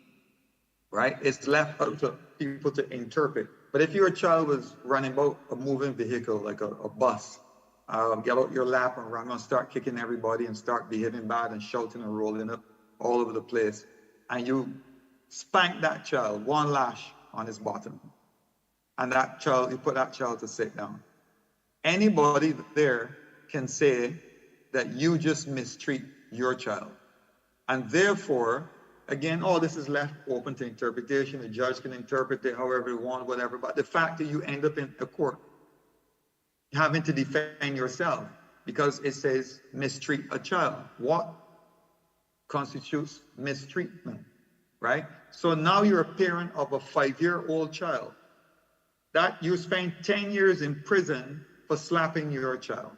Right? It's left up to people to interpret. But if your child was running about a moving vehicle, like a bus, get out your lap and run and start kicking everybody and start behaving bad and shouting and rolling up all over the place, and you spank that child, one lash on his bottom, and that child, you put that child to sit down. Anybody there can say that you just mistreat your child. And therefore, again, all this is left open to interpretation. The judge can interpret it however he wants, whatever. But the fact that you end up in a court having to defend yourself because it says mistreat a child. What constitutes mistreatment, right? So now you're a parent of a 5-year-old child. That you spend 10 years in prison for slapping your child.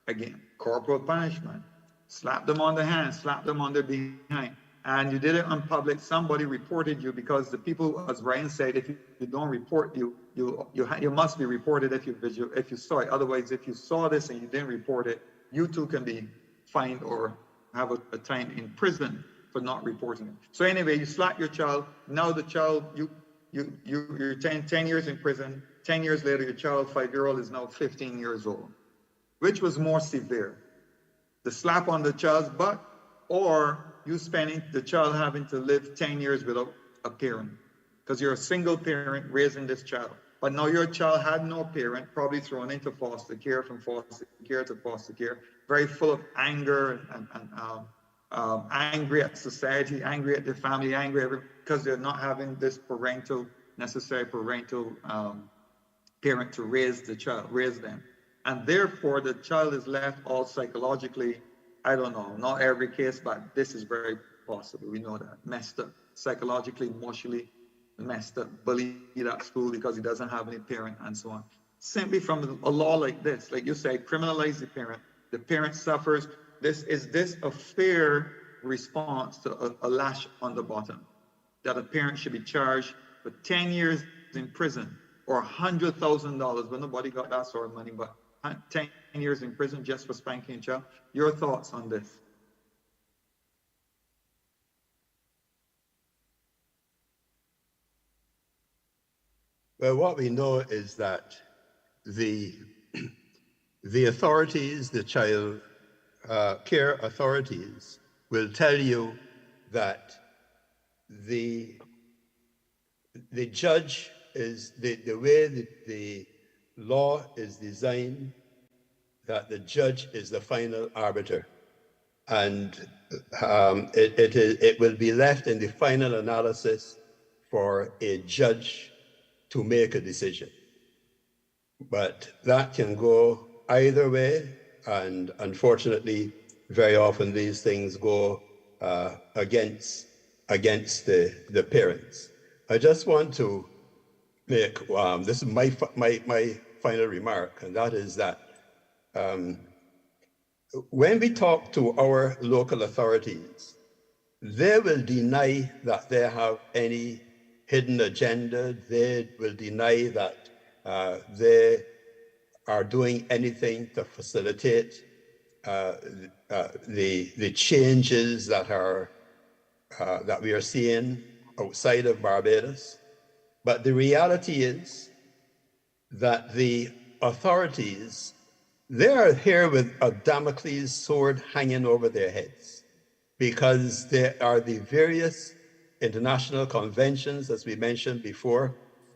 Again, corporal punishment. Slap them on the hand, slap them on their behind. And you did it on public. Somebody reported you because the people, as Ryan said, if you don't report, you must be reported if you saw it. Otherwise, if you saw this and you didn't report it, you too can be fined or have a time in prison for not reporting it. So anyway, you slap your child. Now the child, you're 10 years in prison. 10 years later, your child, 5-year-old, is now 15 years old. Which was more severe? The slap on the child's butt, or you spending the child having to live 10 years without a parent? Because you're a single parent raising this child. But now your child had no parent, probably thrown into foster care, from foster care to foster care, very full of anger and angry at society, angry at their family, angry because they're not having this necessary parental parent to raise the child, raise them. And therefore the child is left all psychologically, I don't know, not every case, but this is very possible. We know that. Messed up, psychologically, emotionally messed up, bullied at school because he doesn't have any parent and so on. Simply from a law like this, like you say, criminalize the parent suffers. Is this a fair response to a lash on the bottom? That a parent should be charged for 10 years in prison or $100,000, but nobody got that sort of money, but 10 years in prison just for spanking a child. Your thoughts on this? Well, what we know is that the authorities, the child care authorities, will tell you that the judge is the way that the law is designed, that the judge is the final arbiter, and it will be left in the final analysis for a judge to make a decision. But that can go either way, and unfortunately, very often these things go against the parents. I just want to make this is my final remark, and that is that when we talk to our local authorities, they will deny that they have any hidden agenda. They will deny that they are doing anything to facilitate the changes that we are seeing outside of Barbados. But the reality is that the authorities, they are here with a Damocles sword hanging over their heads, because there are the various international conventions, as we mentioned before,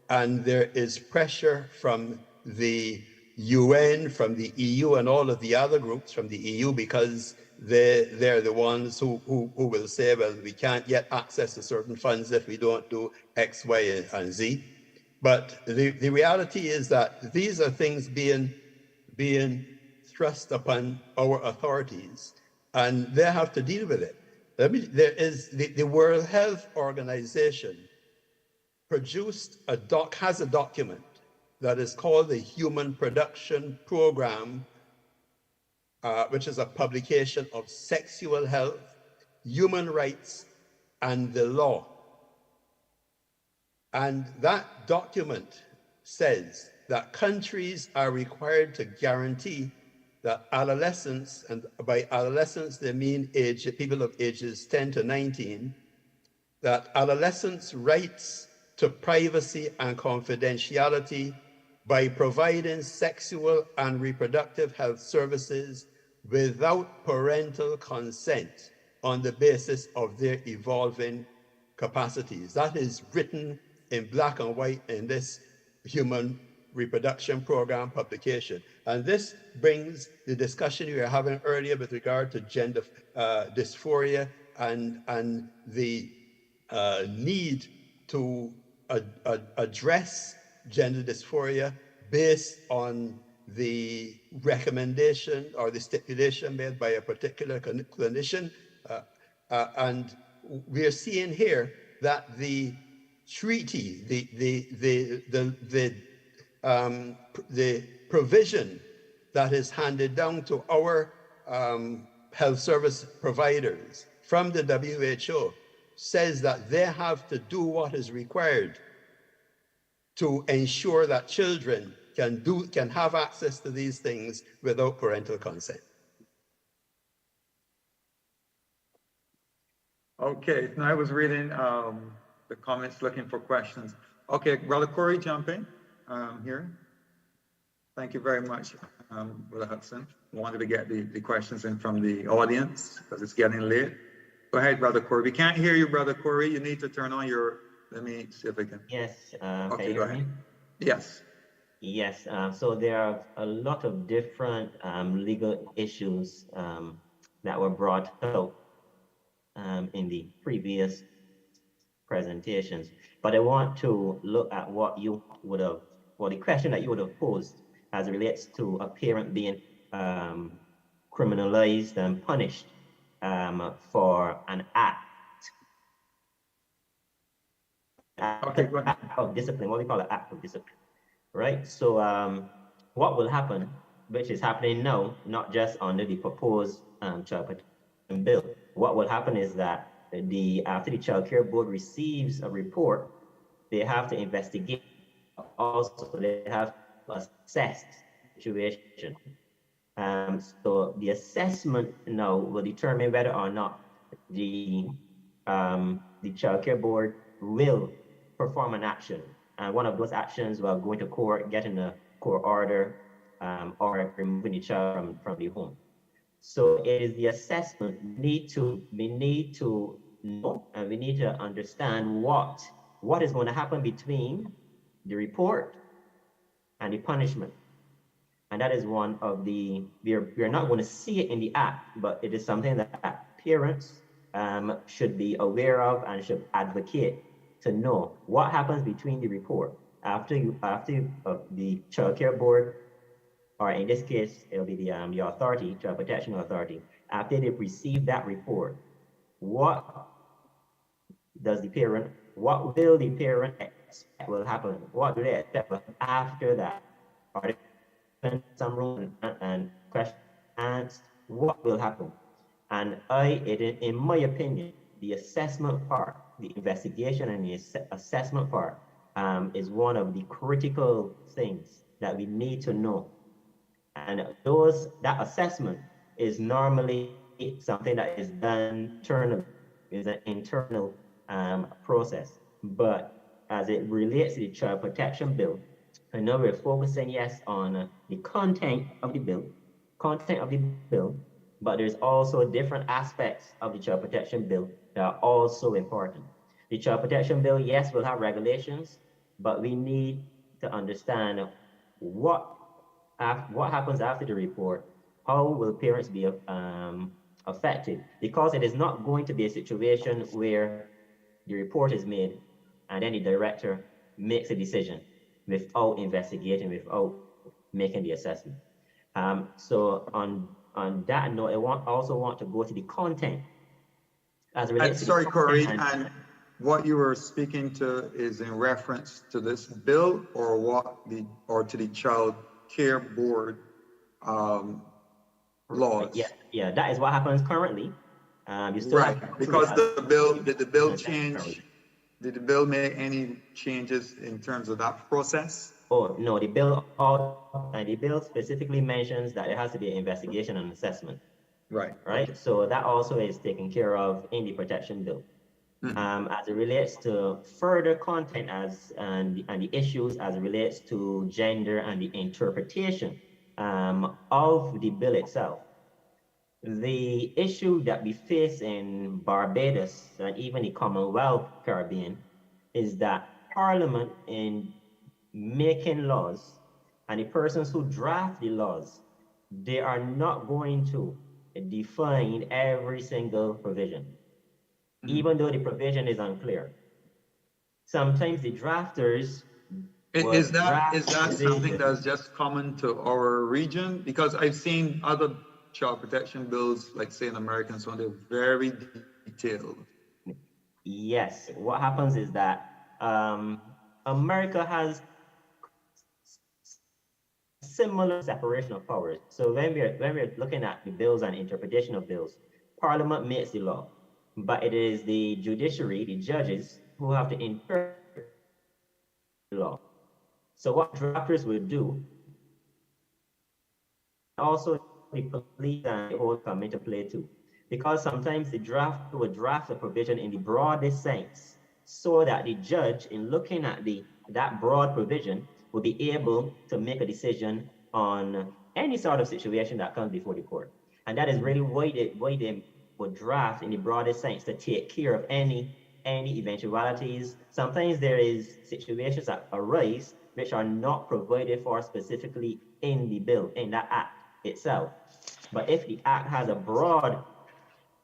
and there is pressure from the UN, from the EU, and all of the other groups from the EU, because they're the ones who will say, well, we can't yet access to certain funds if we don't do X, Y, and Z. But the reality is that these are things being thrust upon our authorities, and they have to deal with it. There is the World Health Organization has a document that is called the Human Production Program, which is a publication of sexual health, human rights, and the law. And that document says that countries are required to guarantee that adolescents, and by adolescents they mean people of ages 10 to 19, that adolescents' rights to privacy and confidentiality by providing sexual and reproductive health services without parental consent on the basis of their evolving capacities. That is written in black and white in this Human Reproduction Program publication. And this brings the discussion we were having earlier with regard to gender dysphoria and the need to address gender dysphoria based on the recommendation or the stipulation made by a particular clinician. And we are seeing here that the treaty, the provision that is handed down to our health service providers from the WHO says that they have to do what is required to ensure that children can have access to these things without parental consent. Okay, now I was reading the comments, looking for questions. Okay, Brother Corey, jump in here. Thank you very much, Brother Hudson. Wanted to get the questions in from the audience because it's getting late. Go ahead, Brother Corey. We can't hear you, Brother Corey. You need to turn on your, let me see if I can. Yes. Okay, go ahead. Yes. Yes, so there are a lot of different legal issues that were brought out in the previous presentations, but I want to look at what you would have, or the question that you would have posed as it relates to a parent being criminalized and punished for an act of discipline, what we call an act of discipline. Right, so what will happen, which is happening now, not just under the proposed child protection bill, what will happen is that after the Child Care Board receives a report, they have to investigate. Also, they have to assess the situation. So the assessment now will determine whether or not the Child Care Board will perform an action. And one of those actions were going to court, getting a court order, or removing the child from the home. So it is the assessment. We need to know, and we need to understand what is going to happen between the report and the punishment. And that is one of the, we're not going to see it in the act, but it is something that parents should be aware of and should advocate to know what happens between the report after the Child Care Board, or in this case, it'll be the authority, Child Protection Authority. After they've received that report, what will the parent expect will happen? What do they expect after that? Are there some room and questions? What will happen? And in my opinion, the assessment part, the investigation and the assessment part is one of the critical things that we need to know. And that assessment is normally something that is done internally, is an internal process. But as it relates to the Child Protection Bill, I know we're focusing, yes, on the content of the bill, but there's also different aspects of the Child Protection Bill that are also important. The Child Protection Bill, yes, will have regulations, but we need to understand what happens after the report. How will parents be affected? Because it is not going to be a situation where the report is made and then the director makes a decision without investigating, without making the assessment. So on that note, I also want to go to the content as it relates to sorry, Corey, and what you were speaking to is in reference to this bill or to the Child Care Board laws? Yeah, that is what happens currently. You still right, because the bill, did the bill change? Did the bill make any changes in terms of that process? Oh, no, the bill specifically mentions that it has to be an investigation and assessment. Right. Right. So that also is taken care of in the protection bill. As it relates to further content and the issues as it relates to gender and the interpretation of the bill itself. The issue that we face in Barbados and even the Commonwealth Caribbean is that Parliament, in making laws, and the persons who draft the laws, they are not going to define every single provision, even though the provision is unclear. Sometimes the drafters is that something that's just common to our region? Because I've seen other child protection bills, like say in American, so they're very detailed. Yes, what happens is that America has similar separation of powers. So when we're looking at the bills and interpretation of bills, Parliament makes the law, but it is the judiciary, the judges, who have to interpret the law. So what drafters will do, also the police and the whole come into play too, because sometimes the drafter will draft a provision in the broadest sense, so that the judge, in looking at that broad provision, will be able to make a decision on any sort of situation that comes before the court. And that is really why they would draft in the broadest sense, to take care of any eventualities. Sometimes there is situations that arise which are not provided for specifically in the bill, in that act itself. But if the act has a broad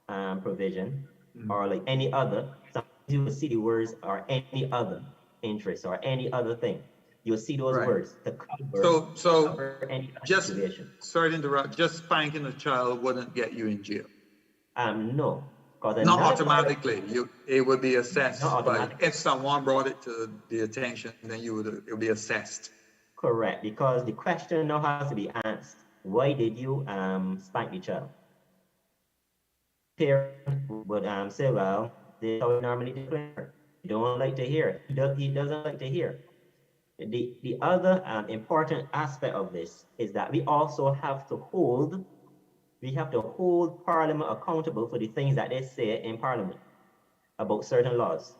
provision, or like any other, sometimes you will see the words or any other interest or any other thing. You'll see those words to cover any just situation. Sorry to interrupt. Just spanking a child wouldn't get you in jail. No, because not automatically. It would be assessed. But if someone brought it to the attention, then it would be assessed. Correct, because the question now has to be asked: why did you spank the child? Parent would say, well, this is how we normally declare. You don't like to hear. He doesn't like to hear. The other important aspect of this is that we also have to hold Parliament accountable for the things that they say in Parliament about certain laws.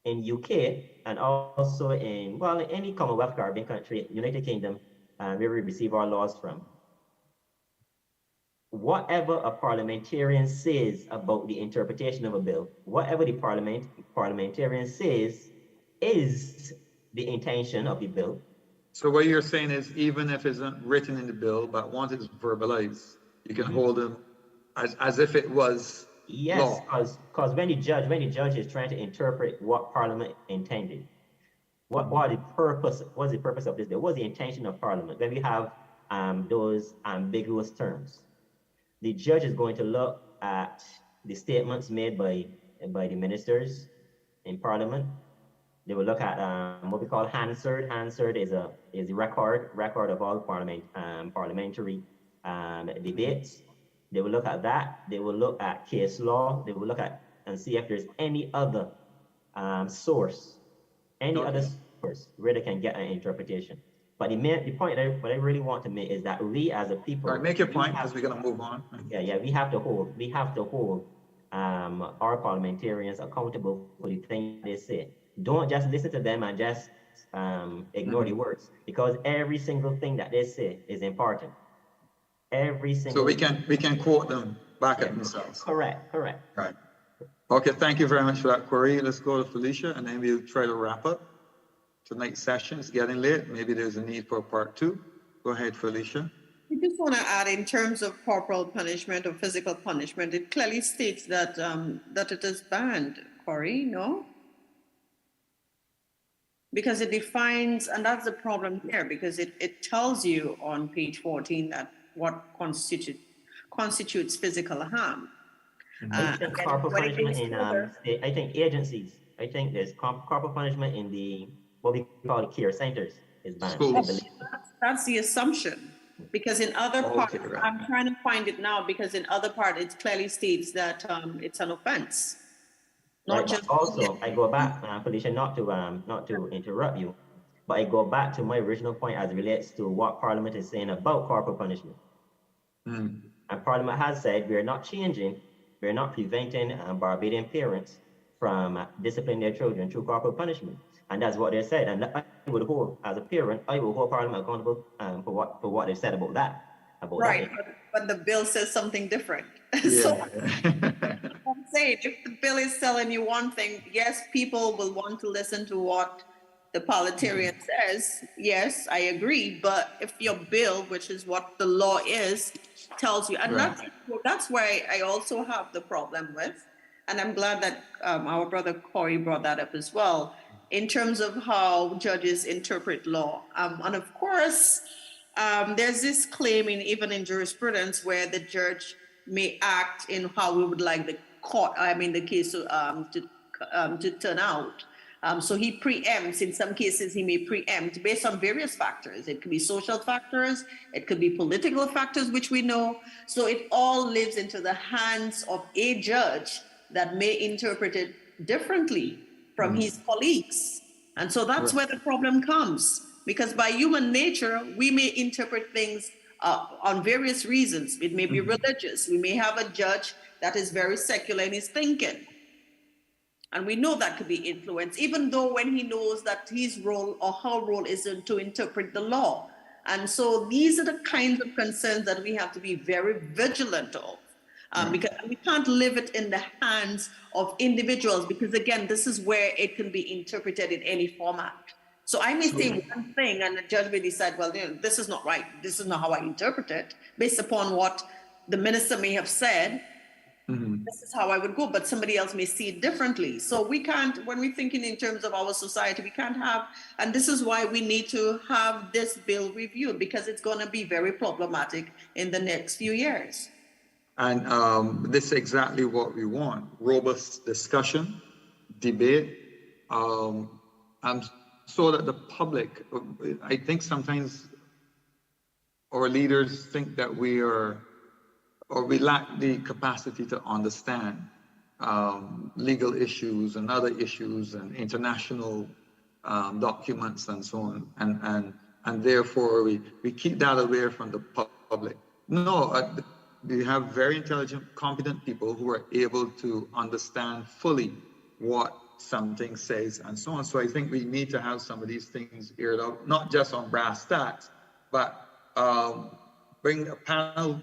In UK and also in any Commonwealth Caribbean country, United Kingdom, where we receive our laws from, whatever a parliamentarian says about the interpretation of a bill, whatever the parliamentarian says is the intention of the bill. So what you're saying is, even if it's not written in the bill, but once it's verbalized, you can hold them as if it was law. Yes, because when the judge is trying to interpret what Parliament intended, what the purpose of this bill? What's the intention of Parliament? When we have those ambiguous terms, the judge is going to look at the statements made by the ministers in Parliament. They will look at what we call Hansard. Hansard is a record of all parliamentary debates. They will look at that. They will look at case law. They will look at and see if there's any other source where they can get an interpretation. But the point what I really want to make is that we as a people. All right, make your point, because we're gonna move on. Yeah, we have to hold our parliamentarians accountable for the things they say. Don't just listen to them and just ignore the words, because every single thing that they say is important. Every single. So we can quote them back at themselves. Correct. Right. Okay, thank you very much for that, Corey. Let's go to Felicia, and then we'll try to wrap up tonight's session. It's getting late. Maybe there's a need for a part 2. Go ahead, Felicia. I just want to add, in terms of corporal punishment or physical punishment, it clearly states that that it is banned, Corey, no? Because it defines, and that's the problem here, because it tells you on page 14 that what constitutes physical harm. I think corporal punishment in, I think agencies, I think there's corporal punishment in the, what we call the care centers is banned. That's the assumption. Because in other parts, I'm trying to find it now, because in other part, it clearly states that it's an offense. Not just also, I go back, Felicia, not to interrupt you, but I go back to my original point as it relates to what Parliament is saying about corporal punishment. And Parliament has said we're not changing, we're not preventing Barbadian parents from disciplining their children through corporal punishment. And that's what they said. And I would hold, as a parent, I will hold Parliament accountable for what they've said about that. Right, but the bill says something different. So I'm saying, if the bill is telling you one thing, yes, people will want to listen to what the parliamentarian says. Yes, I agree. But if your bill, which is what the law is, tells you, and that's where I also have the problem with, and I'm glad that our brother Corey brought that up as well, in terms of how judges interpret law. And of course, there's this claim even in jurisprudence where the judge may act in how we would like the court, the case to turn out. So he preempts. In some cases, he may preempt based on various factors. It could be social factors, it could be political factors, which we know. So it all lives into the hands of a judge that may interpret it differently from his colleagues. And so that's where the problem comes. Because by human nature, we may interpret things on various reasons. It may be religious. We may have a judge that is very secular in his thinking. And we know that could be influenced, even though when he knows that his role or her role is to interpret the law. And so these are the kinds of concerns that we have to be very vigilant of. Because we can't leave it in the hands of individuals, because again, this is where it can be interpreted in any format. So I may say one thing and the judge may decide, well, this is not right. This is not how I interpret it, based upon what the minister may have said. This is how I would go, but somebody else may see it differently. So we can't, when we're thinking in terms of our society, we can't have, and this is why we need to have this bill reviewed, because it's going to be very problematic in the next few years. And this is exactly what we want: robust discussion, debate, and so that the public, I think sometimes our leaders think that we lack the capacity to understand legal issues and other issues and international documents and so on, and therefore we keep that away from the public. No, we have very intelligent, competent people who are able to understand fully what something says and so on. So I think we need to have some of these things aired out, not just on brass tacks, but bring a panel,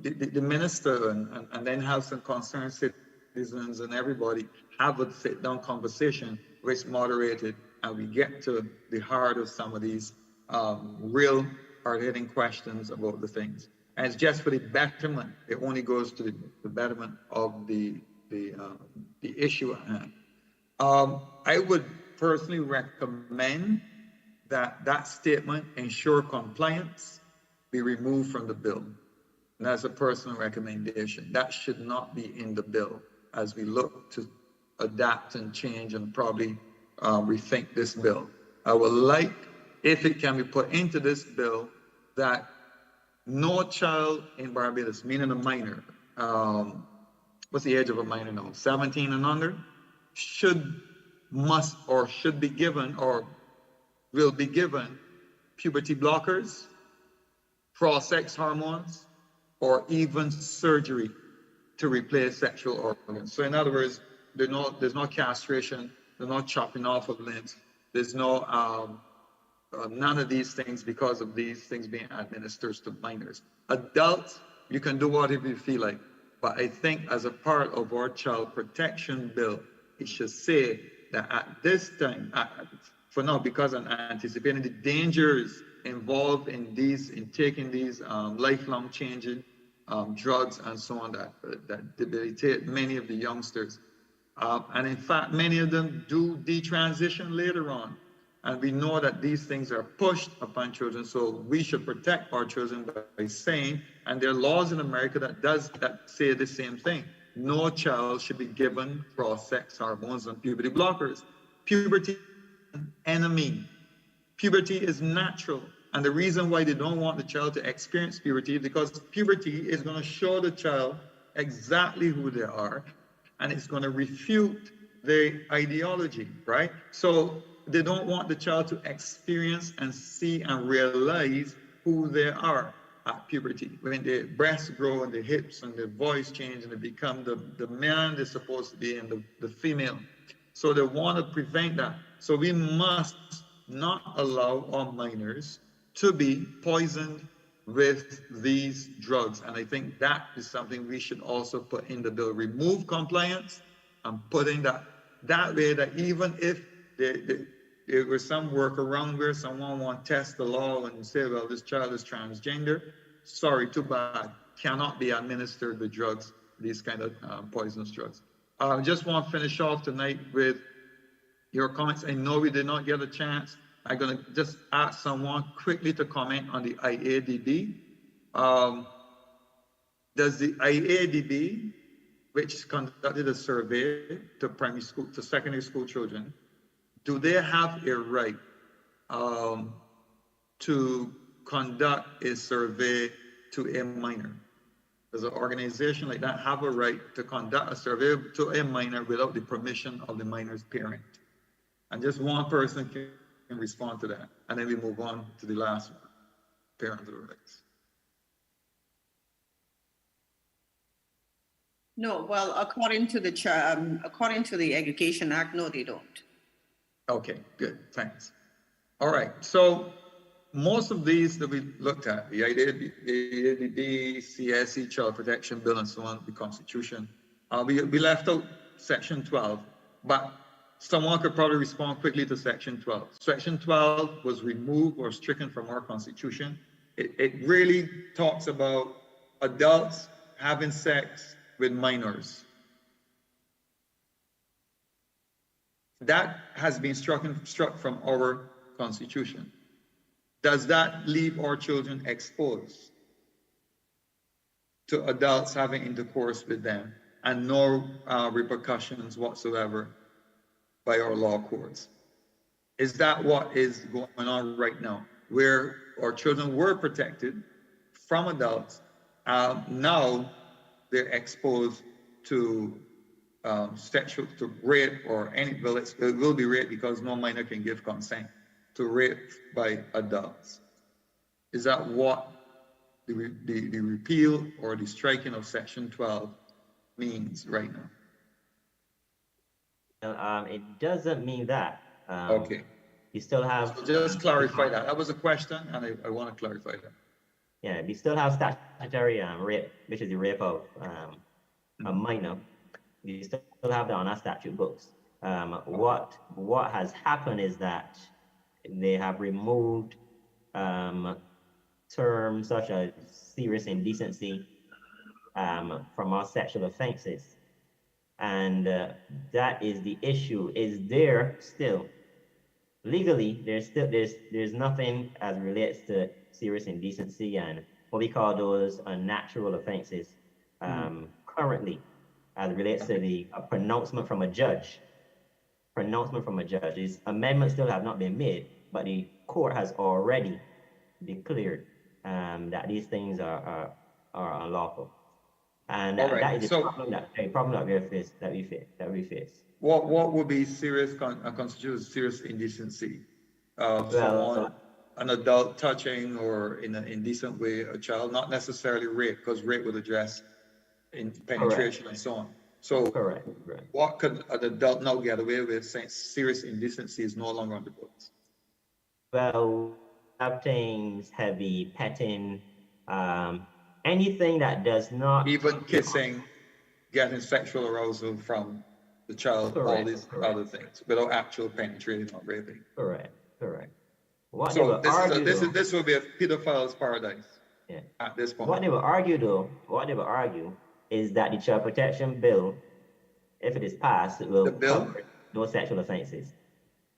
the minister, and then have some concerned citizens and everybody have a sit-down conversation where it's moderated and we get to the heart of some of these real hard-hitting questions about the things. And it's just for the betterment. It only goes to the betterment of the issue at hand. I would personally recommend that statement, ensure compliance, be removed from the bill. And that's a personal recommendation. That should not be in the bill as we look to adapt and change and probably rethink this bill. I would like, if it can be put into this bill, that no child in Barbados, meaning a minor, what's the age of a minor now? 17 and under, should be given or will be given puberty blockers, pro-sex hormones, or even surgery to replace sexual organs. So in other words, there's no castration, there's no chopping off of limbs, there's no none of these things because of these things being administered to minors. Adults, you can do whatever you feel like. But I think as a part of our child protection bill, it should say that at this time, for now, because I'm anticipating the dangers involved in taking these lifelong changing drugs and so on that debilitate many of the youngsters. And in fact, many of them do detransition later on. And we know that these things are pushed upon children, so we should protect our children by saying, and there are laws in America that say the same thing. No child should be given cross-sex hormones and puberty blockers. Puberty is an enemy. Puberty is natural. And the reason why they don't want the child to experience puberty is because puberty is going to show the child exactly who they are, and it's going to refute their ideology, right? So they don't want the child to experience and see and realize who they are at puberty. When the breasts grow and the hips and the voice change and they become the man they're supposed to be and the female. So they want to prevent that. So we must not allow our minors to be poisoned with these drugs. And I think that is something we should also put in the bill. Remove compliance and put in that way that even if there was some workaround where someone want to test the law and say, well, this child is transgender, sorry, too bad, cannot be administered the drugs, these kind of poisonous drugs. I just want to finish off tonight with your comments. I know we did not get a chance. I'm going to just ask someone quickly to comment on the IADB. Does the IADB, which conducted a survey to primary school, to secondary school children, do they have a right to conduct a survey to a minor? Does an organization like that have a right to conduct a survey to a minor without the permission of the minor's parent? And just one person can respond to that. And then we move on to the last one, parental rights. No, well, according to the Education Act, no, they don't. Okay, good, thanks. All right, so most of these that we looked at, the IADB, CSE, Child Protection Bill, and so on, the Constitution, we left out Section 12, but someone could probably respond quickly to Section 12. Section 12 was removed or stricken from our Constitution. It really talks about adults having sex with minors. That has been struck from our Constitution. Does that leave our children exposed to adults having intercourse with them and no repercussions whatsoever by our law courts? Is that what is going on right now, where our children were protected from adults, now they're exposed to sexual, to rape or any, well, it will be rape because no minor can give consent to rape by adults. Is that what the repeal or the striking of Section 12 means right now? It doesn't mean that. Okay. You still have... So just clarify that. That was a question, and I want to clarify that. Yeah, you still have statutory rape, which is the rape of a minor. You still have that on our statute books. What has happened is that they have removed terms such as serious indecency from our sexual offenses. And that is the issue. Is there still legally there's nothing as relates to serious indecency and what we call those unnatural offenses currently as relates to the pronouncement from a judge. These amendments still have not been made, but the court has already declared that these things are unlawful. And that is a problem that we face. What would be serious constitutes serious indecency? Someone, an adult touching or in an indecent way a child, not necessarily rape, because rape would address in penetration and so on. So Correct. what could an adult now get away with saying serious indecency is no longer on the books? Well, have things heavy, petting, anything that does not... Even kissing, getting sexual arousal from the child, all these other things, without actual penetrating or raping. Correct. What So this will be a pedophile's paradise at this point. What they will argue is that the Child Protection Bill, if it is passed, it will cover those sexual offenses.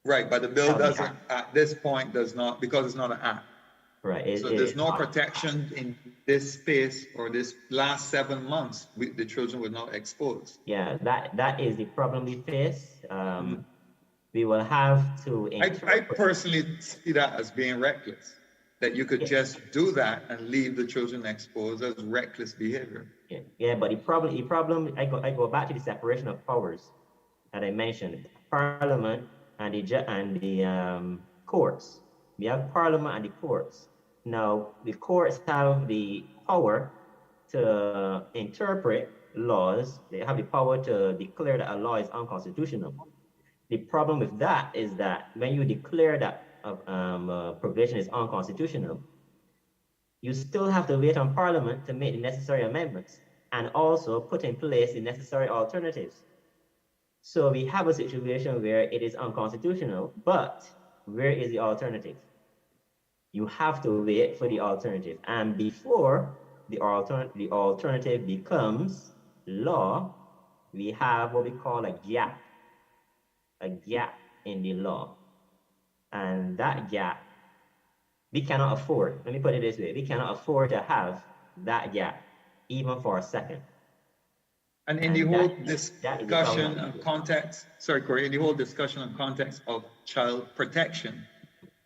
Right, but the bill doesn't, at this point, does not, because it's not an act. Right. So there's no protection in this space or this last 7 months. The children were not exposed. Yeah, that is the problem we face. We will have to... I personally see that as being reckless, that you could just do that and leave the children exposed as reckless behavior. Yeah, but the problem, I go back to the separation of powers that I mentioned, Parliament and the courts. We have Parliament and the courts. Now, the courts have the power to interpret laws. They have the power to declare that a law is unconstitutional. The problem with that is that when you declare that a provision is unconstitutional, you still have to wait on Parliament to make the necessary amendments and also put in place the necessary alternatives. So we have a situation where it is unconstitutional, but where is the alternative? You have to wait for the alternative. And before the alternative becomes law, we have what we call a gap in the law. And that gap, we cannot afford, let me put it this way, we cannot afford to have that gap, even for a second. And in the whole discussion and context, sorry, Corey, in the whole discussion and context of child protection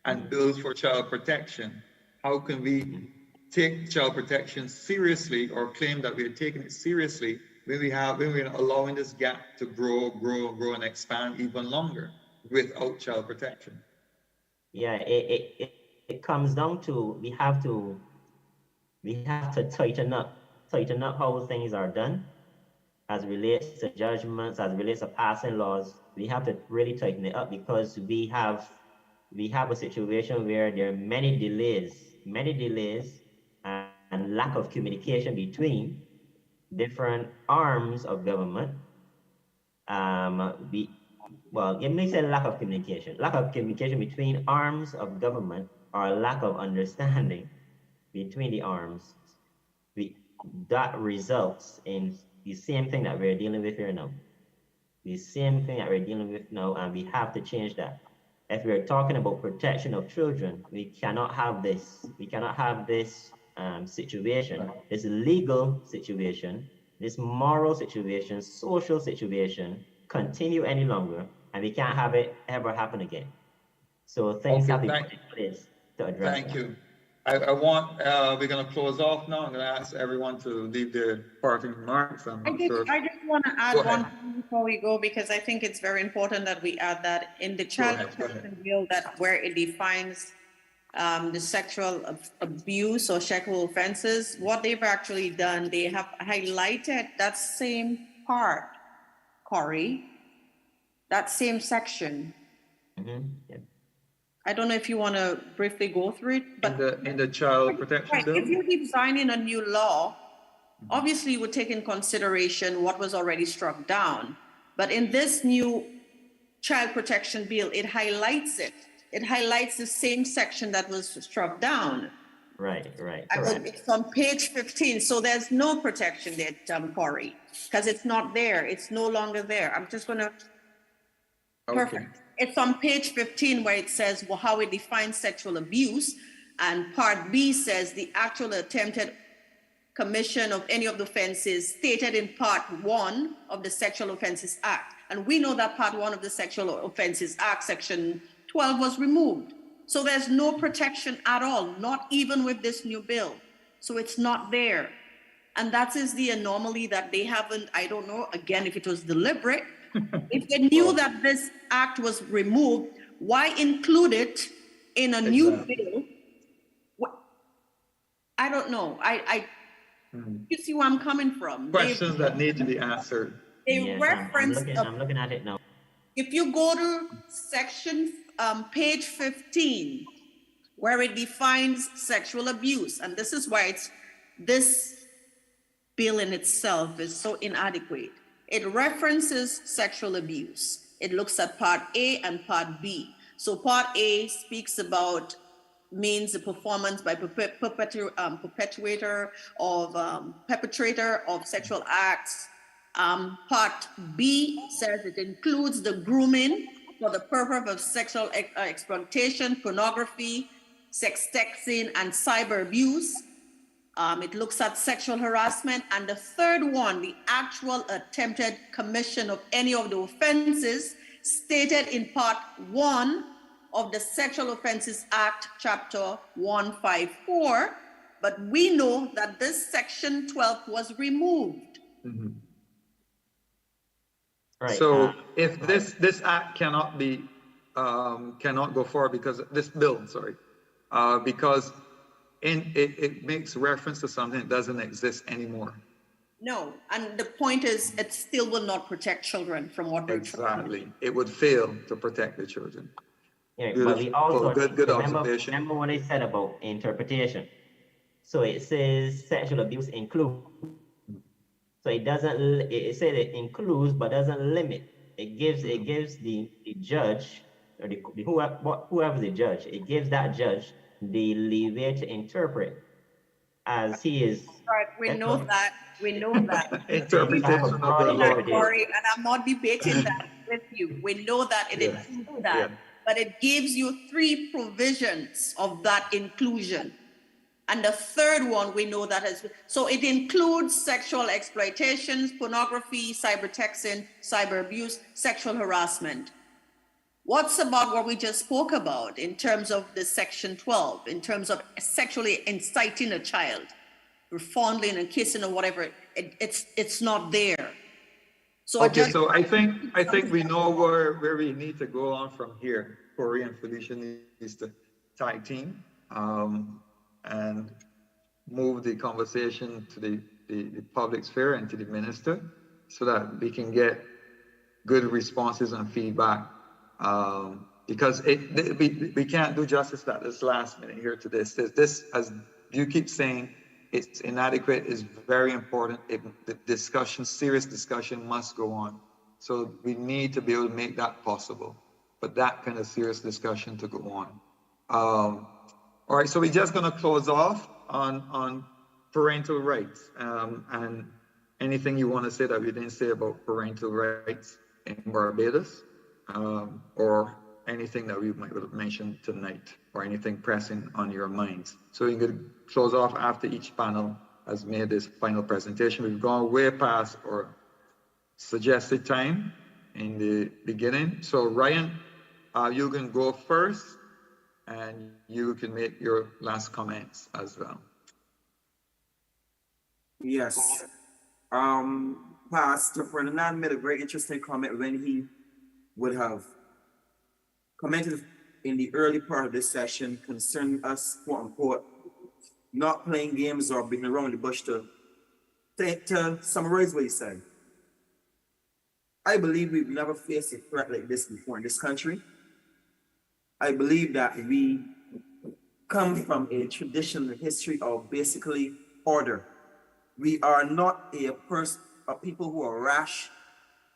and bills for child protection, how can we take child protection seriously or claim that we're taking it seriously when we're allowing this gap to grow and expand even longer without child protection? Yeah, it comes down to we have to tighten up how things are done as it relates to judgments, as it relates to passing laws. We have to really tighten it up because we have a situation where there are many delays and lack of communication between different arms of government. It makes a lack of communication between arms of government, or a lack of understanding between the arms. That results in the same thing that we're dealing with here now. And we have to change that. If we're talking about protection of children, we cannot have this. We cannot have this situation, this legal situation, this moral situation, social situation continue any longer, and we can't have it ever happen again. So things have to be put in place to address that. Thank you. We're going to close off now. I'm going to ask everyone to leave their parting remarks. I just want to add one thing before we go, because I think it's very important that we add that in the Child Protection Bill, that where it defines the sexual abuse or sexual offenses, what they've actually done, they have highlighted that same part, Corey, that same section. Yeah. I don't know if you want to briefly go through it, but in the Child Protection Bill, if you're designing a new law, obviously you would take in consideration what was already struck down. But in this new Child Protection Bill, it highlights it. It highlights the same section that was struck down. Right. It's on page 15, so there's no protection there, Corey, because it's not there. It's no longer there. I'm just going to... Perfect. It's on page 15 where it says how it defines sexual abuse, and part B says the actual attempted commission of any of the offenses stated in part 1 of the Sexual Offences Act. And we know that part 1 of the Sexual Offences Act, section 12, was removed. So there's no protection at all, not even with this new bill. So it's not there. And that is the anomaly that they haven't, I don't know, again, if it was deliberate. If they knew that this act was removed, why include it in a new bill? I don't know. You see where I'm coming from? Questions that need to be answered. They Yes, reference. I'm looking at it now. If you go to section page 15, where it defines sexual abuse, and this is why this bill in itself is so inadequate. It references sexual abuse. It looks at part A and part B. So part A speaks about means the performance by perpetrator of sexual acts. Part B says it includes the grooming for the purpose of sexual exploitation, pornography, sex texting, and cyber abuse. It looks at sexual harassment. And the third one, the actual attempted commission of any of the offenses stated in part 1 of the Sexual Offences Act, chapter 154. But we know that this section 12 was removed. Mm-hmm. Right. So if this act cannot be cannot go forward because this bill, because it makes reference to something that doesn't exist anymore. No, and the point is, it still will not protect children from what they're exactly. It would fail to protect the children. Yeah, but we also good observation. Remember what I said about interpretation. So it says sexual abuse includes. So it doesn't. It said it includes, but doesn't limit. It gives the judge or whoever the judge. It gives that judge the leeway to interpret as he is. Right. We know that. Interpretation of the law. Sorry, and I'm not debating that with you. We know that it includes that, but it gives you 3 provisions of that inclusion. And the third one, we know that so it includes sexual exploitations, pornography, cyber texting, cyber abuse, sexual harassment. What's about what we just spoke about in terms of the section 12, in terms of sexually inciting a child, or fondling and kissing or whatever? It's not there. So so I think we know where we need to go on from here. Corey and Felicia needs to tag team. And move the conversation to the public sphere and to the minister so that we can get good responses and feedback. Because we can't do justice at this last minute here to this. This, as you keep saying, it's inadequate, is very important. The serious discussion must go on. So we need to be able to make that possible, but that kind of serious discussion to go on. All right, so we're just going to close off on parental rights and anything you want to say that we didn't say about parental rights in Barbados, or anything that we might have mentioned tonight, or anything pressing on your minds. So you can close off after each panel has made this final presentation. We've gone way past our suggested time in the beginning. So Ryan, you can go first, and you can make your last comments as well. Yes. Pastor Ferdinand made a very interesting comment when he would have commented in the early part of this session concerning us, quote unquote, not playing games or beating around the bush. To summarize what he said, I believe we've never faced a threat like this before in this country. I believe that we come from a traditional history of basically order. We are not a people who are rash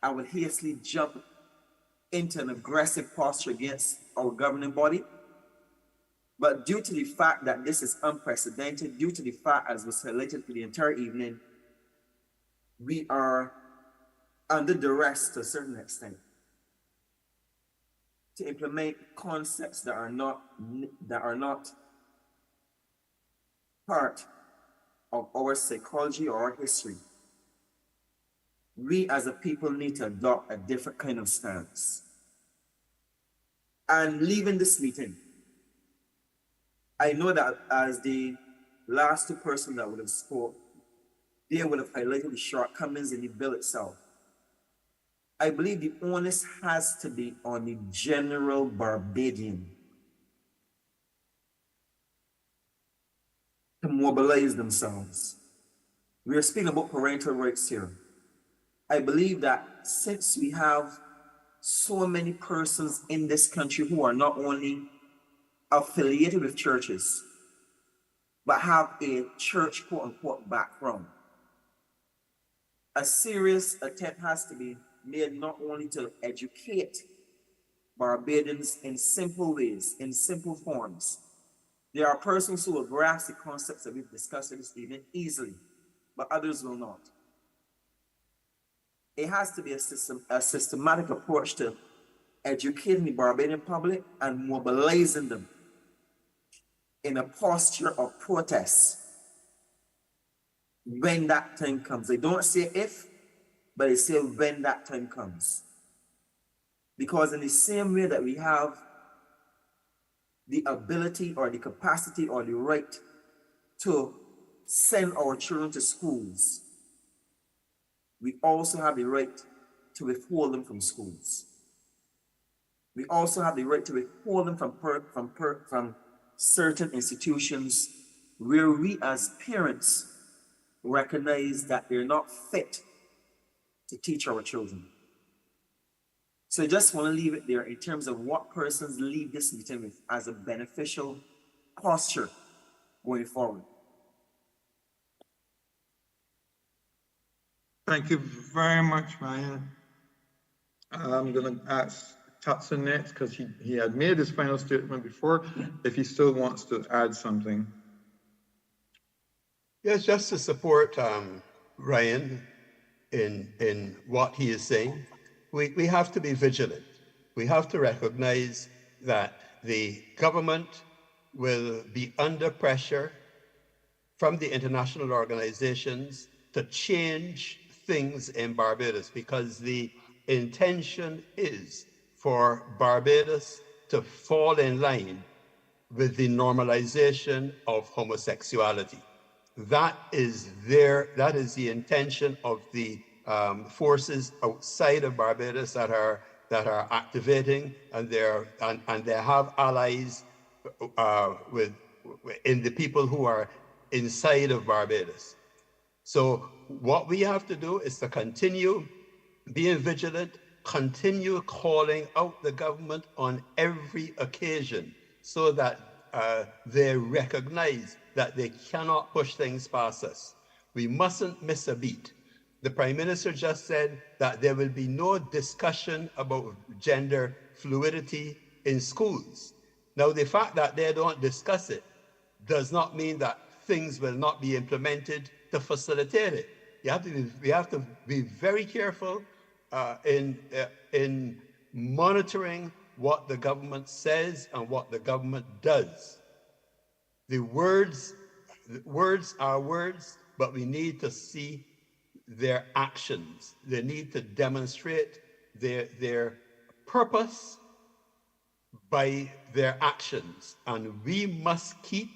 and would hastily jump into an aggressive posture against our governing body. But due to the fact that this is unprecedented, due to the fact, as was highlighted for the entire evening, we are under duress to a certain extent to implement concepts that are not part of our psychology or our history. We as a people need to adopt a different kind of stance. And leaving this meeting, I know that as the last 2 persons that would have spoke, they would have highlighted the shortcomings in the bill itself. I believe the onus has to be on the general Barbadian to mobilize themselves We are speaking about parental rights here. I believe that since we have so many persons in this country who are not only affiliated with churches, but have a church quote unquote background, a serious attempt has to be made not only to educate Barbadians in simple ways, in simple forms. There are persons who will grasp the concepts that we've discussed this evening easily, but others will not. It has to be a systematic approach to educating the Barbadian public and mobilizing them in a posture of protest when that time comes. They don't say if, but they say when that time comes. Because in the same way that we have the ability or the capacity or the right to send our children to schools, we also have the right to withhold them from schools. We also have the right to withhold them from certain institutions where we as parents recognize that they're not fit to teach our children. So I just want to leave it there in terms of what persons leave this meeting with as a beneficial posture going forward. Thank you very much, Ryan. I'm going to ask Tatson next because he had made his final statement before, if he still wants to add something. Yes, just to support Ryan in what he is saying, we have to be vigilant. We have to recognize that the government will be under pressure from the international organizations to change things in Barbados, because the intention is for Barbados to fall in line with the normalization of homosexuality. That is the intention of the forces outside of Barbados that are activating, and they have allies in the people who are inside of Barbados. So what we have to do is to continue being vigilant, continue calling out the government on every occasion so that they recognize that they cannot push things past us. We mustn't miss a beat. The Prime Minister just said that there will be no discussion about gender fluidity in schools. Now, the fact that they don't discuss it does not mean that things will not be implemented to facilitate it. We have to be very careful in monitoring what the government says and what the government does. The words are words, but we need to see their actions. They need to demonstrate their purpose by their actions, and we must keep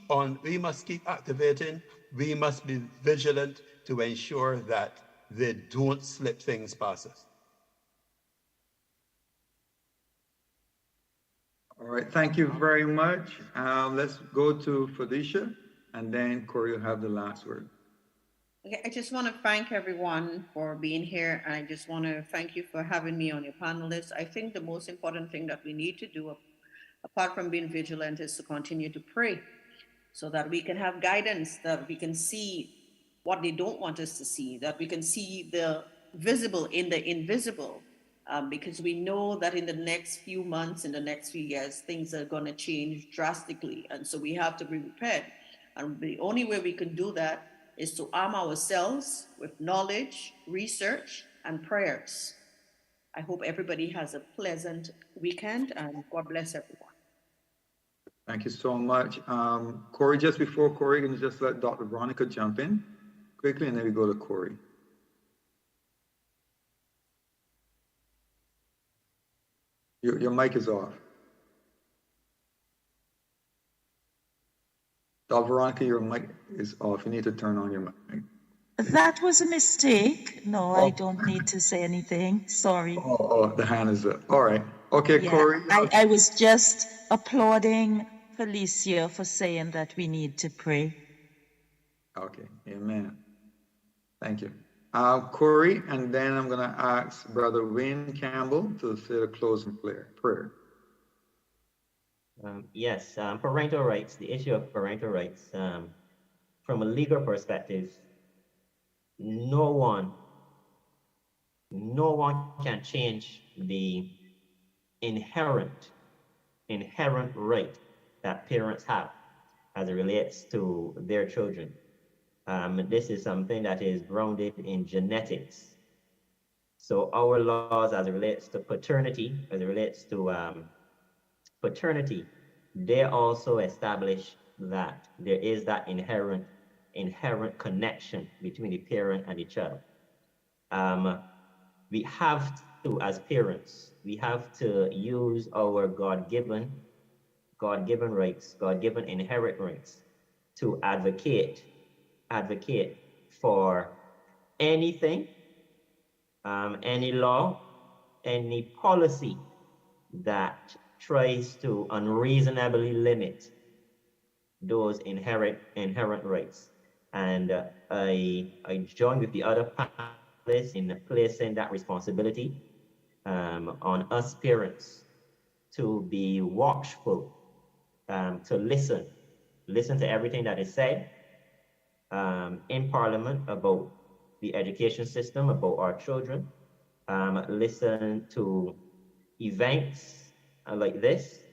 activating. We must be vigilant to ensure that they don't slip things past us. All right, thank you very much. Let's go to Felicia, and then Corey will have the last word. Okay, I just want to thank everyone for being here, and I just want to thank you for having me on your panel list. I think the most important thing that we need to do, apart from being vigilant, is to continue to pray so that we can have guidance, that we can see what they don't want us to see, that we can see the visible in the invisible, because we know that in the next few months, in the next few years, things are going to change drastically. And so we have to be prepared. And the only way we can do that is to arm ourselves with knowledge, research, and prayers. I hope everybody has a pleasant weekend, and God bless everyone. Thank you so much. Corey, just before Corey, can you just let Dr. Veronica jump in quickly, and then we go to Corey. Your mic is off. Dr. Veronica, your mic is off. You need to turn on your mic. That was a mistake. No, I don't need to say anything. Sorry. Oh, the hand is up. All right. Okay, yeah, Corey. I was just applauding Felicia for saying that we need to pray. Okay, amen. Thank you. Corey, and then I'm going to ask Brother Wayne Campbell to say the closing prayer. Yes, parental rights, the issue of parental rights, from a legal perspective, no one can change the inherent right that parents have as it relates to their children. This is something that is grounded in genetics. So our laws as it relates to paternity, as it relates to paternity, they also establish that there is that inherent connection between the parent and the child. We have to, as parents, we have to use our God-given rights, God-given inherent rights to advocate for anything, any law, any policy that tries to unreasonably limit those inherent rights. And I join with the other panelists in placing that responsibility on us parents to be watchful, to listen to everything that is said in Parliament about the education system, about our children, listen to events like this,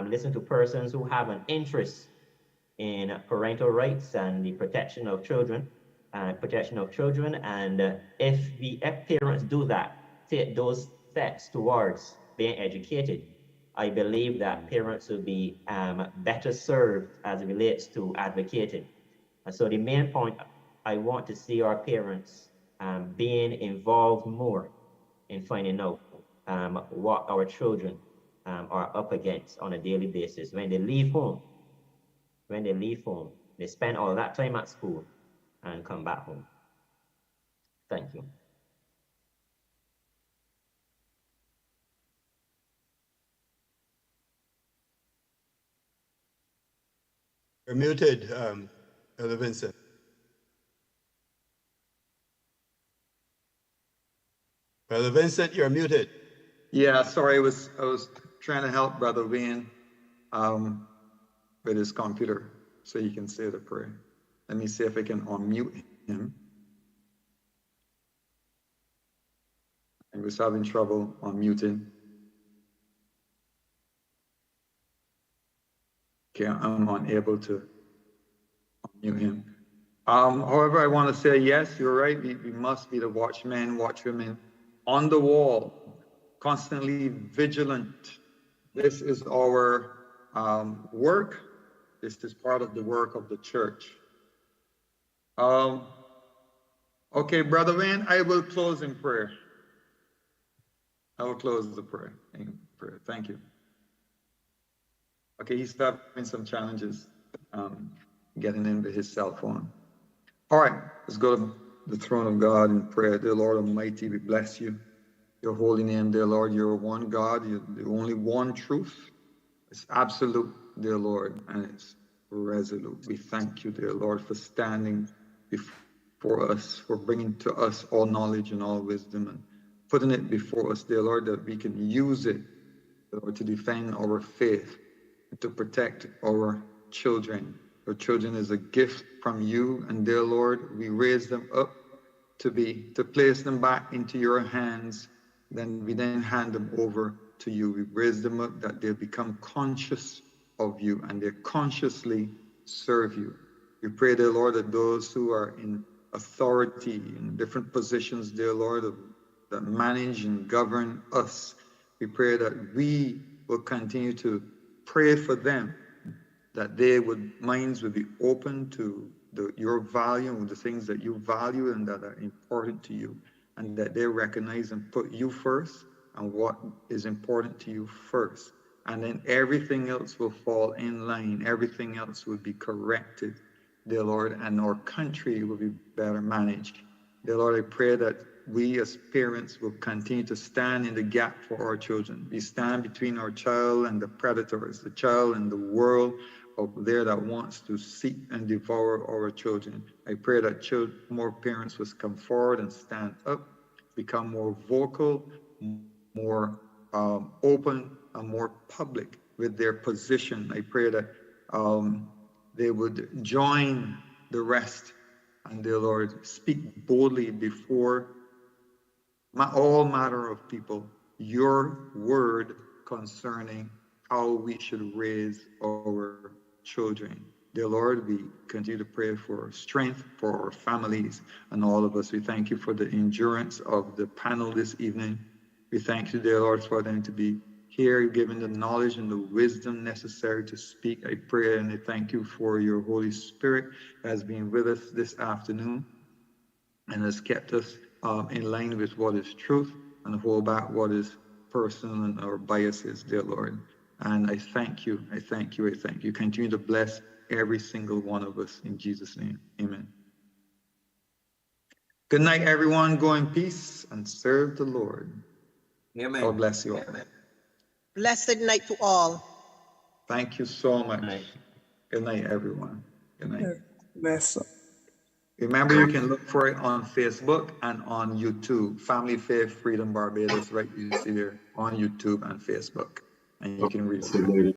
listen to persons who have an interest in parental rights and the protection of children, and if parents do that, take those steps towards being educated, I believe that parents will be better served as it relates to advocating. And so the main point, I want to see our parents being involved more in finding out what our children are up against on a daily basis. When they leave home, they spend all that time at school and come back home. Thank you. You're muted, Elder Vincent. Brother Vincent, you're muted. Yeah, sorry, I was trying to help Brother Wayne with his computer so he can say the prayer. Let me see if I can unmute him. I was having trouble unmuting. Okay, I'm unable to unmute him. However, I want to say, yes, you're right. We must be the watchmen, watchwomen on the wall, constantly vigilant. This is our work. This is part of the work of the church. Okay, Brother Wayne, I will close in prayer. I will close the prayer. Thank you. Okay, he's having some challenges getting into his cell phone. All right, let's go to the throne of God in prayer. Dear Lord Almighty, we bless you. Your holy name, dear Lord. You're one God. You're the only one truth. It's absolute, dear Lord, and it's resolute. We thank you, dear Lord, for standing before us, for bringing to us all knowledge and all wisdom and putting it before us, dear Lord, that we can use it, Lord, to defend our faith, to protect our children. Our children is a gift from you, and dear Lord, we raise them up to place them back into your hands. Then we hand them over to you. We raise them up that they become conscious of you and they consciously serve you. We pray, dear Lord, that those who are in authority in different positions, dear Lord, that manage and govern us, we pray that we will continue to pray for them, that minds would be open to your value and the things that you value and that are important to you, and that they recognize and put you first and what is important to you first. And then everything else will fall in line. Everything else will be corrected, dear Lord, and our country will be better managed. Dear Lord, I pray that we as parents will continue to stand in the gap for our children. We stand between our child and the predators, the child and the world. out there that wants to seek and devour our children. I pray that more parents will come forward and stand up, become more vocal, more open, and more public with their position. I pray that they would join the rest and, dear Lord, speak boldly before all manner of people your word concerning how we should raise our children. Dear Lord, we continue to pray for strength for our families and all of us. We thank you for the endurance of the panel this evening. We thank you, dear Lord, for them to be here, given the knowledge and the wisdom necessary to speak. I pray and I thank you for your Holy Spirit that has been with us this afternoon and has kept us in line with what is truth and hold back what is personal and our biases, dear Lord. And I thank you, I thank you, I thank you. Continue to bless every single one of us in Jesus' name. Amen. Good night, everyone. Go in peace and serve the Lord. Amen. God bless you all. Amen. Blessed night to all. Thank you so much. Good night, everyone. Good night. Bless. Remember, you can look for it on Facebook and on YouTube. Family Faith Freedom Barbados, right? You see there on YouTube and Facebook, and you can read it.